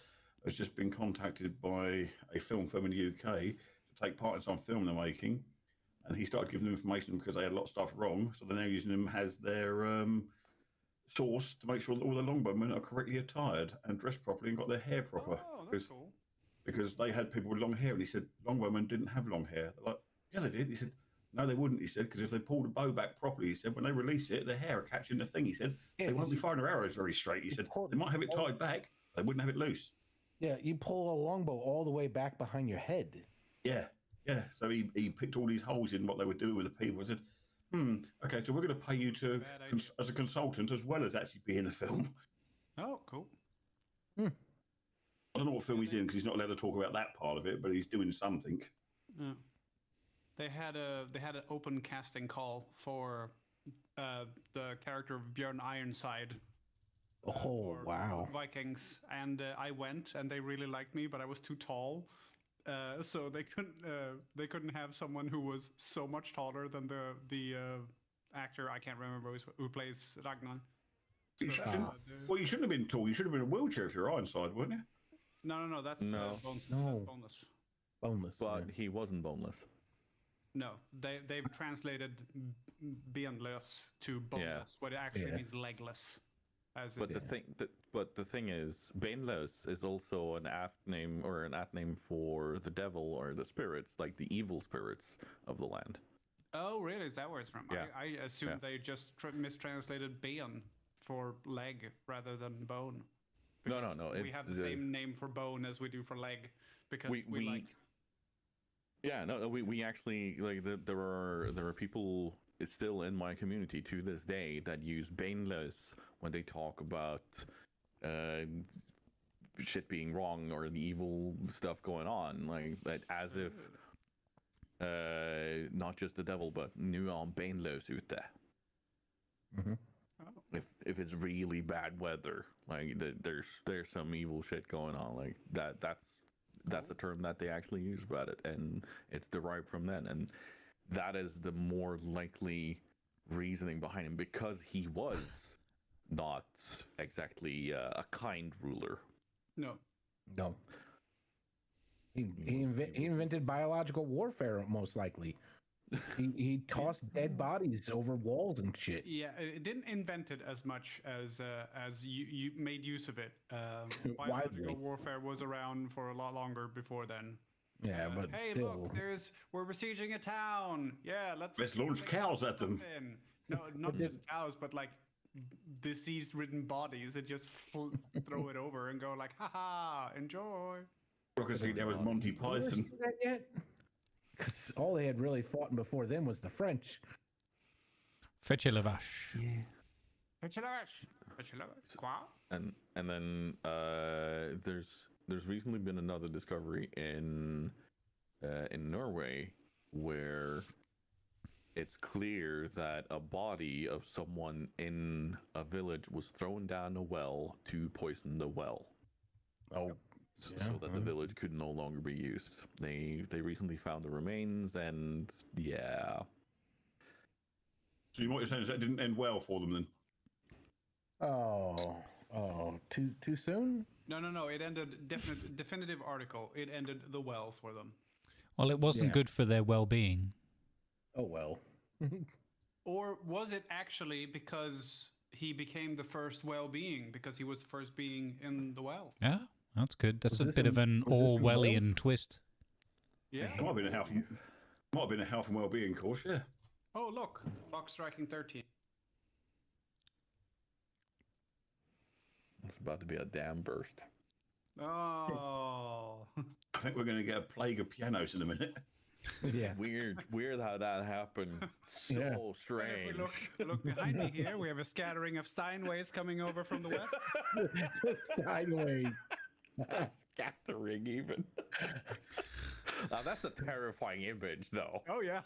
has just been contacted by a film firm in the UK to take part in some film they're making. And he started giving them information because they had a lot of stuff wrong. So they're now using them as their source to make sure that all the longbowmen are correctly attired and dressed properly and got their hair proper. Oh, that's cool. Because they had people with long hair, and he said longbowmen didn't have long hair. They're like, yeah, they did. He said, no, they wouldn't. He said, because if they pulled a bow back properly, he said, when they release it, their hair are catching the thing. He said, they won't be firing their arrows very straight. He said, they might have it tied back, they wouldn't have it loose. Yeah, you pull a longbow all the way back behind your head. Yeah. So he picked all these holes in what they were doing with the people. I said, okay, so we're going to pay you to as a consultant as well as actually be in the film. Oh, cool. I don't know what film he's in because he's not allowed to talk about that part of it, but he's doing something. Yeah. They had an open casting call for the character of Björn Ironside. Oh, wow. Vikings, and I went, and they really liked me, but I was too tall. So they couldn't have someone who was so much taller than the actor. I can't remember who plays Ragnar. So, well, you shouldn't have been tall. You should have been in a wheelchair if you're Ironside, weren't you? No, that's No. boneless. No. That's boneless. Boneless. But he wasn't boneless. No, they've translated beinless to boneless, but it actually means legless. But the thing is, Banelos is also an apt name for the devil or the spirits, like the evil spirits of the land. Oh, really? Is that where it's from? Yeah. I assumed they just mistranslated bein for leg rather than bone. No. We have the same name for bone as we do for leg because we like. Yeah, no, we actually like there are people still in my community to this day that use Banelos when they talk about shit being wrong or the evil stuff going on, like that, as if not just the devil, but nu är Banelos ute. If it's really bad weather, like there's some evil shit going on, like that's a term that they actually use about it, and it's derived from then, and that is the more likely reasoning behind him, because he was not exactly a kind ruler. No. He invented biological warfare, most likely. He tossed dead bodies over walls and shit. Yeah, it didn't invent it as much as you made use of it. Biological warfare was around for a lot longer before then. Yeah, but hey, still. look, we're besieging a town. Yeah, let's launch cows at them. No, not just cows, but like disease-ridden bodies that just throw it over and go like, haha, enjoy. Because there was Monty Python. Because all they had really fought before them was the French. Fetch a lavash. Yeah. Fetch a lavash. Quoi? And then there's recently been another discovery in Norway where it's clear that a body of someone in a village was thrown down a well to poison the well. Oh. So that the village could no longer be used. They recently found the remains, and yeah. So what you're saying is that didn't end well for them then? Oh, too soon? No. It ended definitive article. It ended the well for them. Well, it wasn't good for their well-being. Oh well. Or was it actually because he became the first well-being because he was the first being in the well? Yeah. That's good. That's a bit of an Orwellian twist. Yeah. It might have been a health and well-being course, yeah. Oh, look. Clock striking 13. It's about to be a dam burst. Oh. I think we're going to get a plague of pianos in a minute. Yeah. Weird how that happened. So strange. If we look behind me here, we have a scattering of Steinways coming over from the west. Steinway. Scattering even. Now that's a terrifying image, though. Oh yeah.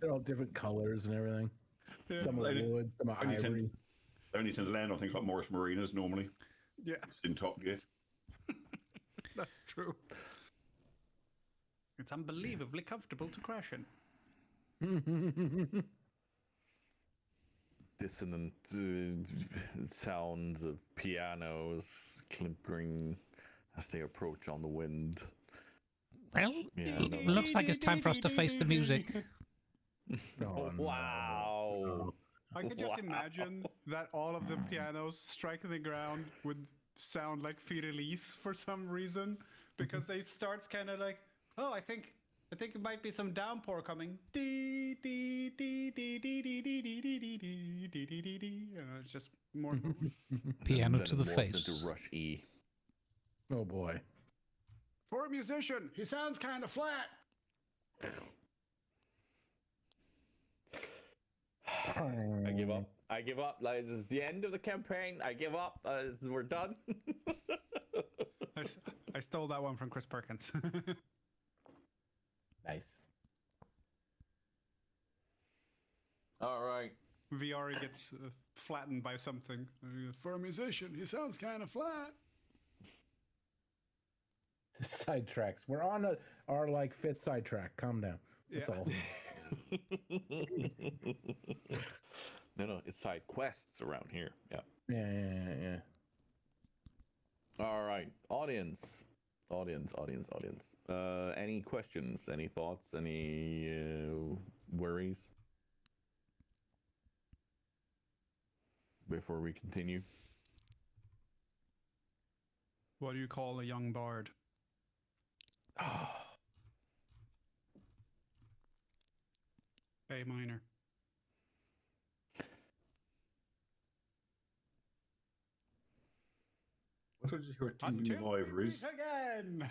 They're all different colors and everything. Yeah. Some are wood, some are ivory. They only tend to land on things like Morris Marinas normally. Yeah. In Top Gear. That's true. It's unbelievably comfortable to crash in. Dissonant sounds of pianos, climpering as they approach on the wind. Well, Yeah, it looks like it's time for us to face the music. Oh, Wow. I could just imagine that all of the pianos striking the ground would sound like Firelis for some reason, because they starts kind of like, oh, I think it might be some downpour coming. Dee, dee, dee, dee, dee, dee, dee, dee, dee, dee, dee, dee, dee, dee, dee. It's just more. Piano Then to it the morphs face. into Rush E. Oh boy. For a musician, he sounds kind of flat. I give up. I give up. Like, this is the end of the campaign. I give up. We're done. I stole that one from Chris Perkins. Nice. All right. Viari gets flattened by something. For a musician, he sounds kind of flat. Sidetracks. We're on our like 5th sidetrack. Calm down. That's all. No, it's side quests around here. Yeah. Yeah. All right, audience. Any questions? Any thoughts? Any worries before we continue? What do you call a young bard? A minor. What did you hear? Tingling of ivories. Again.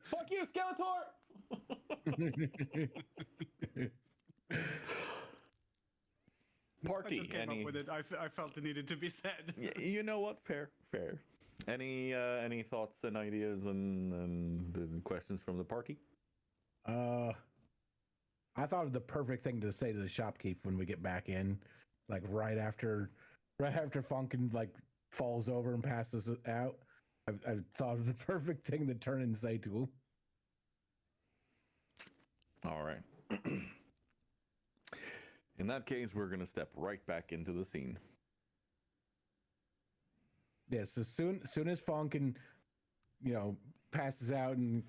Fuck you, Skeletor! I Party. just came up with it. I felt it needed to be said. You know what? Fair. Any thoughts and ideas and questions from the party? I thought of the perfect thing to say to the shopkeep when we get back in, like right after Funkin like falls over and passes it out. I've thought of the perfect thing to turn and say to him. All right. In that case, we're gonna step right back into the scene. Yes, yeah, so soon as Funkin, passes out, and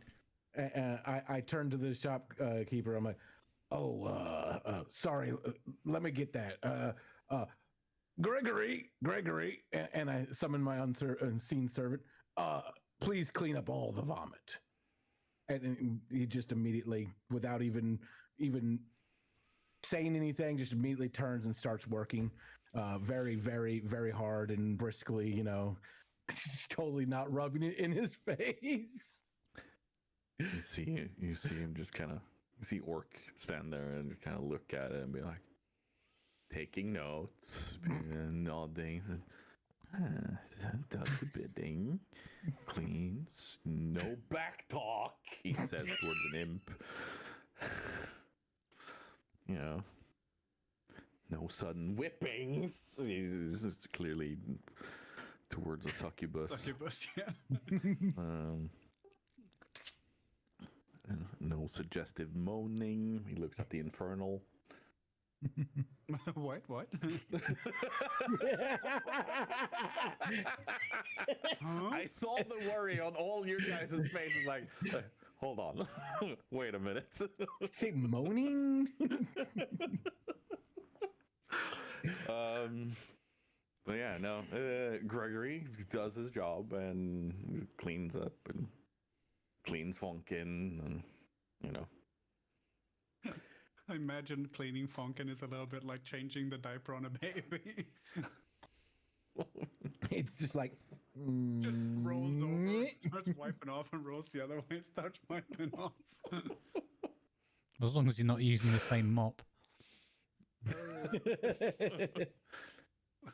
I turn to the shopkeeper. I'm like, sorry, let me get that. Gregory, and I summon my unseen servant. Please clean up all the vomit. And he just immediately, without even saying anything, just immediately turns and starts working, very, very, very hard and briskly. Just totally not rubbing it in his face. You see him just kind of. You see Orc stand there and kind of look at it and be like, taking notes, and nodding. Does the bidding, cleans, no back talk, he says towards an imp. No sudden whippings. He's clearly towards a succubus. Succubus, yeah. No suggestive moaning. He looks at the infernal. What? I saw the worry on all your guys' faces. Like, hold on, wait a minute. Say moaning. But yeah, no. Gregory does his job and cleans up and cleans Funkin, and I imagine cleaning Funkin is a little bit like changing the diaper on a baby. It's just like just rolls over, and starts wiping off, and rolls the other way, starts wiping off. As long as you're not using the same mop.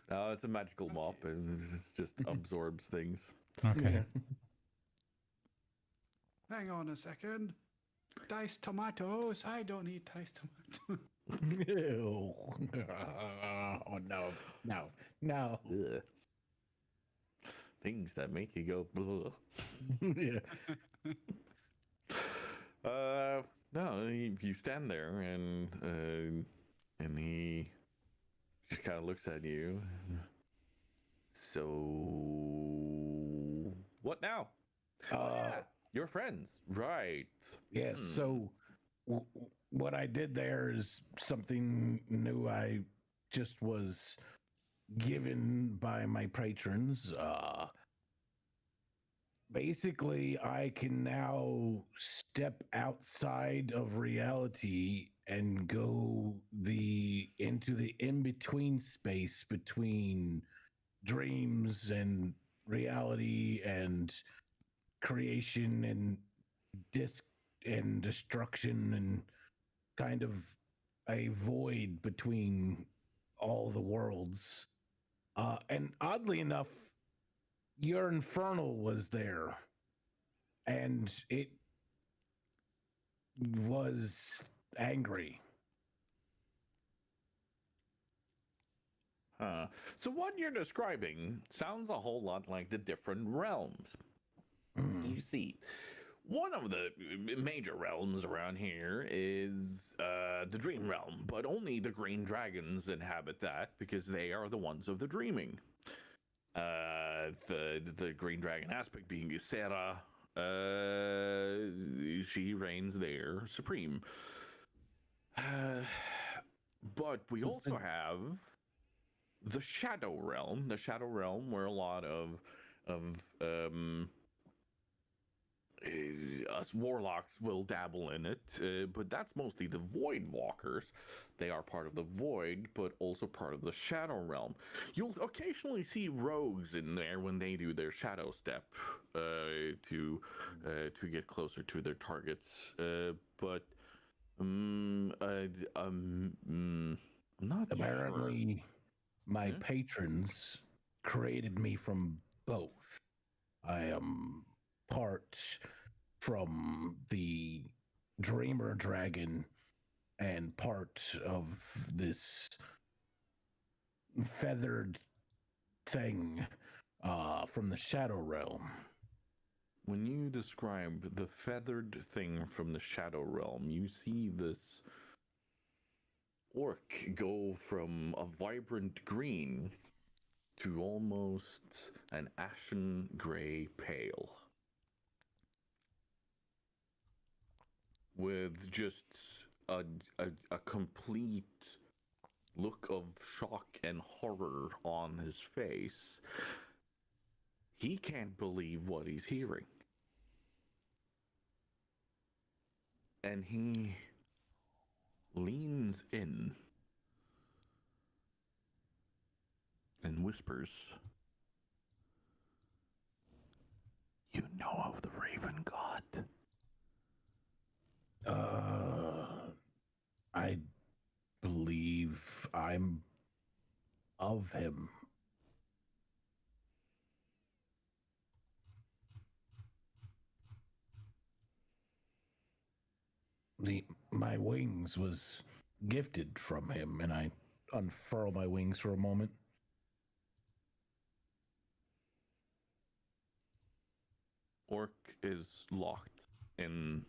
No, it's a magical mop, and it just absorbs things. Okay. Hang on a second. Diced tomatoes. I don't eat diced tomatoes. Oh no. Ugh. Things that make you go bleh. Yeah. No, you stand there and he just kind of looks at you. So, what now? Your friends, right? Yes. So, what I did there is something new. I just was given by my patrons. Basically, I can now step outside of reality and go into the in-between space between dreams and reality and creation and destruction and kind of a void between all the worlds. And oddly enough, your infernal was there, and it was angry. So what you're describing sounds a whole lot like the different realms. You see, one of the major realms around here is the dream realm, but only the green dragons inhabit that because they are the ones of the dreaming. The green dragon aspect being Sarah, she reigns there supreme. But we also have the shadow realm, where a lot of us warlocks will dabble in it, but that's mostly the void walkers. They are part of the void, but also part of the shadow realm. You'll occasionally see rogues in there when they do their shadow step to get closer to their targets, but not apparently sure. My patrons created me from both. I am part from the Dreamer Dragon and part of this feathered thing from the Shadow Realm. When you describe the feathered thing from the Shadow Realm, you see this orc go from a vibrant green to almost an ashen gray pale, with just a complete look of shock and horror on his face. He can't believe what he's hearing. And he leans in and whispers, "You know of the Raven God?" I believe I'm of him. My wings was gifted from him, and I unfurl my wings for a moment. Orc is locked in.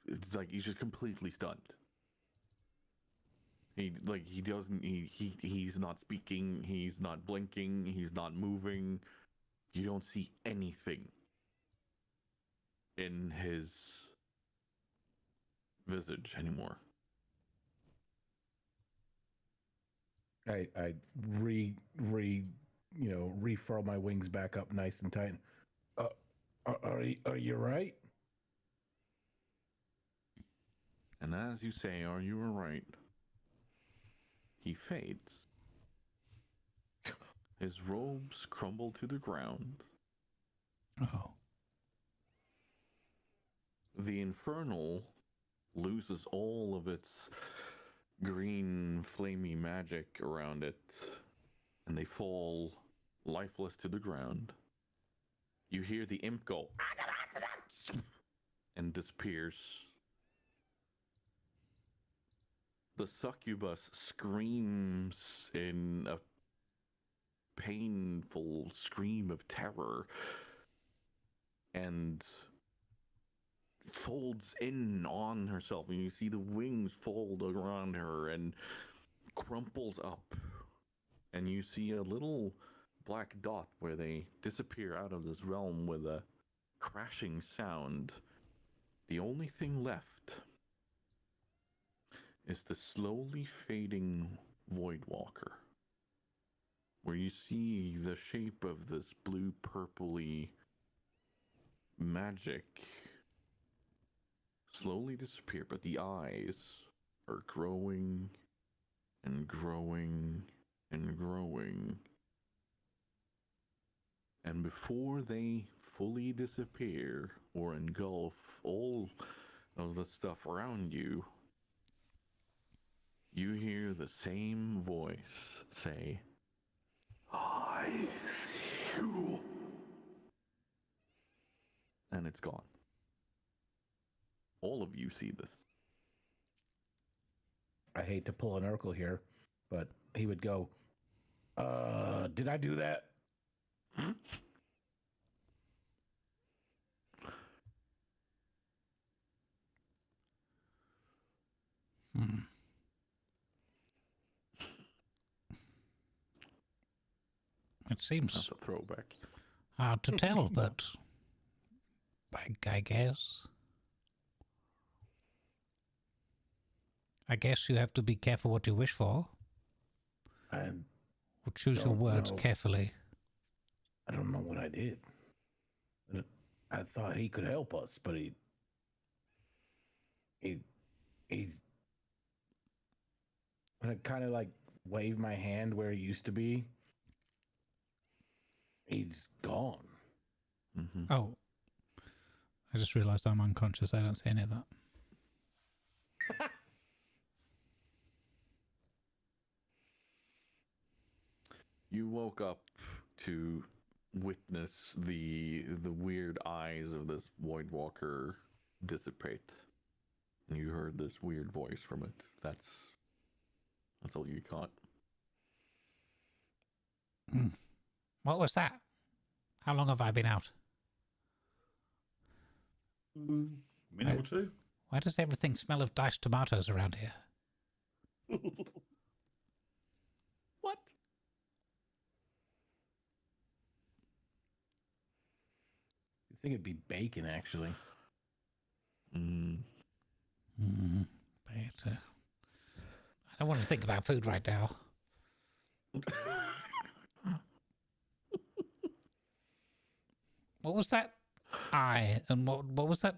It's like he's just completely stunned. He's not speaking, he's not blinking, he's not moving. You don't see anything in his visage anymore. I refurl my wings back up nice and tight. Are you right? And as you say, "Are you right?" he fades. His robes crumble to the ground. Oh. The infernal loses all of its green, flamey magic around it, and they fall lifeless to the ground. You hear the imp go and disappears. The succubus screams in a painful scream of terror and folds in on herself, and you see the wings fold around her and crumples up and you see a little black dot where they disappear out of this realm with a crashing sound. The only thing left is the slowly fading Void Walker, where you see the shape of this blue purpley magic slowly disappear, but the eyes are growing and growing and growing. And before they fully disappear or engulf all of the stuff around you, you hear the same voice say, "I see you." And it's gone. All of you see this. I hate to pull an Urkel here, but he would go, did I do that? It seems That's a throwback. hard to tell, but I guess. I guess you have to be careful what you wish for. Or choose your words carefully. I don't know what I did. I thought he could help us, but he's. I kind of like wave my hand where he used to be. He's gone. Mm-hmm. Oh, I just realised I'm unconscious. I don't say any of that. You woke up to witness the weird eyes of this Void Walker dissipate, and you heard this weird voice from it. That's all you caught. What was that? How long have I been out? Minute or two. Why does everything smell of diced tomatoes around here? What? I think it'd be bacon, actually. But, I don't want to think about food right now. What was that eye? And what was that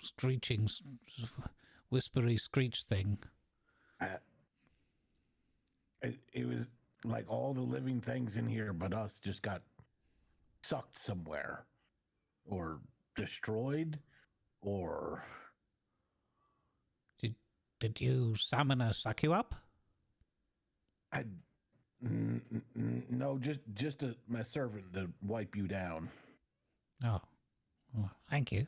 screeching, whispery screech thing? It was like all the living things in here but us just got sucked somewhere. Or destroyed. Or... Did you summon her suck you up? No, just my servant to wipe you down. Oh, well, thank you.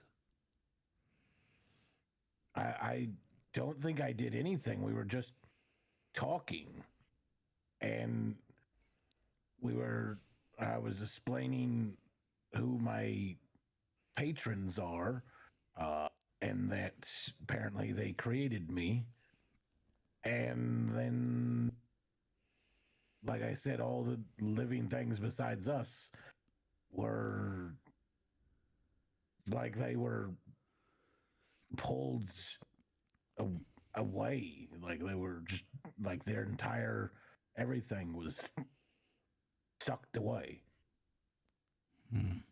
I don't think I did anything. We were just talking. And I was explaining who my patrons are, and that apparently they created me. And then, like I said, all the living things besides us were like they were pulled away. Like they were just like their entire everything was sucked away. And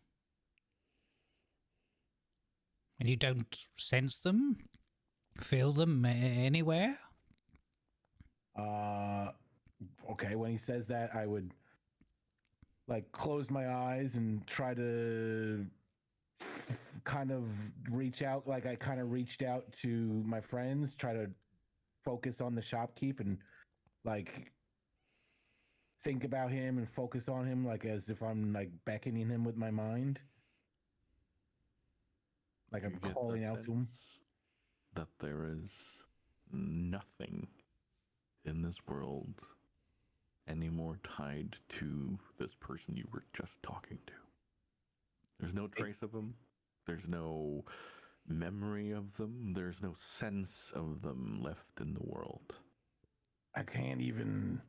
you don't sense them? Feel them anywhere? Okay, when he says that, I would like close my eyes and try to kind of reach out. Like I kind of reached out to my friends, try to focus on the shopkeep and like think about him and focus on him, like as if I'm like beckoning him with my mind. Like I'm calling out to him. That there is nothing in this world any more tied to this person you were just talking to. There's no trace of them. There's no memory of them. There's no sense of them left in the world. I can't even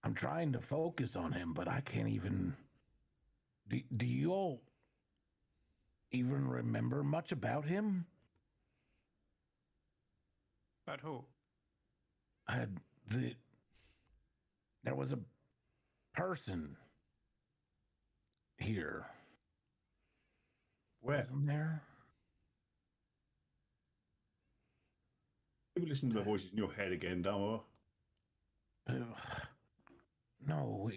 I'm trying to focus on him, but I can't even. Do you all even remember much about him? About who? There was a person here. Where? Wasn't there? You listen to the voices in your head again, don't No,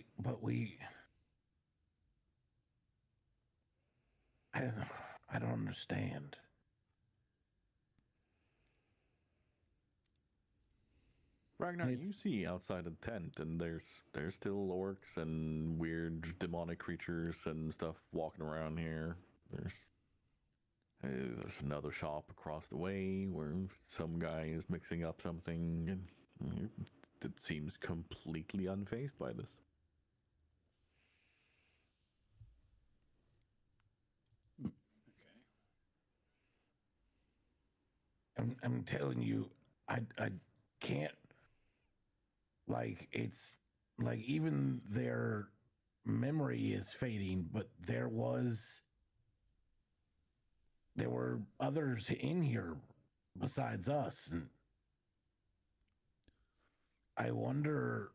I don't understand. Ragnar, you see outside the tent, and there's still orcs and weird demonic creatures and stuff walking around here. There's another shop across the way where some guy is mixing up something, and it seems completely unfazed by this. I'm telling you, I can't. Like, it's like even their memory is fading, but there were others in here besides us, and I wonder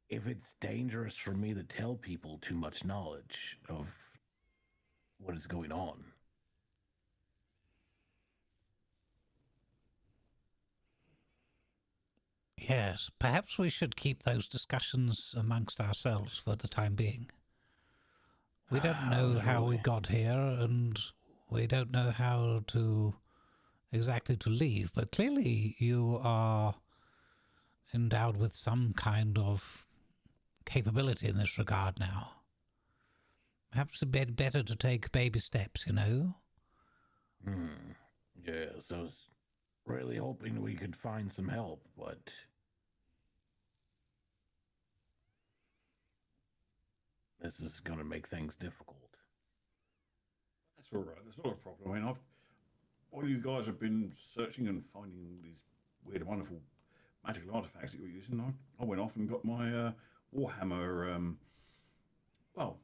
if it's dangerous for me to tell people too much knowledge of what is going on. Yes, perhaps we should keep those discussions amongst ourselves for the time being. We don't know how we got here, and we don't know how to exactly to leave, but clearly you are endowed with some kind of capability in this regard now. Perhaps it's a bit better to take baby steps, you know? Yes, I was really hoping we could find some help, but this is going to make things difficult. That's all right. That's not a problem. I mean, while you guys have been searching and finding all these weird, wonderful magical artifacts that you're using, I went off and got my Warhammer. Well,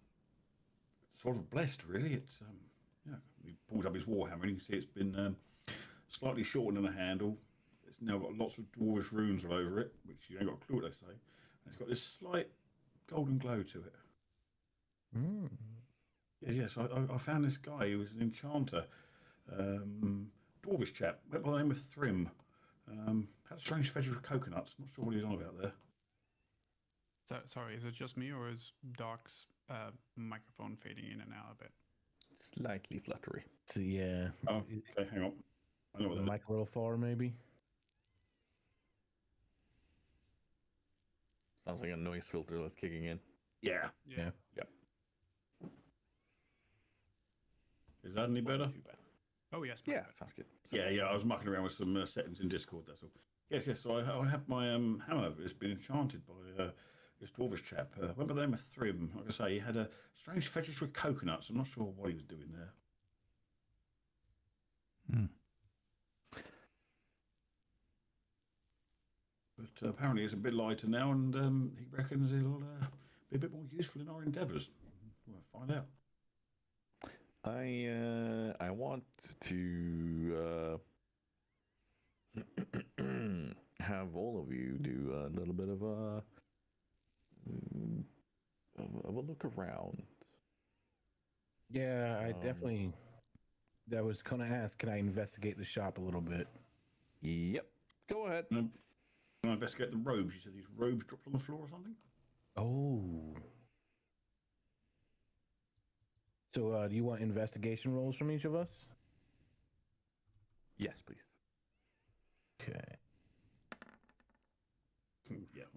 sort of blessed, really. It's he pulls up his Warhammer, and you can see it's been slightly shortened in the handle. It's now got lots of dwarvish runes all over it, which you ain't got a clue what they say. And it's got this slight golden glow to it. Yes, I found this guy. He was an enchanter, dwarvish chap. Went by the name of Thrym. Had a strange fetish with coconuts. Not sure what he's on about there. So, sorry, is it just me, or is Doc's microphone fading in and out a bit? Slightly fluttery. So yeah. Oh, okay, hang on. I know what the that mic a little far, maybe. Sounds like a noise filter that's kicking in. Yeah. Yeah. Is that any better? Oh, yes. Yeah, sounds good. Yeah. I was mucking around with some settings in Discord, that's all. Yes. So I have my hammer. It's been enchanted by this dwarvish chap. Went by the name of Thrym. Like I say, he had a strange fetish with coconuts. I'm not sure what he was doing there. But apparently it's a bit lighter now, and he reckons he'll be a bit more useful in our endeavours. We'll find out. I want to have all of you do a little bit of a look around. Yeah, I definitely. I was gonna ask, can I investigate the shop a little bit? Yep. Go ahead. Can I investigate the robes? You said these robes dropped on the floor or something? Oh. So, do you want investigation rolls from each of us? Yes, please. Okay. Yeah.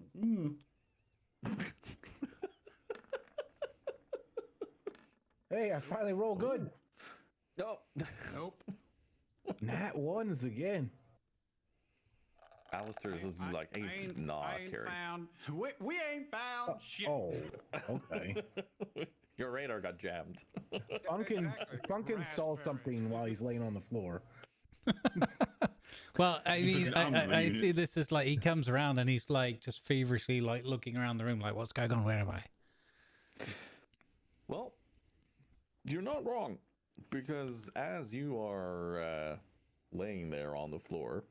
Hey, I finally rolled good. Nope. Nat ones again. Alistair is like, he's just not caring. We ain't found shit. Oh, okay. Your radar got jammed. Funkin saw something while he's laying on the floor. Well, I He's mean, looking under the I see unit. this as like he comes around and he's like just feverishly like looking around the room, like, what's going on? Where am I? Well, you're not wrong, because as you are laying there on the floor,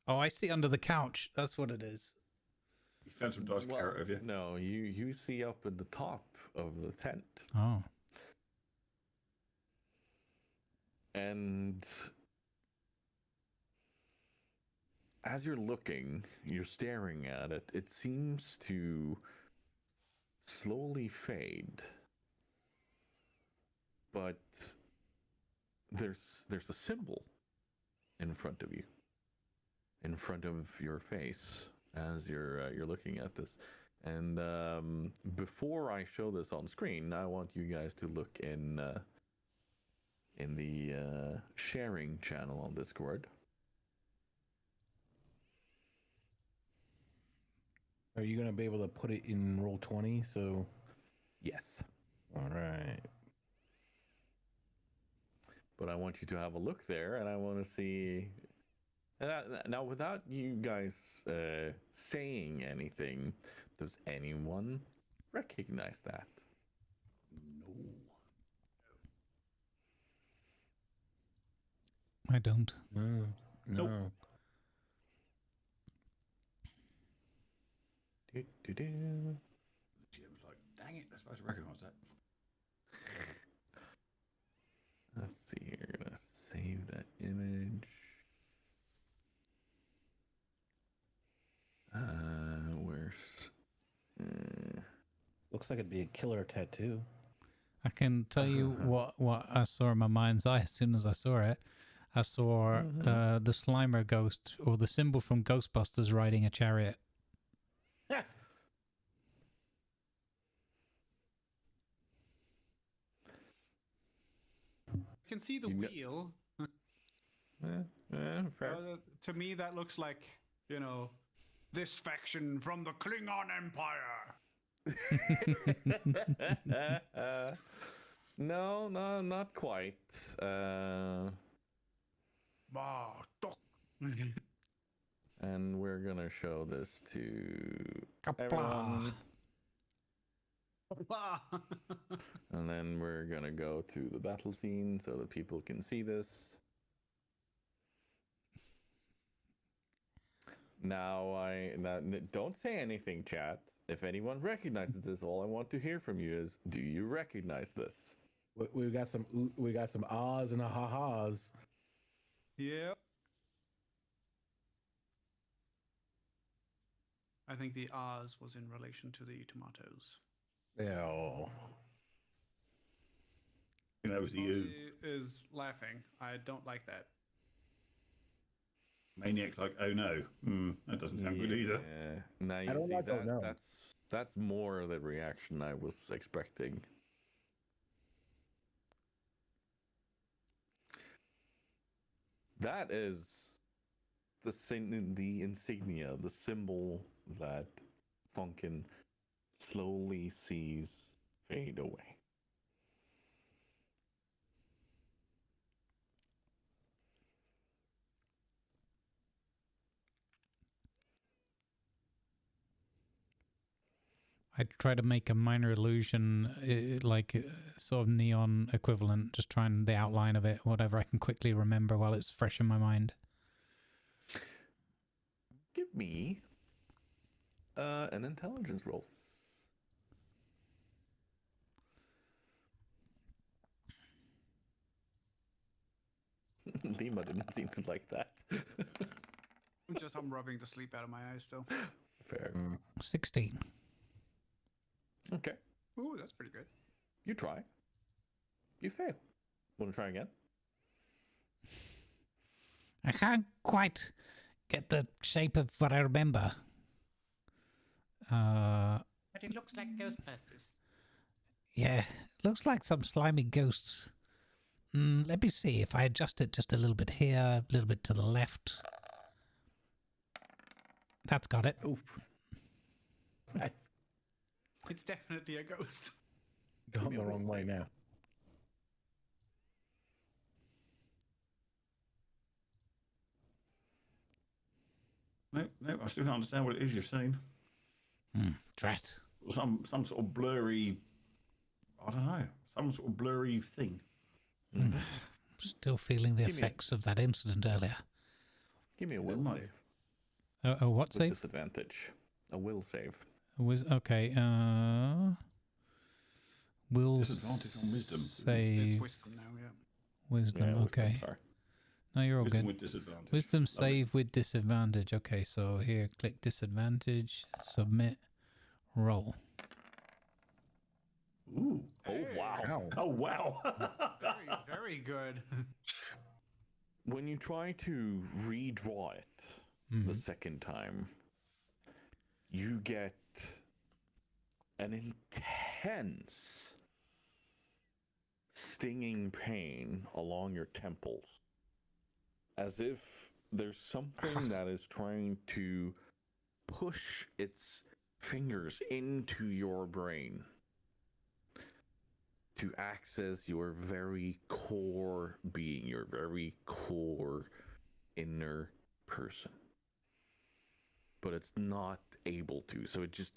Oh, I see under the couch. That's what it is. You found some dice carrot, have you? no, you see up at the top of the tent, Oh, and as you're looking, you're staring at it, it seems to slowly fade. But there's a symbol in front of you, in front of your face, as you're looking at this. And before I show this on screen, I want you guys to look in the sharing channel on Discord. Are you gonna be able to put it in Roll20? So, Yes. all right. But I want you to have a look there, and I want to see. Now, without you guys saying anything, does anyone recognize that? I don't. No. Nope. Do-do-do. Jim was like, dang it, they're supposed to recognise that. Let's see here. Gonna save that image. Where's? Looks like it'd be a killer tattoo. I can tell you what I saw in my mind's eye as soon as I saw it. I saw the Slimer ghost, or the symbol from Ghostbusters, riding a chariot. You can see the wheel. Fair. To me, that looks like, you know, this faction from the Klingon Empire. No, not quite. And we're gonna show this to everyone. And then we're gonna go to the battle scene so that people can see this. Now, don't say anything, chat. If anyone recognizes this, all I want to hear from you is, do you recognize this? We got some ahs and ha-has. Yep. I think the Oz was in relation to the tomatoes. Yeah. You know, it was the U. Is laughing. I don't like that. Maniac's like, oh no, that doesn't sound good either. Now you see that's more the reaction I was expecting. That is the insignia, the symbol that Funkin slowly sees fade away. I try to make a minor illusion, like sort of neon equivalent, just trying the outline of it, whatever I can quickly remember while it's fresh in my mind. Give me an intelligence roll. Lima didn't seem to like that. I'm rubbing the sleep out of my eyes still. Fair. 16. Okay. Ooh, that's pretty good. You try. You fail. Want to try again? I can't quite get the shape of what I remember. But it looks like Ghostbusters. Yeah, looks like some slimy ghosts. Let me see if I adjust it just a little bit here, a little bit to the left. That's got it. Oof. It's definitely a ghost. Gone the wrong way now. No, I still don't understand what it is you've seen. Drat. Some sort of blurry. I don't know. Some sort of blurry thing. Still feeling the effects of that incident earlier. Give me a will Might. save. What With save? disadvantage. A will save. Okay. Will Disadvantage on wisdom. save. It's wisdom now, yeah. Wisdom. Yeah, Okay. sorry. No, you're all Wisdom good. with disadvantage. Wisdom Lovely. save with disadvantage. Okay, so here, click disadvantage, submit, roll. Ooh. Oh, wow. Oh, wow. Very, very good. When you try to redraw it the second time, you get an intense stinging pain along your temples, as if there's something that is trying to push its fingers into your brain to access your very core being, your very core inner person. But it's not able to, so it just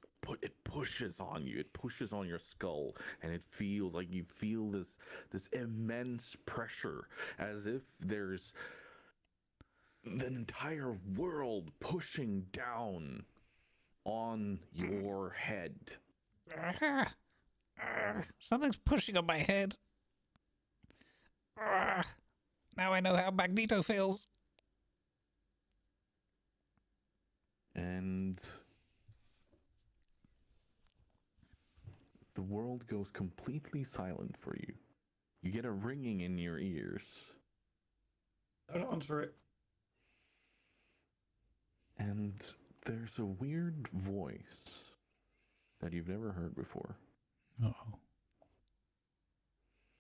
pushes on you. It pushes on your skull, and it feels like you feel this immense pressure, as if there's the entire world pushing down on your head. Something's pushing on my head. Now I know how Magneto feels. And the world goes completely silent for you. You get a ringing in your ears. Don't answer it. And there's a weird voice that you've never heard before. Uh-oh.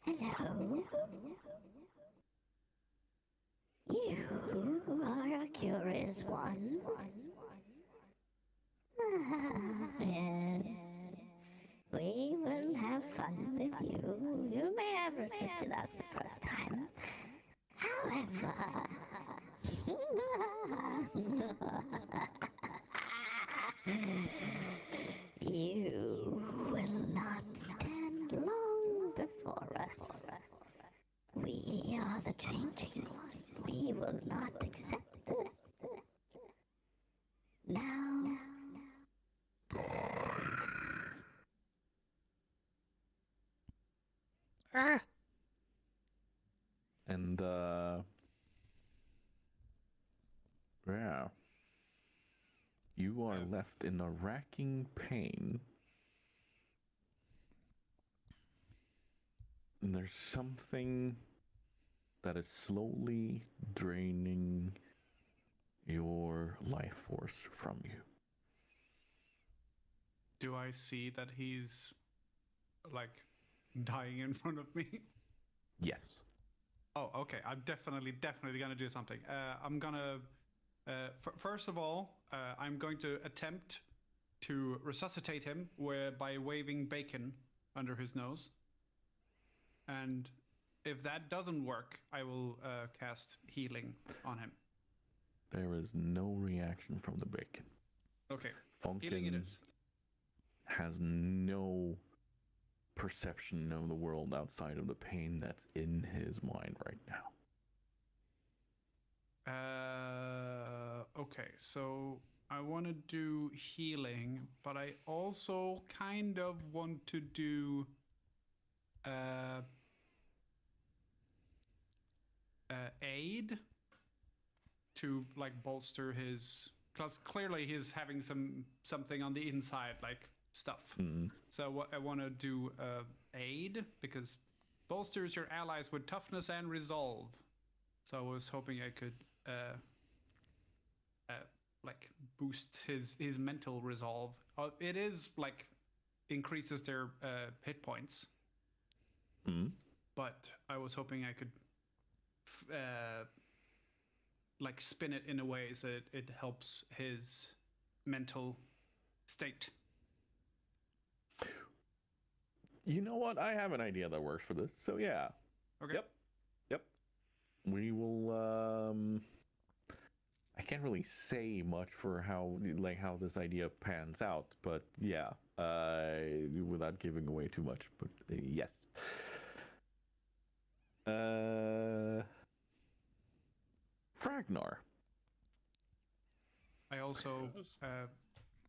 Hello. You are a curious one. Yes. We will have fun with you. You may have resisted us the first time. However, you will not stand long before us. We are the changing one. We will not accept this. Now, And, yeah. You are left in a racking pain. And there's something that is slowly draining your life force from you. Do I see that he's like dying in front of me? Yes. Oh, okay. I'm definitely gonna do something. I'm gonna first of all, I'm going to attempt to resuscitate him by waving bacon under his nose. And if that doesn't work, I will cast healing on him. There is no reaction from the bacon. Okay. Healing it Funkin is. has no perception of the world outside of the pain that's in his mind right now. Okay, so I want to do healing, but I also kind of want to do aid to like bolster his, because clearly he's having something on the inside, like stuff. So I want to do aid, because bolsters your allies with toughness and resolve. So I was hoping I could like boost his mental resolve. It is like increases their hit points. But I was hoping I could like spin it in a way so it helps his mental state. You know what? I have an idea that works for this. So yeah. Okay. Yep. We will I can't really say much for how this idea pans out, but yeah, without giving away too much. But yes. Ragnar. I also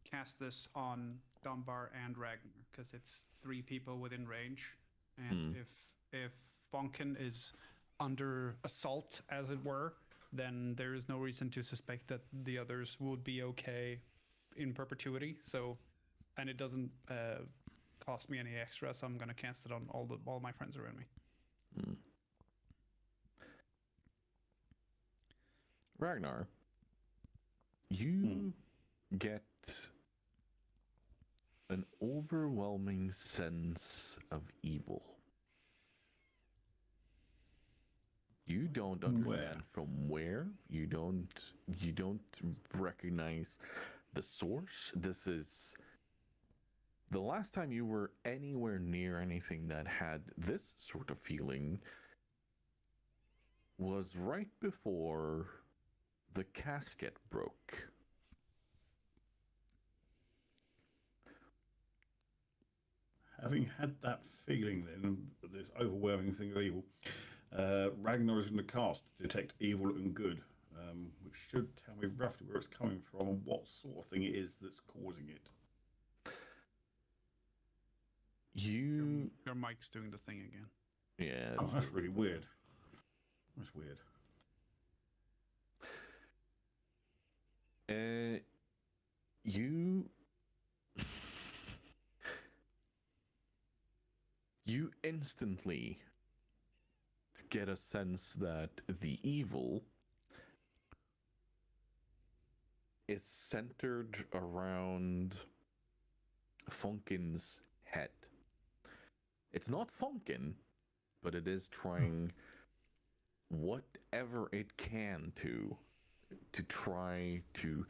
cast this on Dunbar and Ragnar because it's 3 people within range, and if Fonken is under assault, as it were, then there is no reason to suspect that the others would be okay in perpetuity. So, and it doesn't cost me any extra, so I'm gonna cast it on all my friends around me. Ragnar, you get an overwhelming sense of evil. You don't understand from where. You don't recognize the source. This is the last time you were anywhere near anything that had this sort of feeling was right before the casket broke. Having had that feeling then, this overwhelming thing of evil, Ragnar is going to cast Detect Evil and Good, which should tell me roughly where it's coming from and what sort of thing it is that's causing it. Your mic's doing the thing again. Yeah. Oh, that's really weird. That's weird. You instantly get a sense that the evil is centered around Funkin's head. It's not Funkin, but it is trying whatever it can to try to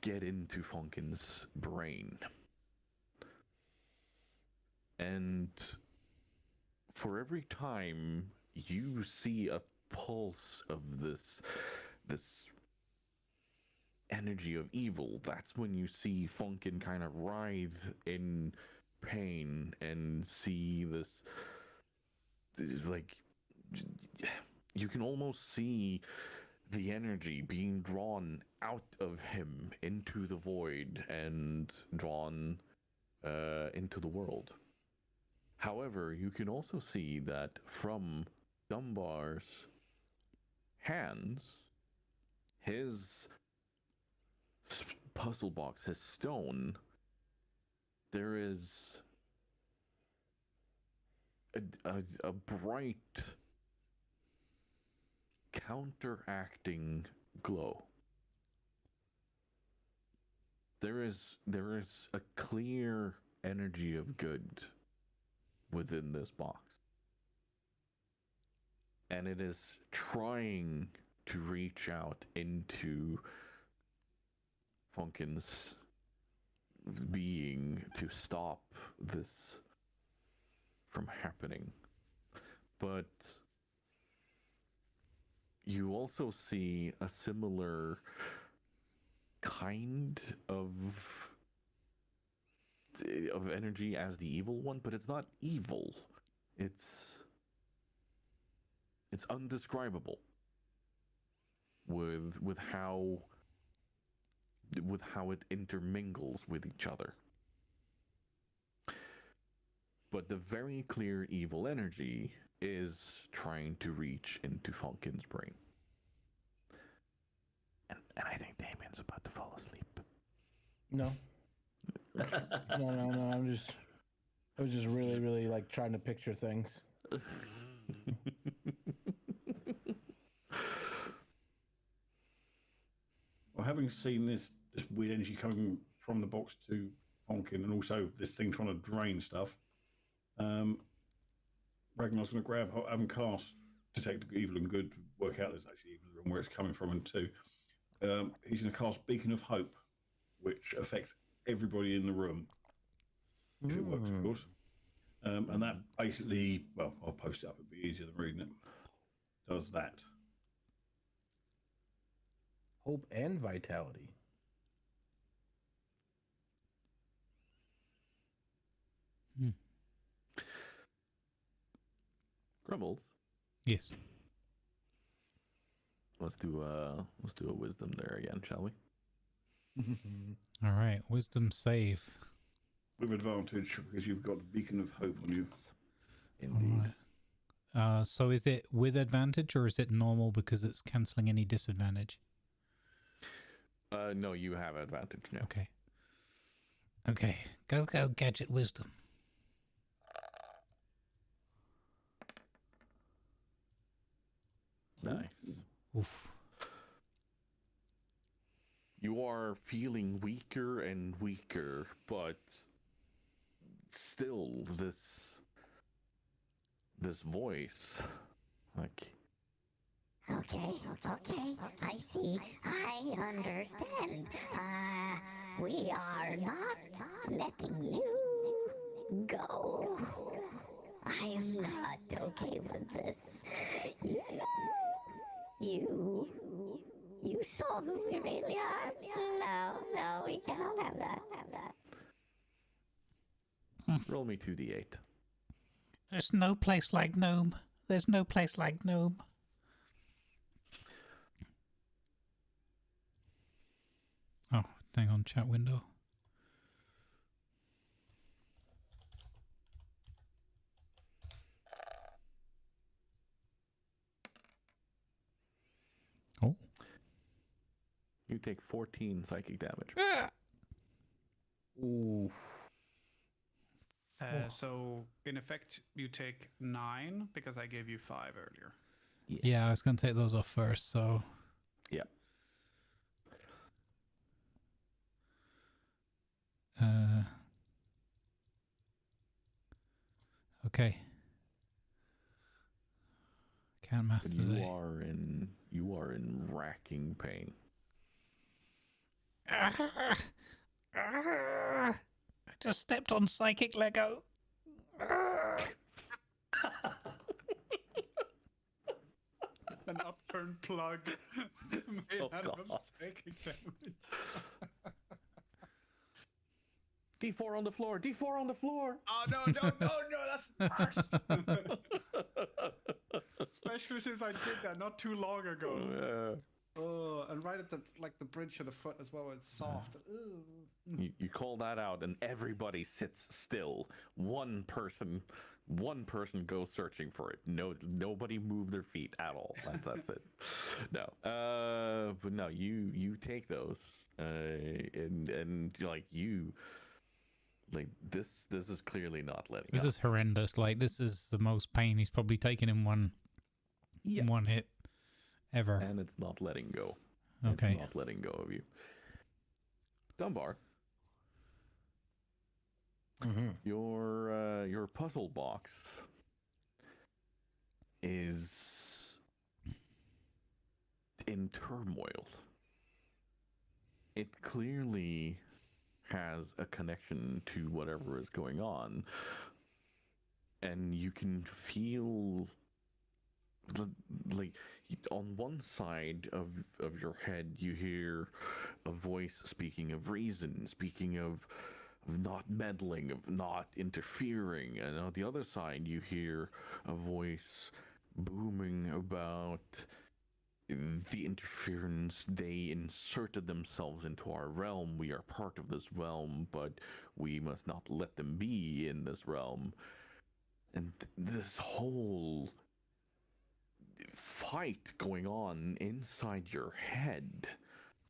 get into Funkin's brain. And for every time you see a pulse of this energy of evil, that's when you see Funkin kind of writhe in pain and see this like, you can almost see the energy being drawn out of him into the void and drawn into the world. However, you can also see that from Dunbar's hands, his puzzle box, his stone, there is a bright counteracting glow. There is a clear energy of good within this box. And it is trying to reach out into Funkin's being to stop this from happening. But you also see a similar kind of energy as the evil one, but it's not evil. It's undescribable with how it intermingles with each other. But the very clear evil energy is trying to reach into Funkin's brain. And I think Damien's about to fall asleep. No. No. I was just really like trying to picture things. Well, having seen this weird energy coming from the box to Fonkin, and also this thing trying to drain stuff, Ragnar's going to grab, having cast Detect Evil and Good, to work out there's actually evil and where it's coming from, and two, he's going to cast Beacon of Hope, which affects everybody in the room, if it works, of course. And that basically, well, I'll post it up, it'd be easier than reading it. Does that. Hope and vitality. Grumbles. Yes. Let's do a wisdom there again, shall we? All right. Wisdom save. With advantage because you've got the beacon of hope on you. Indeed. All right. So is it with advantage or is it normal because it's cancelling any disadvantage? No, you have advantage now. Okay. Okay, go, gadget wisdom. Nice. Oof. You are feeling weaker and weaker, but still this voice, like. Okay, I see. I understand. We are not letting you go. I am not okay with this. You saw who we really are. No, we cannot have that. Roll me 2d8. There's no place like Gnome. There's no place like Gnome. Oh, hang on, chat window. Oh. You take 14 psychic damage. Ooh. So, in effect, you take 9 because I gave you 5 earlier. Yes. Yeah, I was going to take those off first, so... Yeah. Okay. Can't math But today. you are in racking pain. I just stepped on psychic Lego. An upturned plug made out of psychic damage. D4 on the floor. D4 on the floor. Oh no, that's worse. Especially since I did that not too long ago. Oh, and right at the bridge of the foot as well. It's soft. You call that out, and everybody sits still. One person goes searching for it. Nobody moved their feet at all. That's it. No. But no, you take those, and like you. Like this is clearly not letting This up. is horrendous. Like, this is the most pain he's probably taken in one hit ever. And it's not letting go. Okay. It's not letting go of you. Dunbar. Mm-hmm. Your puzzle box is in turmoil. It clearly has a connection to whatever is going on, and you can feel like on one side of your head you hear a voice speaking of reason, speaking of not meddling, of not interfering, and on the other side you hear a voice booming about the interference. They inserted themselves into our realm. We are part of this realm, but we must not let them be in this realm. And this whole fight going on inside your head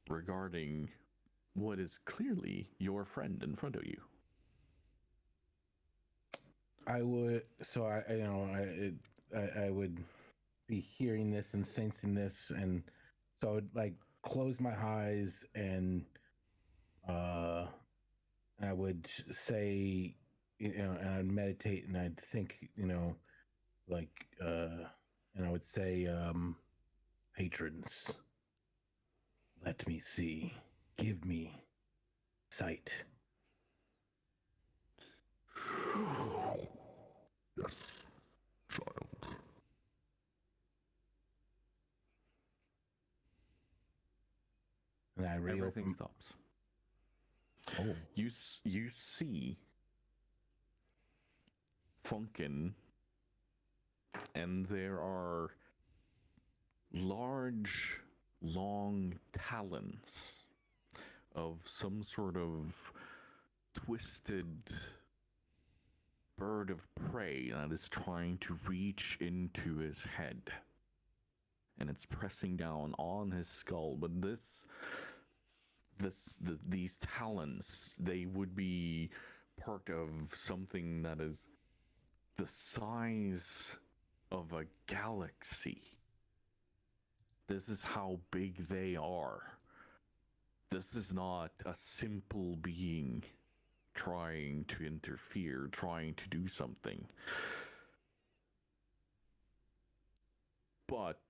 regarding what is clearly your friend in front of you. I would be hearing this and sensing this, and so I would like close my eyes and I would say, and I'd meditate and I'd think, and I would say, patrons, let me see, give me sight. Yes, child. everything stops. Oh. You see Funkin, and there are large, long talons of some sort of twisted bird of prey that is trying to reach into his head. And it's pressing down on his skull. But these talons, they would be part of something that is the size of a galaxy. This is how big they are. This is not a simple being trying to interfere, trying to do something. But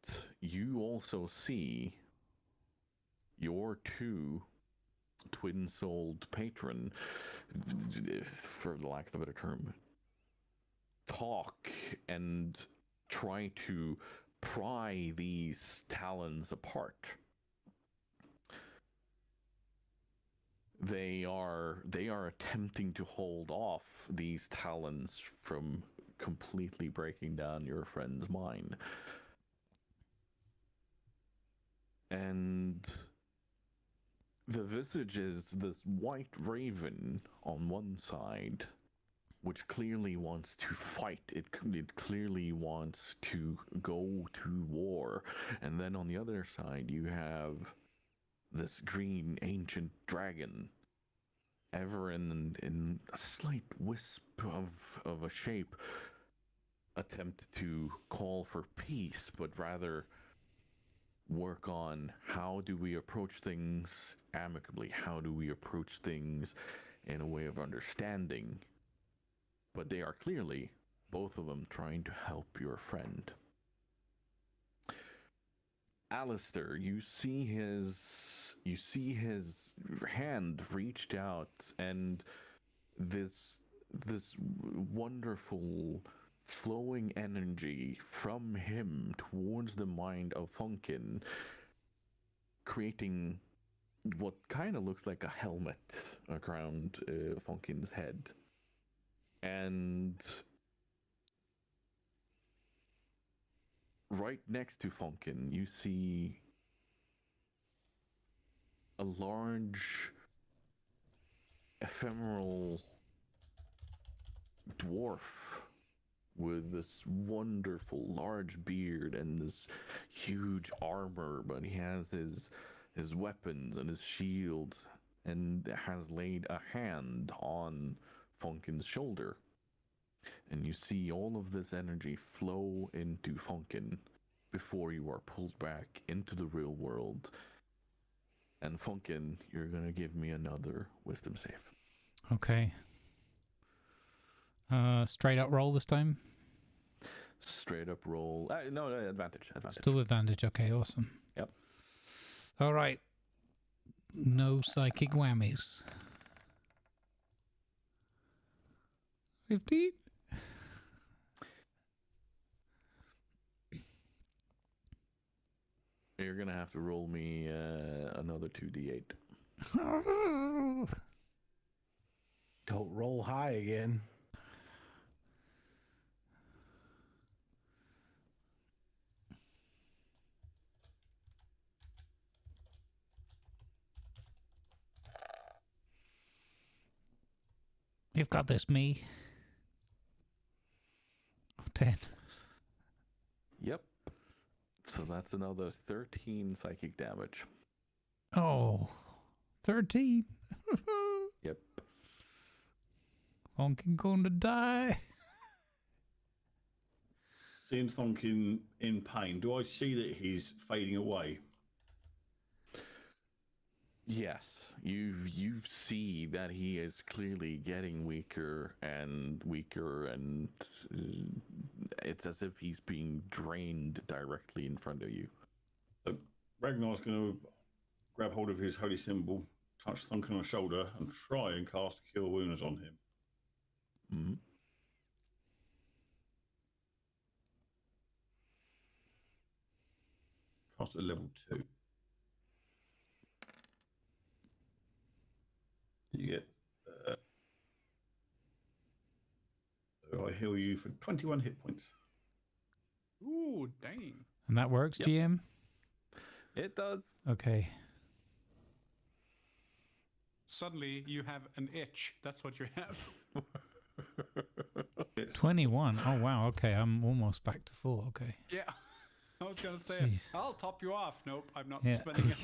you also see your two twin-souled patron, for the lack of a better term, talk and try to pry these talons apart. They are attempting to hold off these talons from completely breaking down your friend's mind. And the visage is this white raven on one side, which clearly wants to fight. It clearly wants to go to war. And then on the other side, you have this green ancient dragon, ever in a slight wisp of a shape, attempt to call for peace, but rather work on how do we approach things amicably, how do we approach things in a way of understanding. But they are clearly, both of them, trying to help your friend. Alistair, you see his hand reached out, and this wonderful flowing energy from him towards the mind of Funkin, creating what kind of looks like a helmet around Funkin's head. And right next to Funkin, you see a large, ephemeral dwarf with this wonderful large beard and this huge armor, but he has his weapons and his shield, and has laid a hand on Funkin's shoulder. And you see all of this energy flow into Funkin before you are pulled back into the real world. And Funkin, you're gonna give me another wisdom save. Okay. Straight up roll this time? Straight up roll. No, advantage. Still advantage. Okay, awesome. Yep. All right. No psychic whammies. 15? You're gonna have to roll me another 2d8. Don't roll high again. You've got this, me. 10. Yep. So that's another 13 psychic damage. Oh, 13. Yep. Funkin' going to die. Seeing Thonkin in pain, do I see that he's fading away? Yes, you see that he is clearly getting weaker, and it's as if he's being drained directly in front of you. So Ragnar's going to grab hold of his holy symbol, touch Thunken on the shoulder, and try and cast Cure Wounds on him. Mm-hmm. Cast at level 2. heal you for 21 hit points. Ooh, dang. And that works, Yep. GM? It does. Okay. Suddenly you have an itch. That's what you have. 21. Oh, wow. Okay, I'm almost back to full. Okay. Yeah. I was going to say, Jeez. I'll top you off. Nope, I'm not Yeah. spending a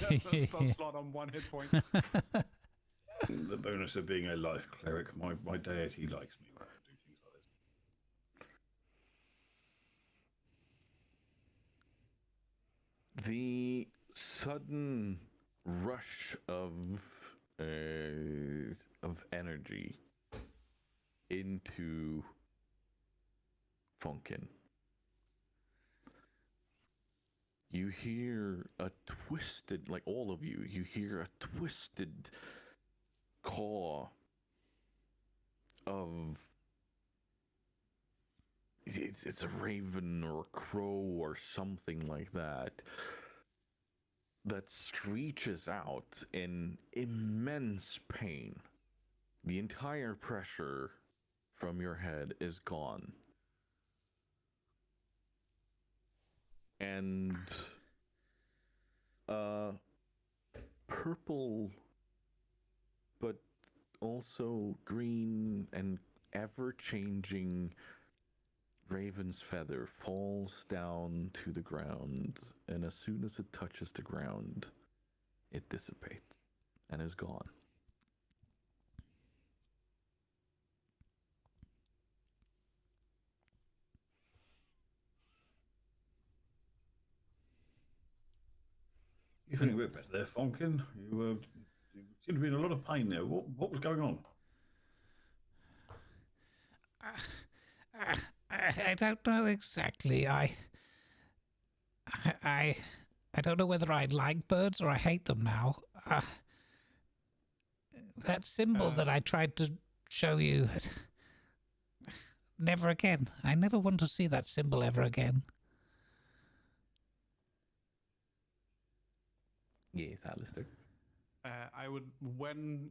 spell slot on 1 hit point. The bonus of being a life cleric, my deity likes me when I do things like this. The sudden rush of energy into Funkin. You hear a twisted, like all of you, you hear a twisted caw of it's a raven or a crow or something like that screeches out in immense pain. The entire pressure from your head is gone. And purple, but also green and ever-changing raven's feather falls down to the ground, and as soon as it touches the ground, it dissipates and is gone. You're feeling a bit better there, Fonkin. You seem to be in a lot of pain there. What was going on? I don't know exactly. I don't know whether I like birds or I hate them now. That symbol that I tried to show you. Never again. I never want to see that symbol ever again. Yes, Alistair. I would, when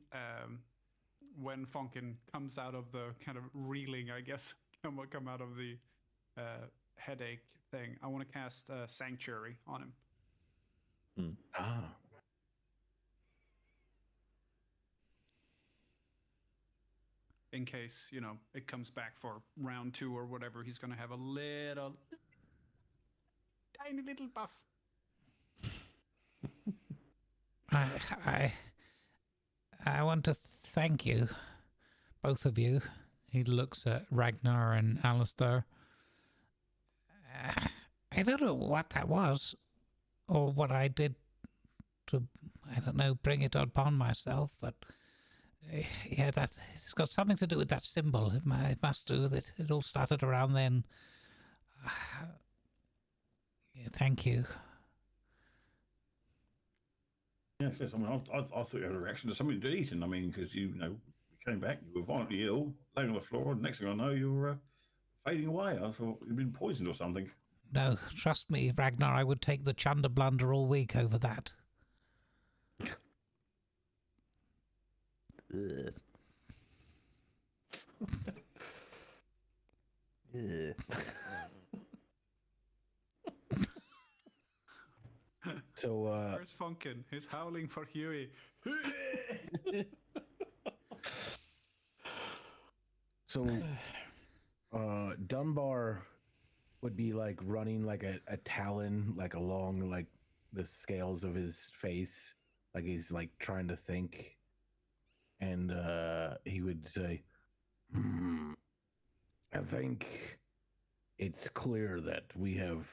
Fonkin comes out of the kind of reeling, I guess, come out of the headache thing, I want to cast Sanctuary on him. In case, it comes back for round 2 or whatever, he's going to have a little, tiny little buff. I want to thank you, both of you. He looks at Ragnar and Alistair. I don't know what that was, or what I did to, I don't know, bring it upon myself, but yeah, it's got something to do with that symbol. It must do. That it all started around then. Yeah, thank you. Yes. I mean, I thought you had a reaction to something to eat, and I mean, because you came back, you were violently ill, laying on the floor, and next thing I know, you were fading away. I thought you'd been poisoned or something. No, trust me, Ragnar, I would take the chunder blunder all week over that. So, Where's Funkin? He's howling for Huey. So, Dunbar would be like running like a talon like along like the scales of his face, like he's like trying to think, and he would say, I think it's clear that we have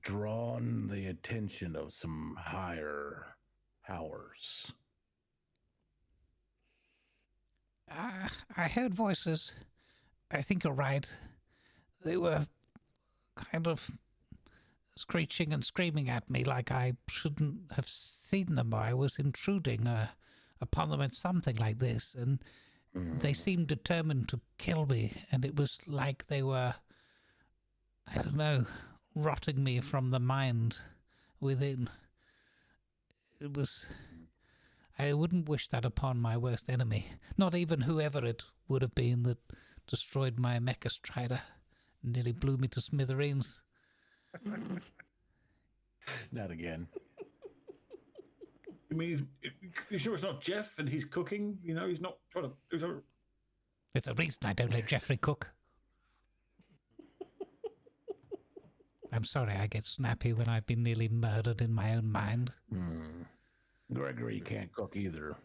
drawn the attention of some higher powers. I heard voices. I think you're right. They were kind of screeching and screaming at me like I shouldn't have seen them, or I was intruding upon them in something like this, and they seemed determined to kill me, and it was like they were, I don't know, rotting me from the mind within. It was... I wouldn't wish that upon my worst enemy. Not even whoever it would have been that destroyed my mecha strider. Nearly blew me to smithereens. Not again. I mean, you sure it's not Jeff and he's cooking? You know, he's not trying to do something. There's a reason I don't let Jeffrey cook. I'm sorry I get snappy when I've been nearly murdered in my own mind. Gregory can't cook either.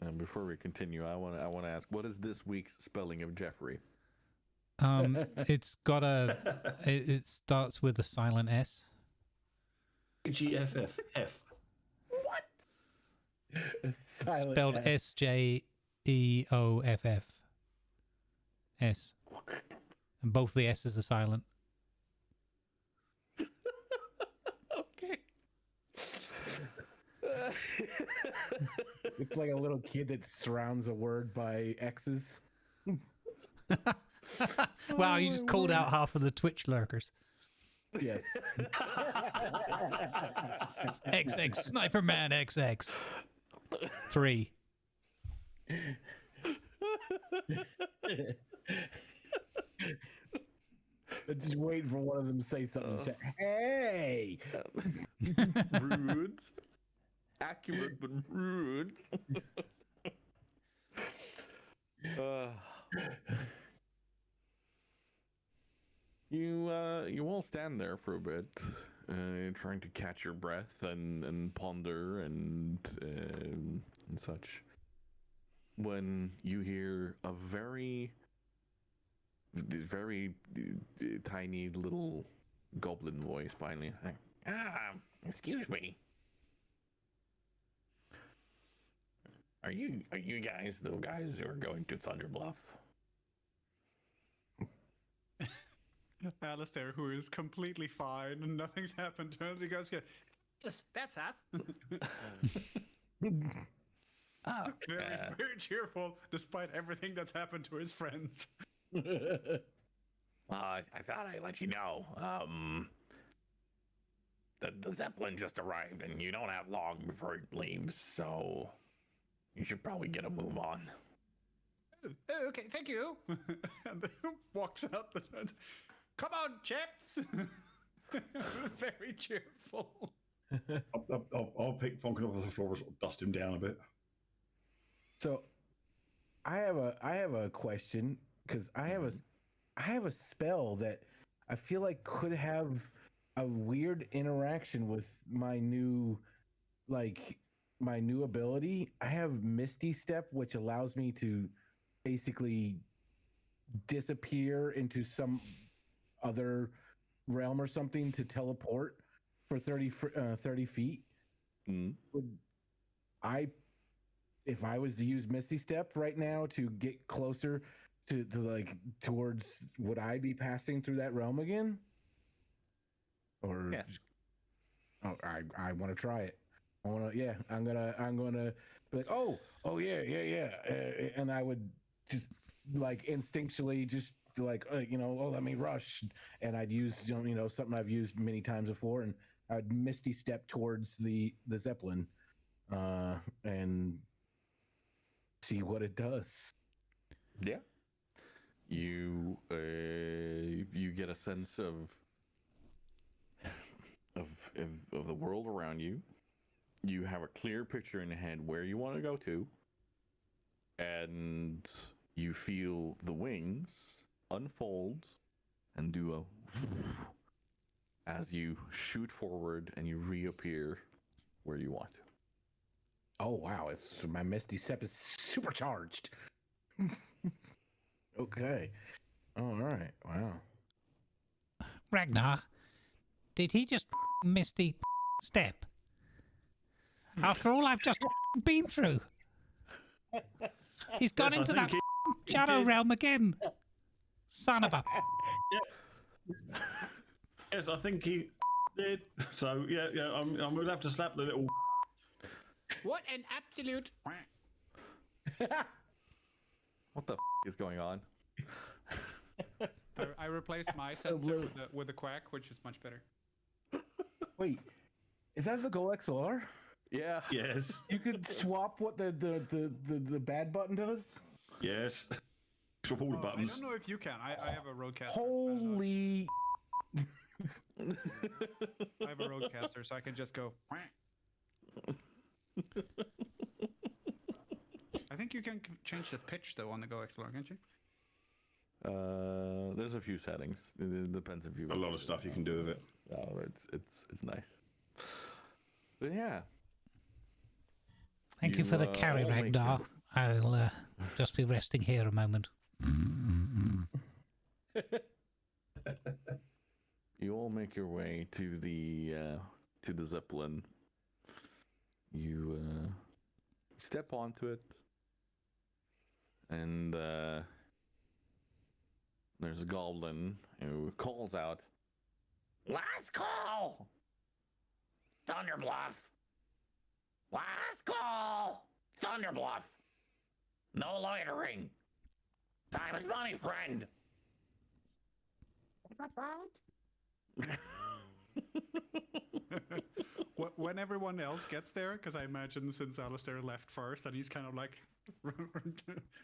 And before we continue, I want to ask, what is this week's spelling of Jeffrey? It's got it starts with a silent S. G-F-F-F. What? Spelled S-J-E-O-F-F. S. And both the S's are silent. Okay. It's like a little kid that surrounds a word by X's. Wow, you just called out half of the Twitch lurkers. Yes. XX, Sniper Man XX. 3. I'm just waiting for one of them to say something. Hey! Rude. Accurate, but rude. You all stand there for a bit, trying to catch your breath and ponder and such. When you hear a very tiny little goblin voice finally, excuse me. Are you guys the guys who are going to Thunder Bluff? Alistair, who is completely fine and nothing's happened to him, he goes, Yes, that's us. Very cheerful, despite everything that's happened to his friends. I thought I'd let you know. The Zeppelin just arrived, and you don't have long before it leaves, so you should probably get a move on. Okay, thank you. And then walks out the door. Come on, chaps. Very cheerful. I'll pick Funkin up off the floor and sort of dust him down a bit. So, I have a question because I have a spell that I feel like could have a weird interaction with my new ability. I have Misty Step, which allows me to basically disappear into some other realm or something to teleport for 30 feet. Would if I was to use Misty Step right now to get closer to like towards, would I be passing through that realm again? Or yeah. I want to try it. I'm gonna be like, oh yeah, and I would just like instinctually just like let me rush, and I'd use something I've used many times before, and I'd Misty Step towards the Zeppelin, and see what it does. Yeah. You get a sense of the world around you. You have a clear picture in your head where you want to go to, and you feel the wings unfold and do a as you shoot forward and you reappear where you want to. Oh wow! My Misty Step is supercharged. Okay. All right. Wow. Ragnar, did he just Misty Step? After all I've just been through. He's gone into that shadow realm again. Son of a... Yes, I think he did. So, yeah, I'm going to have to slap the little... What an absolute... What the is going on? I replaced my sensor with the quack, which is much better. Wait, is that the Go XLR? Yeah. Yes. You could swap what the bad button does? Yes. Swap all the I buttons. don't know if you can. I have a roadcaster. Holy. I have a roadcaster, so I can just go. I think you can change the pitch though on the Go XLR, can't you? There's a few settings. It depends if you. A lot of stuff you can do with it. Oh, it's nice. But yeah. Thank you for the carry, all make Ragnar. I'll just be resting here a moment. You all make your way to the Zeppelin. You step onto it, and there's a goblin who calls out, "Last call! Thunderbluff! Last call! Thunderbluff! No loitering! Time is money, friend!" When everyone else gets there, because I imagine since Alistair left first and he's kind of like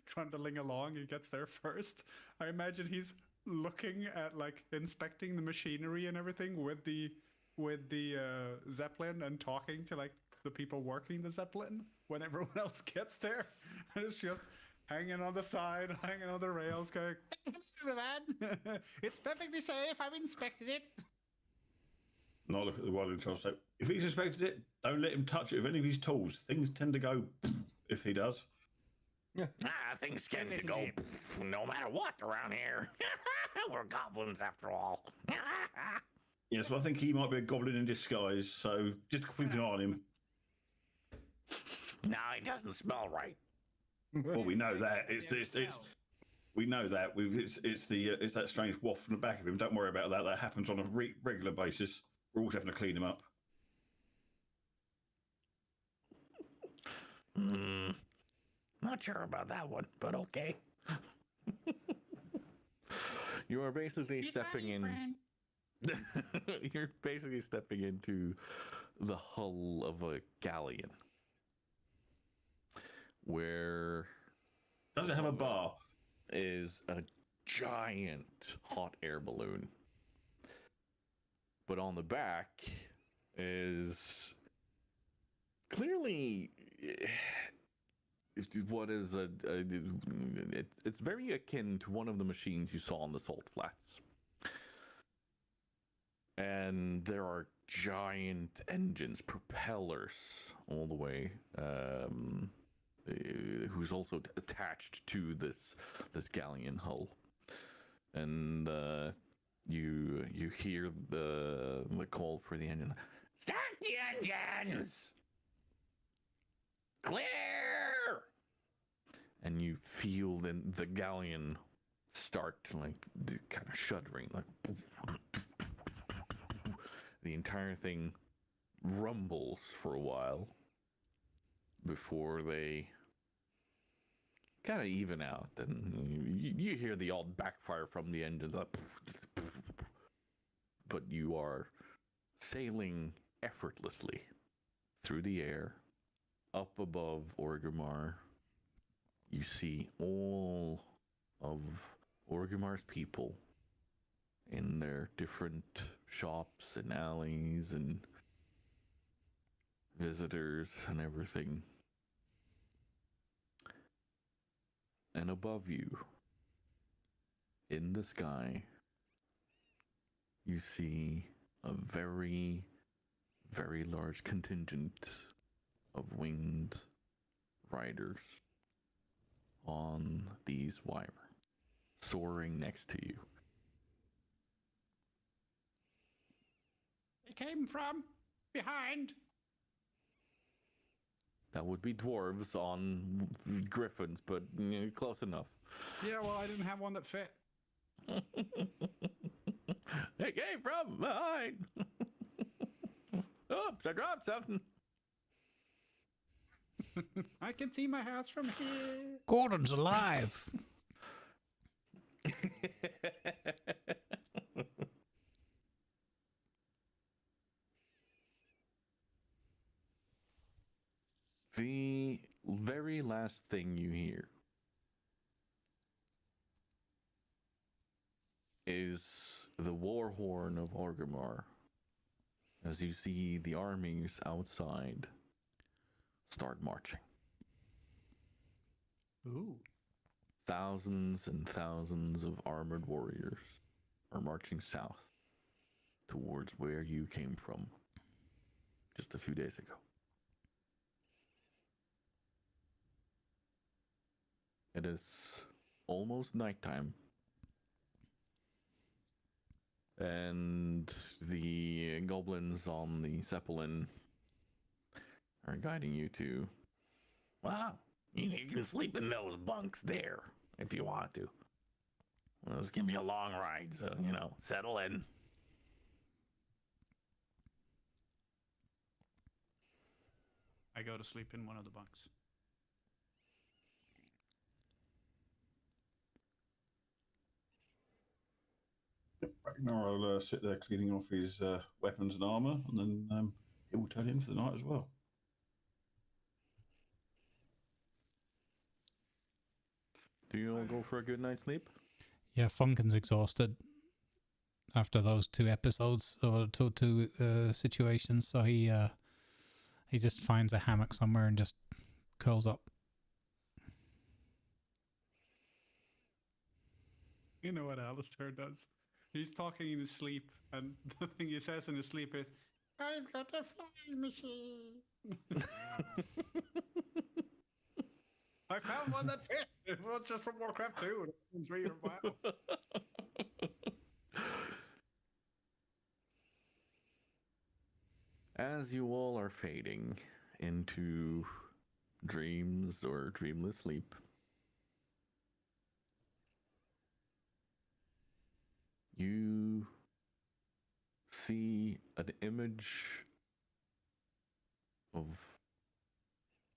trundling along, he gets there first. I imagine he's looking at like inspecting the machinery and everything with the Zeppelin and talking to like the people working the Zeppelin when everyone else gets there. And it's just hanging on the side, hanging on the rails, going, "It's perfectly safe. I've inspected it." Not look at the one in charge. So if he's inspected it, don't let him touch it with any of his tools. Things tend to go if he does. Things tend to go no matter what around here. We're goblins after all. Yeah, so I think he might be a goblin in disguise. So just keep an eye on him. No, he doesn't smell right. Well, we know that it's we know that it's that strange waft from the back of him. Don't worry about that. That happens on a regular basis. We're always having to clean him up. Not sure about that one, but okay. You are basically stepping in. You're basically stepping into the hull of a galleon, where does it have a bar? Is a giant hot air balloon, but on the back is clearly what is it's very akin to one of the machines you saw on the Salt Flats. And there are giant engines, propellers all the way, who's also attached to this galleon hull. And you hear the call for the engine. Start the engines! Clear! And you feel the galleon start like kind of shuddering, like the entire thing rumbles for a while before they kind of even out, and you hear the odd backfire from the engines, but you are sailing effortlessly through the air up above Orgrimmar. You see all of Orgrimmar's people in their different shops and alleys and visitors and everything. And above you, in the sky, you see a very, very large contingent of winged riders on these wyverns, soaring next to you. It came from behind. That would be dwarves on griffins, but close enough. Yeah, well, I didn't have one that fit. It came from behind. Oops, I dropped something. I can see my house from here. Gordon's alive. The very last thing you hear is the war horn of Orgrimmar. As you see the armies outside start marching. Ooh. Thousands and thousands of armored warriors are marching south towards where you came from just a few days ago. It is almost nighttime, and the goblins on the Zeppelin are guiding you to, well, you can sleep in those bunks there if you want to. Well, it's gonna be a long ride, so, settle in. I go to sleep in one of the bunks. Ragnar will sit there cleaning off his weapons and armor, and then he will turn in for the night as well. Do you all go for a good night's sleep? Yeah, Funkin's exhausted after those 2 episodes or two situations, so he just finds a hammock somewhere and just curls up. You know what Alistair does? He's talking in his sleep, and the thing he says in his sleep is, "I've got a flying machine." I found one that fit. It was just from Warcraft 2. 3 or 5. As you all are fading into dreams or dreamless sleep, you see an image of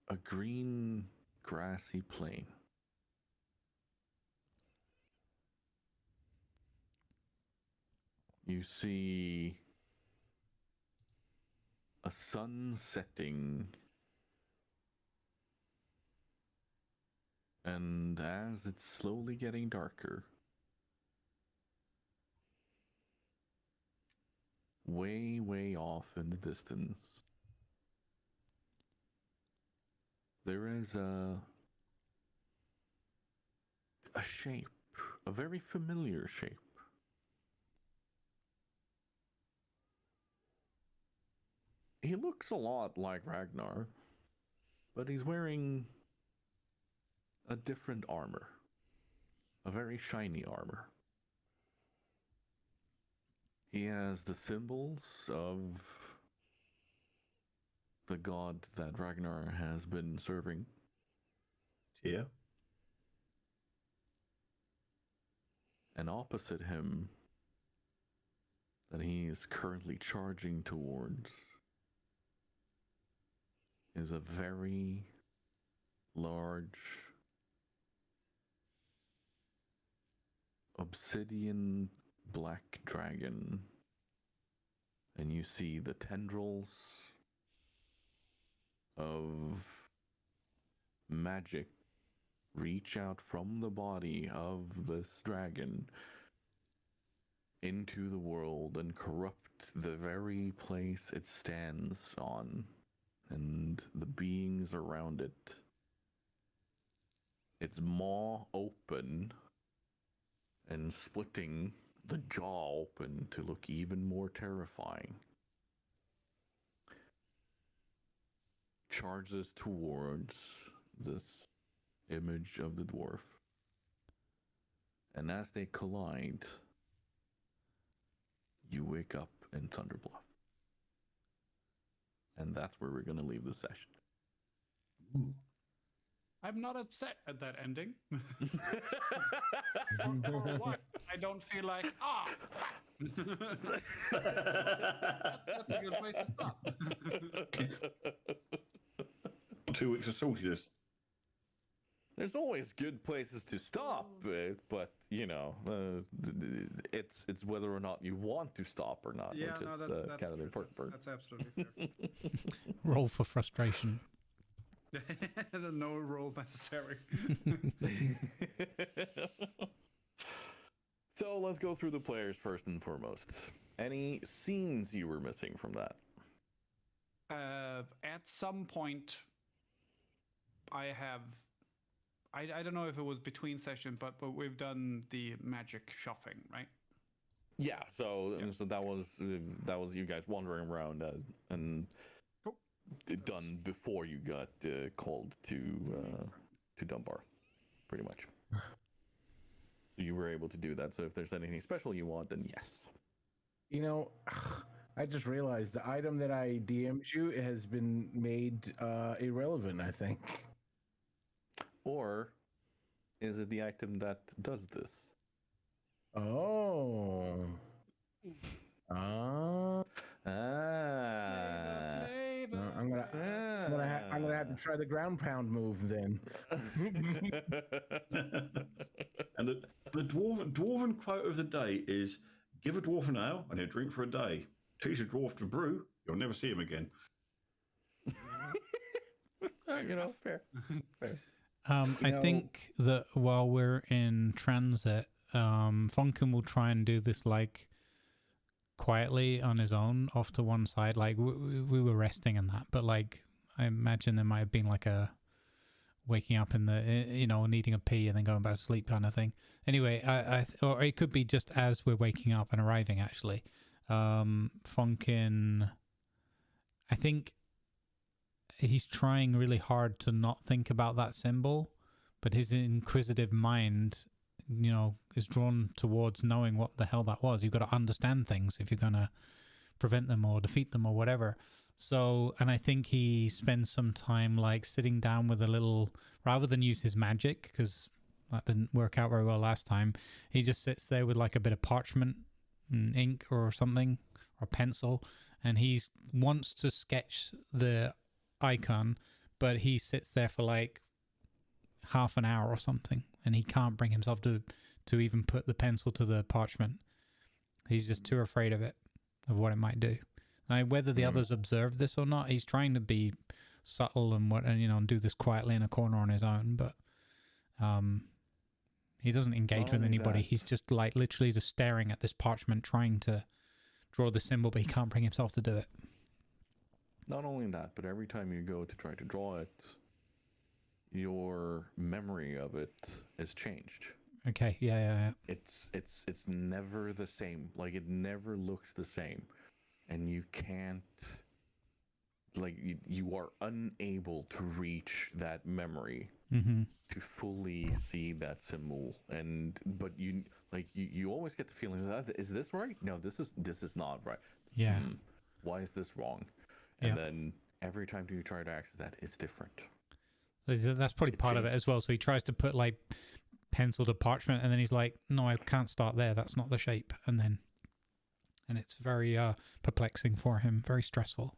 a green grassy plain. You see a sun setting, and as it's slowly getting darker, way off in the distance, there is a shape, a very familiar shape. He looks a lot like Ragnar, but he's wearing a different armor, a very shiny armor. He has the symbols of the god that Ragnar has been serving. Yeah. And opposite him, that he is currently charging towards, is a very large obsidian black dragon. And you see the tendrils of magic reach out from the body of this dragon into the world and corrupt the very place it stands on and the beings around it. Its maw open and splitting the jaw open to look even more terrifying. Charges towards this image of the dwarf. And as they collide, you wake up in Thunderbluff. And that's where we're going to leave the session. Ooh. I'm not upset at that ending. For what? I don't feel like, that's a good place to stop. 2 weeks of saltiness. There's always good places to stop, but it's whether or not you want to stop or not, Yeah, which no, is that's kind of the true. important part. That's absolutely fair. Roll for frustration. No roll necessary. So let's go through the players first and foremost. Any scenes you were missing from that? At some point, I don't know if it was between session, but we've done the magic shuffling, right? Yeah. So that was you guys wandering around and done before you got called to Dunbar, pretty much. So you were able to do that. So if there's anything special you want, then yes. You know, I just realized the item that I DM'd you has been made irrelevant, I think. Or is it the item that does this? Oh. I'm gonna have to try the ground pound move then. And the dwarven quote of the day is: give a dwarf an ale and he'll drink for a day. Teach a dwarf to brew, you'll never see him again. Fair. I think that while we're in transit, Funkin will try and do this like quietly on his own, off to one side. Like we were resting and that, but like I imagine there might have been like a waking up in the needing a pee and then going back to sleep kind of thing. Anyway, or it could be just as we're waking up and arriving. Actually, Funkin, I think he's trying really hard to not think about that symbol, but his inquisitive mind, is drawn towards knowing what the hell that was. You've got to understand things if you're going to prevent them or defeat them or whatever. So, and I think he spends some time like sitting down with a little, rather than use his magic, because that didn't work out very well last time, he just sits there with like a bit of parchment and ink or something, or pencil, and he wants to sketch the icon, but he sits there for like half an hour or something, and he can't bring himself to even put the pencil to the parchment. He's just too afraid of what it might do. Now, whether the others observe this or not, he's trying to be subtle and do this quietly in a corner on his own, but he doesn't engage with anybody. He's just like literally just staring at this parchment, trying to draw the symbol, but he can't bring himself to do it. Not only that, but every time you go to try to draw it, your memory of it is changed. Okay, yeah. It's never the same. Like, it never looks the same. And you can't, like, you are unable to reach that memory to fully see that symbol. But you always get the feeling that, is this right? No, this is not right. Yeah. Why is this wrong? And then every time you try to access that, it's different. So that's probably part of it as well. So he tries to put like pencil to parchment, and then he's like, no, I can't start there. That's not the shape. And it's very perplexing for him, very stressful.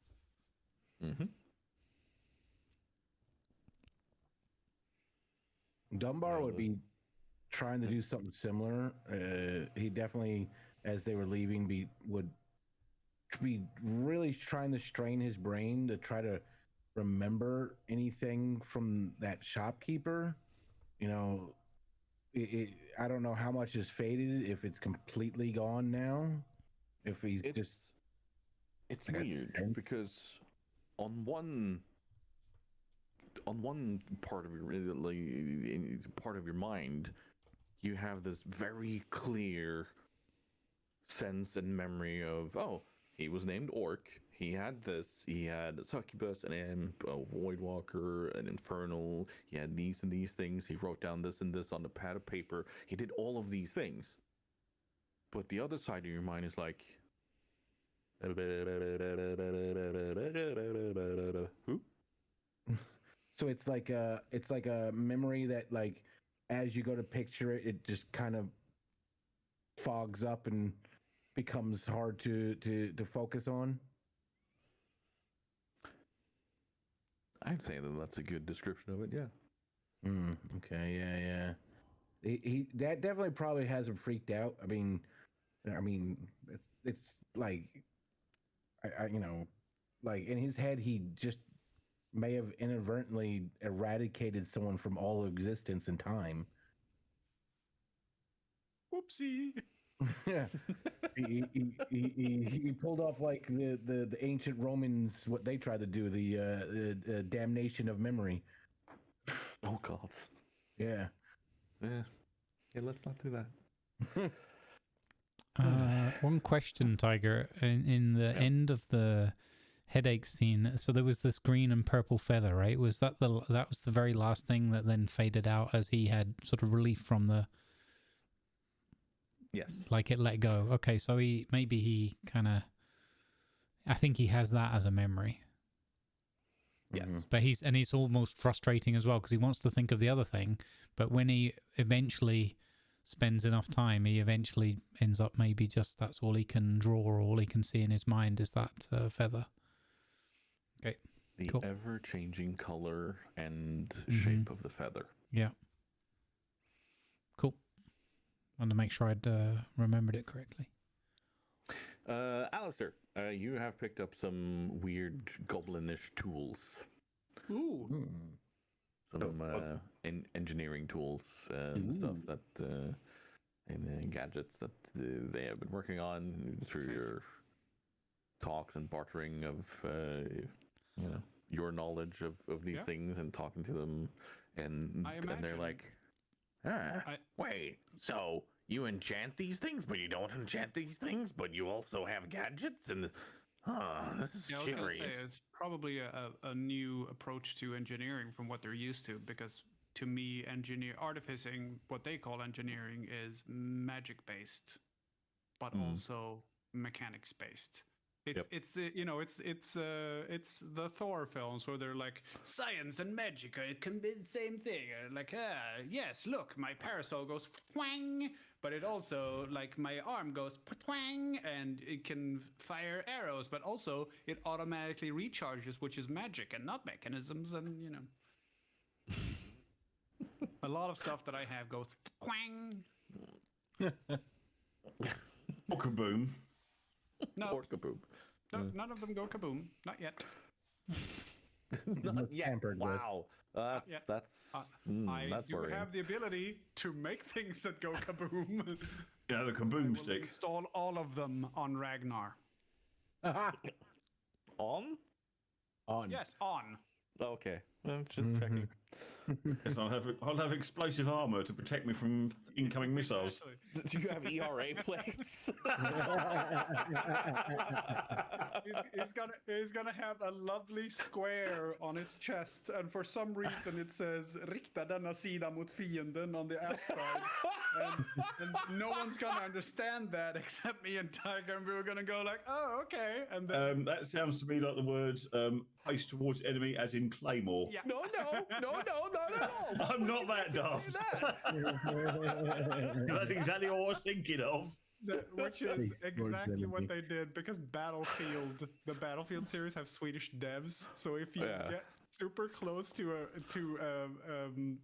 Dunbar would be trying to do something similar. He definitely, as they were leaving, would be really trying to strain his brain to try to remember anything from that shopkeeper. I don't know how much is faded, if it's completely gone now, if he's it's weird because on one part of your mind, you have this very clear sense and memory of, he was named Orc. He had this. He had a succubus, an imp, a voidwalker, an infernal. He had these and these things. He wrote down this and this on a pad of paper. He did all of these things. But the other side of your mind is like, who? So it's like a memory that, like, as you go to picture it, it just kind of fogs up and becomes hard to focus on. I'd say that's a good description of it. Yeah. Okay. Yeah. He that definitely probably has him freaked out. I mean, it's like, like in his head, he just may have inadvertently eradicated someone from all existence and time. Whoopsie. Yeah, he pulled off like the ancient Romans, what they tried to do, the damnation of memory. Oh God. Yeah. Yeah. Let's not do that. One question, Tiger. In the end of the headache scene, so there was this green and purple feather, right? Was that was the very last thing that then faded out as he had sort of relief from the? Yes. Like it let go. Okay, so he kind of. I think he has that as a memory. Yes. But he's almost frustrating as well because he wants to think of the other thing, but when he eventually spends enough time, he eventually ends up maybe just that's all he can draw or all he can see in his mind is that feather. Okay, the cool. ever-changing color and shape of the feather. Yeah. Cool. Wanted to make sure I'd remembered it correctly. Alistair, you have picked up some weird goblinish tools. Ooh. Some engineering tools and stuff that and gadgets that they have been working on through your talks and bartering of your knowledge of these things and talking to them, and they're like, wait, so you enchant these things, but you don't enchant these things, but you also have gadgets, and this is I was curious. gonna say it's probably a new approach to engineering from what they're used to, because to me, artificing, what they call engineering, is magic based, but also mechanics based. It's the Thor films where they're like science and magic, it can be the same thing. Like yes, look, my parasol goes twang, but it also, like, my arm goes twang, and it can fire arrows, but also it automatically recharges, which is magic and not mechanisms, and a lot of stuff that I have goes twang. Or kaboom. No. Or kaboom. No, none of them go kaboom. Not yet. Not yet. Wow. That's I do worrying. have the ability to make things that go kaboom. Yeah, the kaboom stick. Install all of them on Ragnar. On? On. Yes, on. Okay. I'm just checking. Yes, I'll have explosive armor to protect me from incoming missiles. Do you have ERA plates? He's gonna have a lovely square on his chest, and for some reason it says "Rikta denna sida mot fienden" on the outside, and no one's gonna understand that except me and Tiger, and we were gonna go like, "Oh, okay," and then That sounds to me like the words "face towards enemy," as in Claymore. Yeah. No, not at all. I'm not that daft. That's exactly what I was thinking of. Which is exactly what they did, because the Battlefield series have Swedish devs. So if you get super close to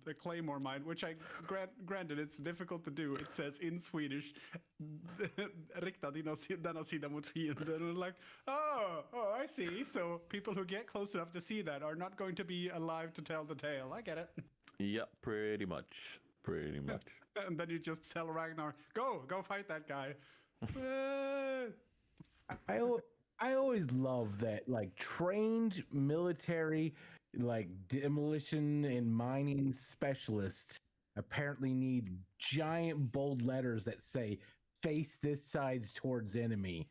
a Claymore mine, which I granted it's difficult to do, it says in Swedish, "Rikta denna sida mot fienden." And like, oh, I see. So people who get close enough to see that are not going to be alive to tell the tale. I get it. Yeah, pretty much. And then you just tell Ragnar, go fight that guy. I always love that, like, trained military, like, demolition and mining specialists apparently need giant bold letters that say "face this side towards enemy."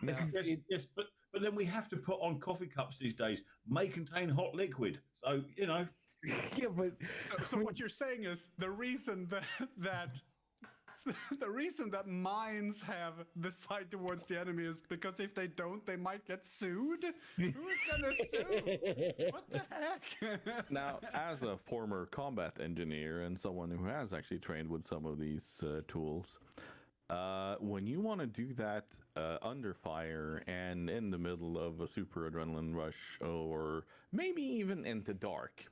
Yes, but then we have to put on coffee cups these days. May contain hot liquid, so Yeah, but so what you're saying is the reason that the reason that mines have the side towards the enemy is because if they don't, they might get sued. Who's gonna sue? What the heck? Now, as a former combat engineer and someone who has actually trained with some of these tools, when you want to do that under fire and in the middle of a super adrenaline rush, or maybe even into dark,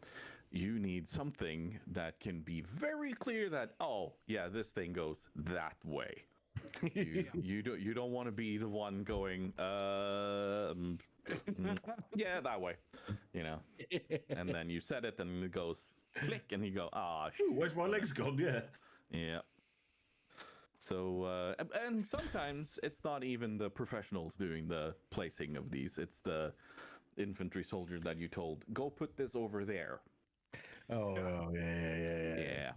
you need something that can be very clear that, oh yeah, this thing goes that way. You don't want to be the one going yeah, that way, and then you said it and it goes click and you go, shoot, where's my legs gone? Yeah. So, and sometimes it's not even the professionals doing the placing of these. It's the infantry soldier that you told, go put this over there. Yeah.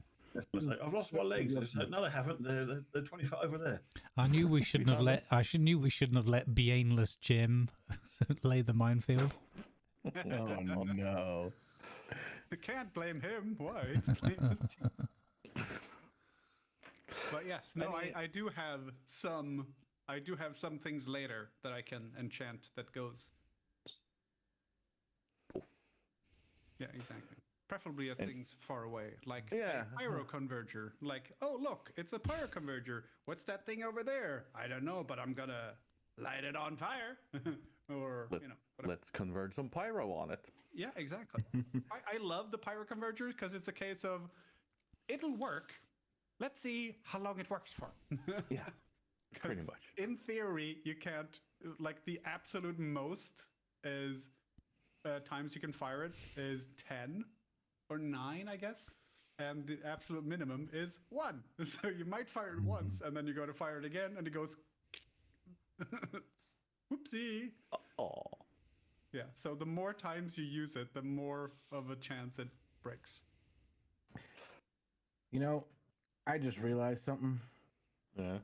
I've lost my legs. No, they haven't. They're 20 foot over there. I knew we shouldn't have let. Knew we shouldn't have let Bainless Jim lay the minefield. Oh no! You can't blame him. Why? But yes, no, I do have some. I do have some things later that I can enchant that goes. Yeah, exactly. Preferably at things far away, like a pyro converger. Like, oh look, it's a pyro converger. What's that thing over there? I don't know, but I'm gonna light it on fire. Or whatever. Let's convert some pyro on it. Yeah, exactly. I love the pyro convergers because it's a case of it'll work. Let's see how long it works for. Yeah, pretty much. In theory, you can't, like, the absolute most is times you can fire it is 10 or 9, I guess. And the absolute minimum is 1. So you might fire it once, and then you go to fire it again, and it goes, whoopsie. Oh. Yeah, so the more times you use it, the more of a chance it breaks. You know, I just realized something. Yeah.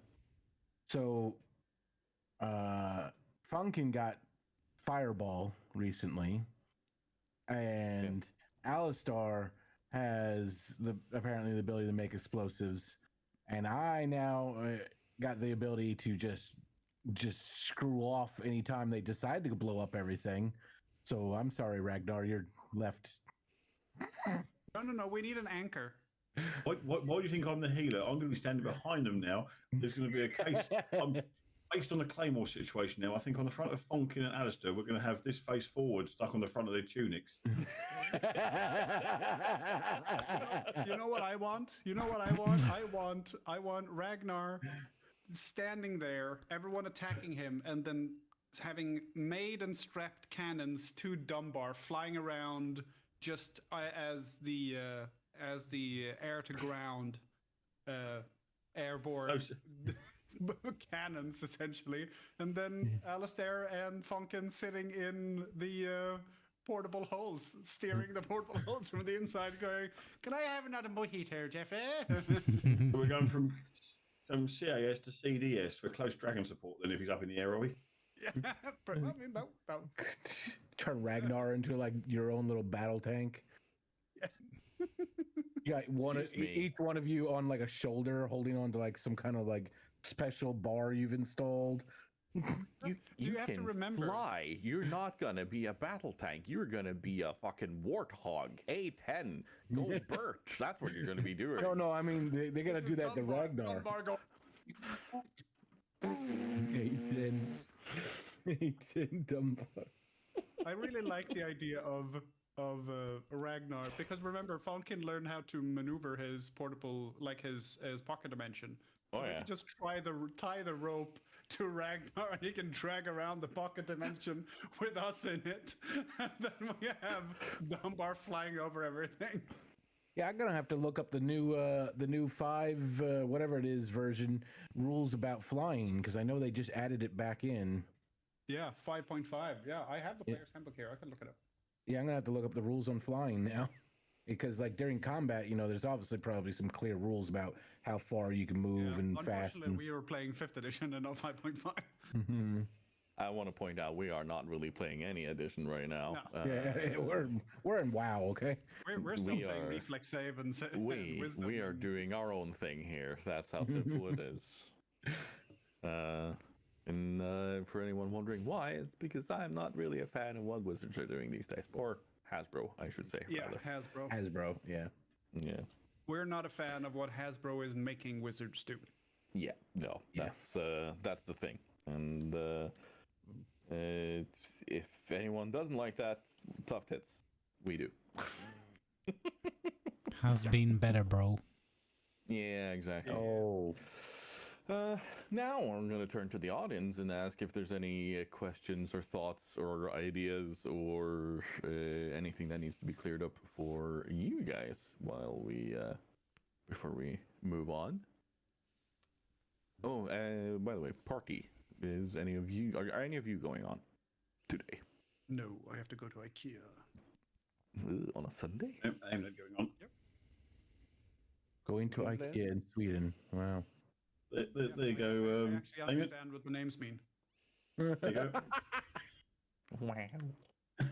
So, Funkin got Fireball recently, and Alistar has apparently the ability to make explosives, and I now got the ability to just screw off anytime they decide to blow up everything. So I'm sorry, Ragnar, you're left. No, we need an anchor. Why do you think I'm the healer? I'm going to be standing behind them now. There's going to be a case. Based on the Claymore situation now, I think on the front of Fonkin and Alistair, we're going to have this face forward stuck on the front of their tunics. You know what I want? I want Ragnar standing there, everyone attacking him, and then having made and strapped cannons to Dunbar flying around just as the air to ground airborne cannons, essentially, and then Alistair and Funkin sitting in the portable holes, steering the portable holes from the inside, going, "Can I have another mojito, Jeffrey?" We're going from CAS to CDS for close dragon support. Then, if he's up in the air, are we? Yeah, I mean, that. Turn Ragnar into like your own little battle tank. You got each one of you on like a shoulder, holding on to like some kind of like special bar you've installed. You have to remember, fly. You're not gonna be a battle tank. You're gonna be a fucking warthog. A10. Go Bert. That's what you're gonna be doing. No. I mean, they're gonna do that to Ragnar. A10 Dunbar. I really like the idea of Ragnar, because remember, Falcon learned how to maneuver his portable, like his pocket dimension. Oh yeah. Just tie the rope to Ragnar, and he can drag around the pocket dimension with us in it. And then we have Dunbar flying over everything. Yeah, I'm gonna have to look up the new 5 whatever it is version rules about flying, because I know they just added it back in. Yeah, 5.5. Yeah, I have the player's handbook here. I can look it up. Yeah, I'm gonna have to look up the rules on flying now, because like during combat, there's obviously probably some clear rules about how far you can move and fast. Unfortunately, we were playing 5th edition and not 5.5. Mm-hmm. I want to point out we are not really playing any edition right now. No. We're in WoW, okay? We're still saying reflex save and wisdom. We are doing our own thing here. That's how simple it is. And for anyone wondering why, it's because I'm not really a fan of what Wizards are doing these days. Or Hasbro, I should say. Yeah, rather. Hasbro, yeah. Yeah. We're not a fan of what Hasbro is making Wizards do. Yeah, no, that's the thing. And if anyone doesn't like that, tough tits. We do. Has been better, bro. Yeah, exactly. Oh. Now I'm going to turn to the audience and ask if there's any questions or thoughts or ideas or anything that needs to be cleared up for you guys while we before we move on. Oh, by the way, party. Are any of you going on today? No, I have to go to IKEA. On a Sunday? I'm not going on. Yep. Going to IKEA in Sweden. Wow. There you go. I actually understand what the names mean. There you go. Wow.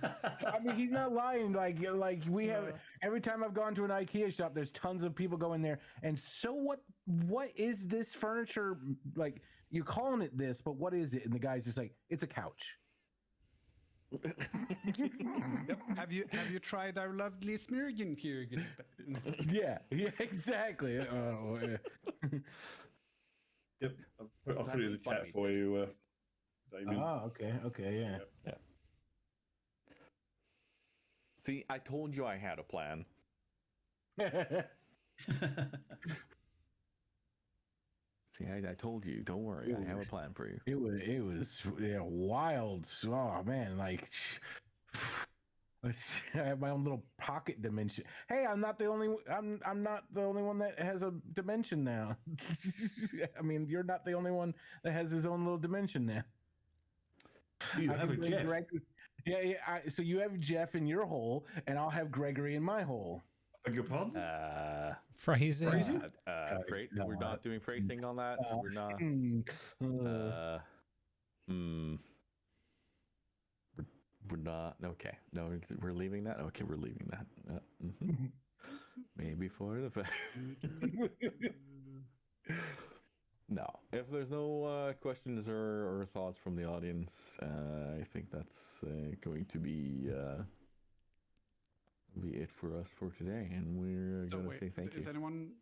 I mean, he's not lying. Like we have every time I've gone to an IKEA shop, there's tons of people going there. And so what is this furniture? Like, you're calling it this, but what is it? And the guy's just like, it's a couch. Yep. Have you tried our lovely Smirgen here? Yeah, exactly. Yep. I'll put it in the chat for you, Damien. Okay, yeah. See, I told you I had a plan. See, I told you. Don't worry, I have a plan for you. It was wild. Oh man, like I have my own little pocket dimension. Hey, I'm not the only one that has a dimension now. I mean, you're not the only one that has his own little dimension now. You have a Jeff. So you have Jeff in your hole, and I'll have Gregory in my hole. Beg your pardon? Phrasing. We're not doing phrasing on that. We're not. We're not. Okay. No, we're leaving that. Okay, we're leaving that. Maybe for the fact. No. If there's no questions or thoughts from the audience, I think that's going to be it for us for today, and we're going to say thank you. Is anyone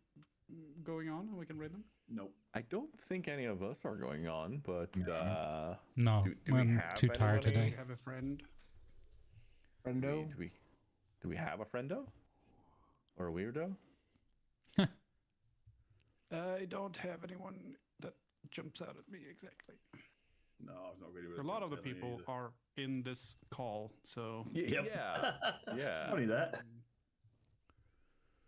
going on, and we can read them? No. I don't think any of us are going on, but no, do we I'm have too tired anybody? today. Do we have a friend? Friendo? Do we have a friendo? Or a weirdo? I don't have anyone that jumps out at me exactly. No, I'm not really. A lot of the people are in this call, so Yep. Yeah. Funny that.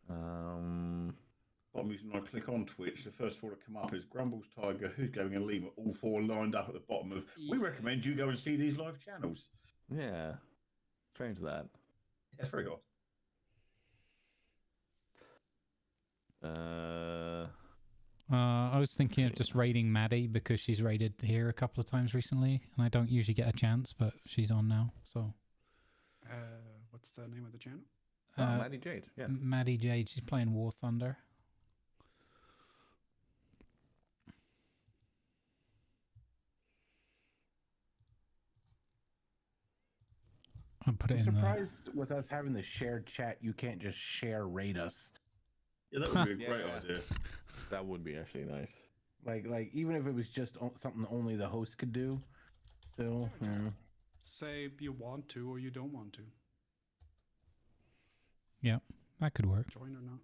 Bottom reason I click on Twitch, the first four to come up is Grumbles, Tiger, Who's Going, and Lima, all four lined up at the bottom of. We recommend you go and see these live channels. Yeah. Strange that. That's very odd. I was thinking of just raiding Maddie because she's raided here a couple of times recently, and I don't usually get a chance, but she's on now, so. What's the name of the channel? Maddie Jade. Yeah. Maddie Jade. She's playing War Thunder. I'll put it in surprised with us having the shared chat, you can't just share raid us. Yeah, that would be a great idea. That would be actually nice. Like even if it was just something only the host could do. Still, say you want to or you don't want to. Yeah, that could work. Join or not.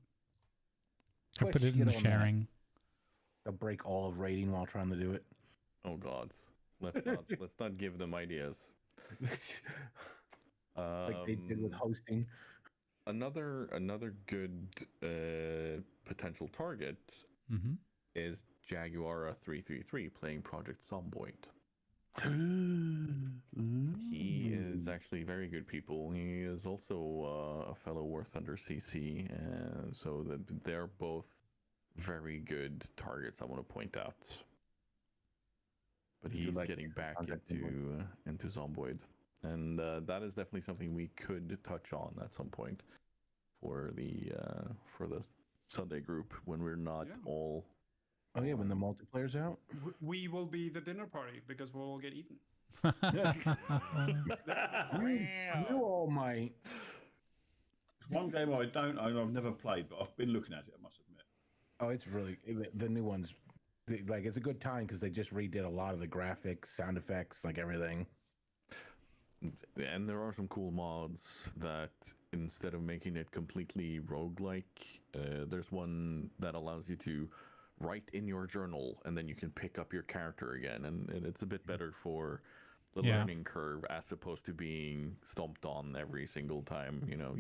I'll put it in the sharing. I'll break all of raiding while trying to do it. Oh God, let's not give them ideas. Like they did with hosting. Another good potential target is Jaguara 333 playing Project Zomboid. He is actually very good people. He is also a fellow War Thunder CC, so that they're both very good targets. I want to point out. But he's getting back into Zomboid. And that is definitely something we could touch on at some point for the Sunday group when we're not all. Oh yeah, when the multiplayer's out. We will be the dinner party because we'll all get eaten. You all might. It's one game I don't own. I've never played, but I've been looking at it. I must admit. Oh, it's really the new ones. Like it's a good time because they just redid a lot of the graphics, sound effects, like everything. And there are some cool mods that instead of making it completely roguelike, there's one that allows you to write in your journal and then you can pick up your character again. And it's a bit better for the learning curve as opposed to being stomped on every single time. You know,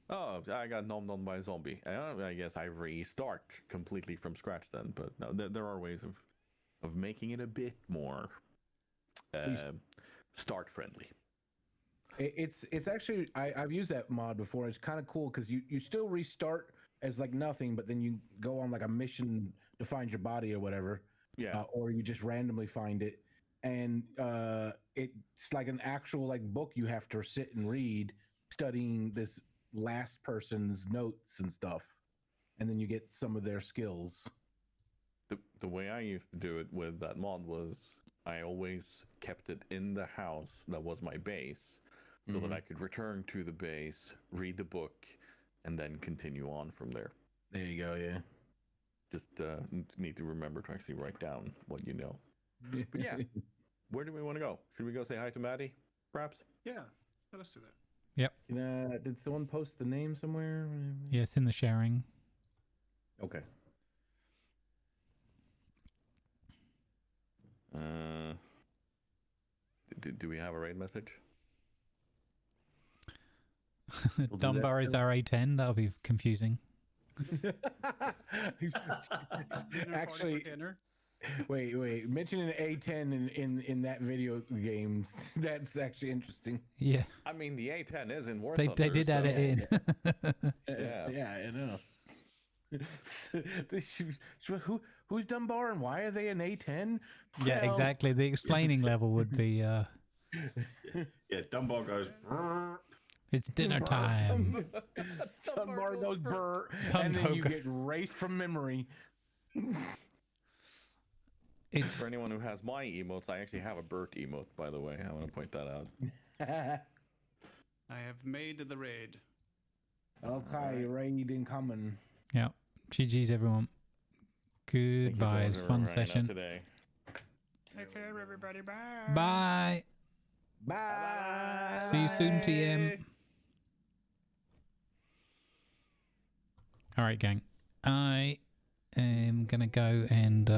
I got nommed on by a zombie. I guess I restart completely from scratch then. But no, there are ways of of making it a bit more start friendly. It's actually I've used that mod before. It's kind of cool because you still restart as like nothing, but then you go on like a mission to find your body or whatever. Yeah. Or you just randomly find it, and it's like an actual like book you have to sit and read, studying this last person's notes and stuff, and then you get some of their skills. The way I used to do it with that mod was I always kept it in the house that was my base, so that I could return to the base, read the book, and then continue on from there. There you go. Yeah. Just need to remember to actually write down what you know. But yeah, where do we want to go? Should we go say hi to Maddie, perhaps? Yeah, let us do that. Yep. Did someone post the name somewhere? Yeah, it's in the sharing. Okay. Do we have a raid message? Dunbar is our A10. That'll be confusing. Actually, wait. Mentioning A10 in that video game, that's actually interesting. Yeah. I mean, the A10 is in War They Thunder, did add it in. Yeah, I know. Who's Dunbar and why are they an A10? Yeah, exactly. The explaining level would be. Yeah, Dunbar goes. It's dinner time. Dunbar goes burr, and then you get erased from memory. It's for anyone who has my emotes. I actually have a Bert emote, by the way. I want to point that out. I have made the raid. Okay, raid incoming. Yeah. GG's, everyone. Good vibes. Fun session. Today. Take care, everybody. Bye. Bye. Bye. See you soon, TM. All right, gang. I am going to go and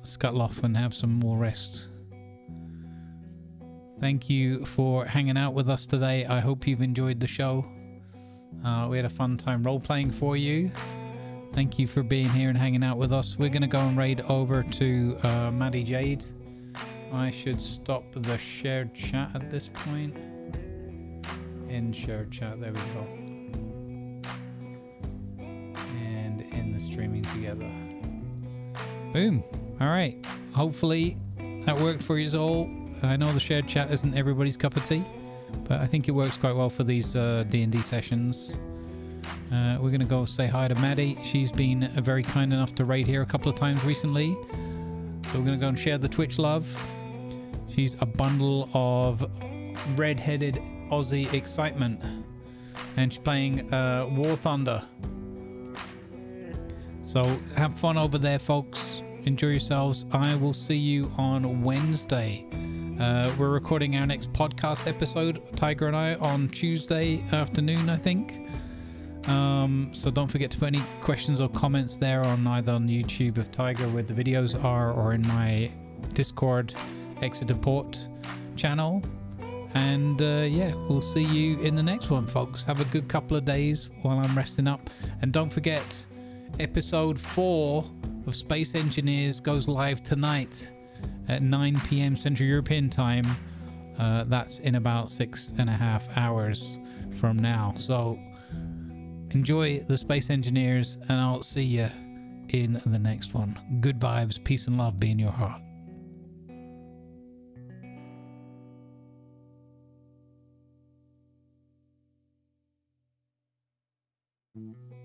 scuttle off and have some more rest. Thank you for hanging out with us today. I hope you've enjoyed the show. We had a fun time role-playing for you. Thank you for being here and hanging out with us. We're going to go and raid over to Maddie Jade. I should stop the shared chat at this point. In shared chat, there we go. And in the streaming together. Boom. All right. Hopefully that worked for you all. I know the shared chat isn't everybody's cup of tea, but I think it works quite well for these D&D sessions. We're going to go say hi to Maddie. She's been very kind enough to raid here a couple of times recently. So we're going to go and share the Twitch love. She's a bundle of red-headed Aussie excitement. And she's playing War Thunder. So have fun over there, folks. Enjoy yourselves. I will see you on Wednesday. We're recording our next podcast episode, Tiger and I, on Tuesday afternoon, I think. So don't forget to put any questions or comments there on either on YouTube if Tiger where the videos are, or in my Discord Exeter Port channel. And yeah, we'll see you in the next one, folks. Have a good couple of days while I'm resting up. And don't forget, episode 4 of Space Engineers goes live tonight at 9 p.m. Central European time. That's in about 6.5 hours from now. So enjoy the Space Engineers, and I'll see you in the next one. Good vibes, peace and love be in your heart. Mm-hmm.